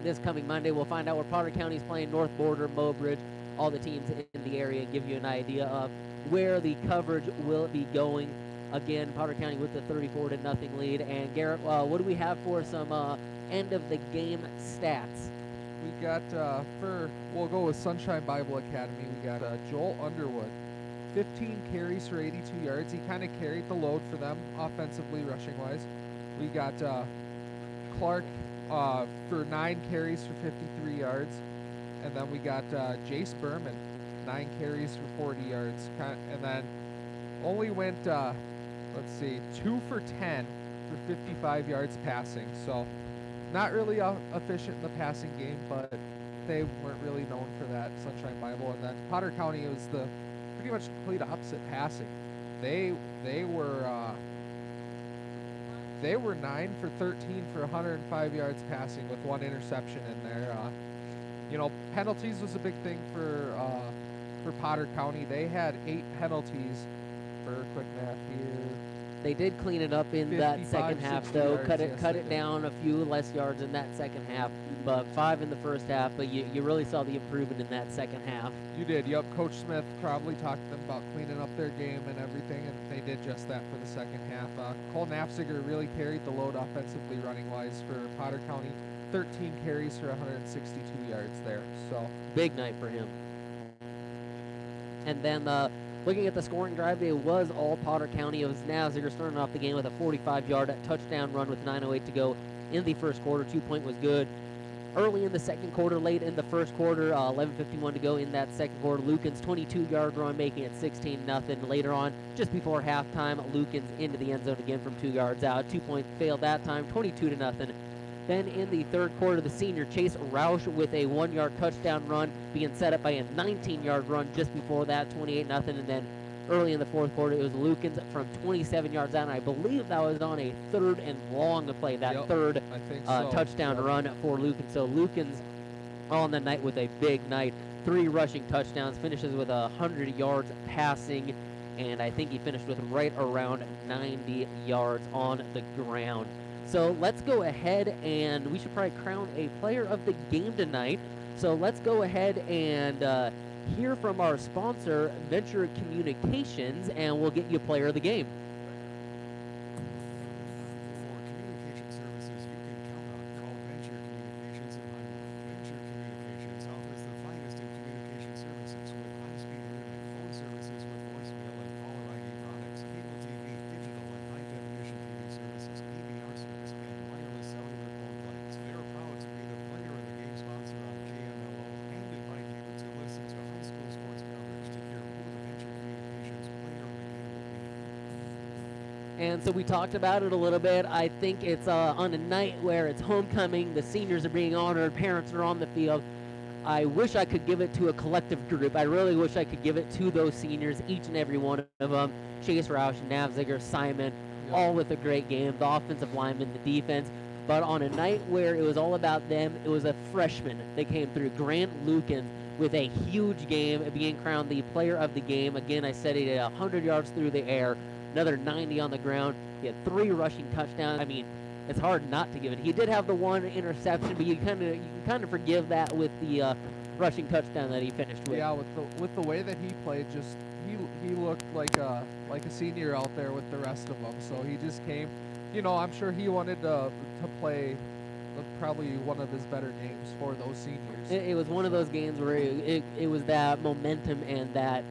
Speaker 2: this coming Monday. We'll find out where Potter County is playing, North Border, Mobridge, all the teams in the area, and give you an idea of where the coverage will be going. Again, Potter County with the 34-0 lead. And Garrett, what do we have for some end of the game stats?
Speaker 3: We got, we'll go with Sunshine Bible Academy. We got Joel Underwood, 15 carries for 82 yards. He kind of carried the load for them offensively, rushing-wise. We got Clark for 9 carries for 53 yards. And then we got Jace Berman, 9 carries for 40 yards. And then only went, 2 for 10 for 55 yards passing. So not really efficient in the passing game, but they weren't really known for that, Sunshine Bible. And then Potter County was the pretty much complete opposite passing. They were 9 for 13 for 105 yards passing with 1 interception in there. Penalties was a big thing for Potter County. They had 8 penalties for quick math here.
Speaker 2: They did clean it up in that second half, though. Cut it down a few less yards in that second half, but 5 in the first half. But you really saw the improvement in that second half.
Speaker 3: You did, yep. Coach Smith probably talked to them about cleaning up their game and everything, and they did just that for the second half. Cole Nafziger really carried the load offensively, running-wise, for Potter County. 13 carries for 162 yards there. So
Speaker 2: big night for him. And then looking at the scoring drive, it was all Potter County. It was Nafziger starting off the game with a 45-yard touchdown run with 9:08 to go in the first quarter. 2-point was good. Early in the second quarter, late in the first quarter, 11:51 to go in that second quarter. Lukens 22-yard run, making it 16-0. Later on, just before halftime, Lukens into the end zone again from 2 yards out. 2-point failed that time, 22-0. Then in the third quarter, the senior Chase Roush with a 1-yard touchdown run, being set up by a 19-yard run just before that, 28-0. And then early in the fourth quarter, it was Lukens from 27 yards out, and I believe that was on a 3rd and long play, that third touchdown run for Lukens. So Lukens on the night with a big night, 3 rushing touchdowns, finishes with 100 yards passing, and I think he finished with right around 90 yards on the ground. So let's go ahead, and we should probably crown a player of the game tonight. So let's go ahead and hear from our sponsor, Venture Communications, and we'll get you player of the game.
Speaker 4: For communication services you can count on, call Venture Communications in Highland. Venture Communications offers the finest in communication services with high-speed internet, phone services with voicemail and caller ID products, cable TV, digital and high-definition TV services, DVR service, and wireless cellular phone plans. They're proud to be the player of the game sponsor on KMLO and invite you to listen to high school sports coverage to hear who the Venture Communications player of the game will be.
Speaker 2: And so we talked about it a little bit. I think it's on a night where it's homecoming, the seniors are being honored, parents are on the field. I wish I could give it to a collective group. I really wish I could give it to those seniors, each and every one of them. Chase Roush, Nafziger, Simon, all with a great game. The offensive lineman, the defense. But on a night where it was all about them, it was a freshman that came through, Grant Lukens, with a huge game, being crowned the player of the game. Again, I said he had 100 yards through the air, another 90 on the ground. He had 3 rushing touchdowns. I mean, it's hard not to give it. He did have the 1 interception, but you can kind of forgive that with the rushing touchdown that he finished with.
Speaker 3: Yeah, with the way that he played, just he looked like a senior out there with the rest of them. So he just came. I'm sure he wanted to play probably one of his better games for those seniors.
Speaker 2: It was one of those games where it was that momentum and that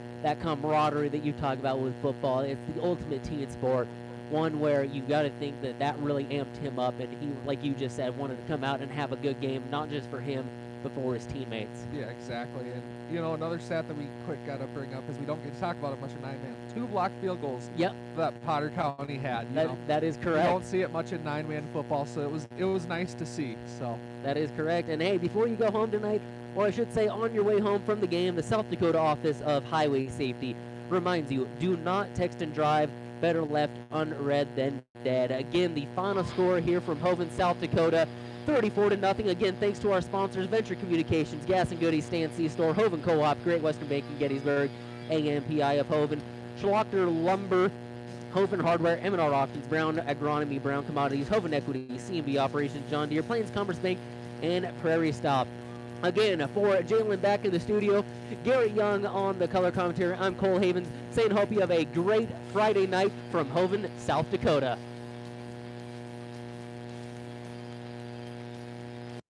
Speaker 2: camaraderie that you talk about with football. It's the ultimate team sport. One where you got to think that really amped him up, and he, like you just said, wanted to come out and have a good game, not just for him, before his teammates.
Speaker 3: Yeah, exactly. And, you know, another stat that we quick got to bring up is we don't get to talk about it much in 9-man. 2 blocked field goals
Speaker 2: Yep.
Speaker 3: that Potter County had, you know.
Speaker 2: That is
Speaker 3: You
Speaker 2: correct.
Speaker 3: don't see it much in 9-man football, so it was nice to see. So
Speaker 2: That is correct. And hey, before you go home tonight, or I should say on your way home from the game, the South Dakota Office of Highway Safety reminds you, do not text and drive. Better left unread than dead. Again, the final score here from Hovind, South Dakota, 34-0. Again, thanks to our sponsors, Venture Communications, Gas and Goodies, Stan C-Store, Hovind Co-op, Great Western Bank in Gettysburg, AMPI of Hovind, Schlochter Lumber, Hovind Hardware, M&R Auctions, Brown Agronomy, Brown Commodities, Hovind Equity, CMB Operations, John Deere, Plains Commerce Bank, and Prairie Stop. Again, for Jalen back in the studio, Garrett Young on the color commentary, I'm Cole Havens saying hope you have a great Friday night from Hovind, South Dakota.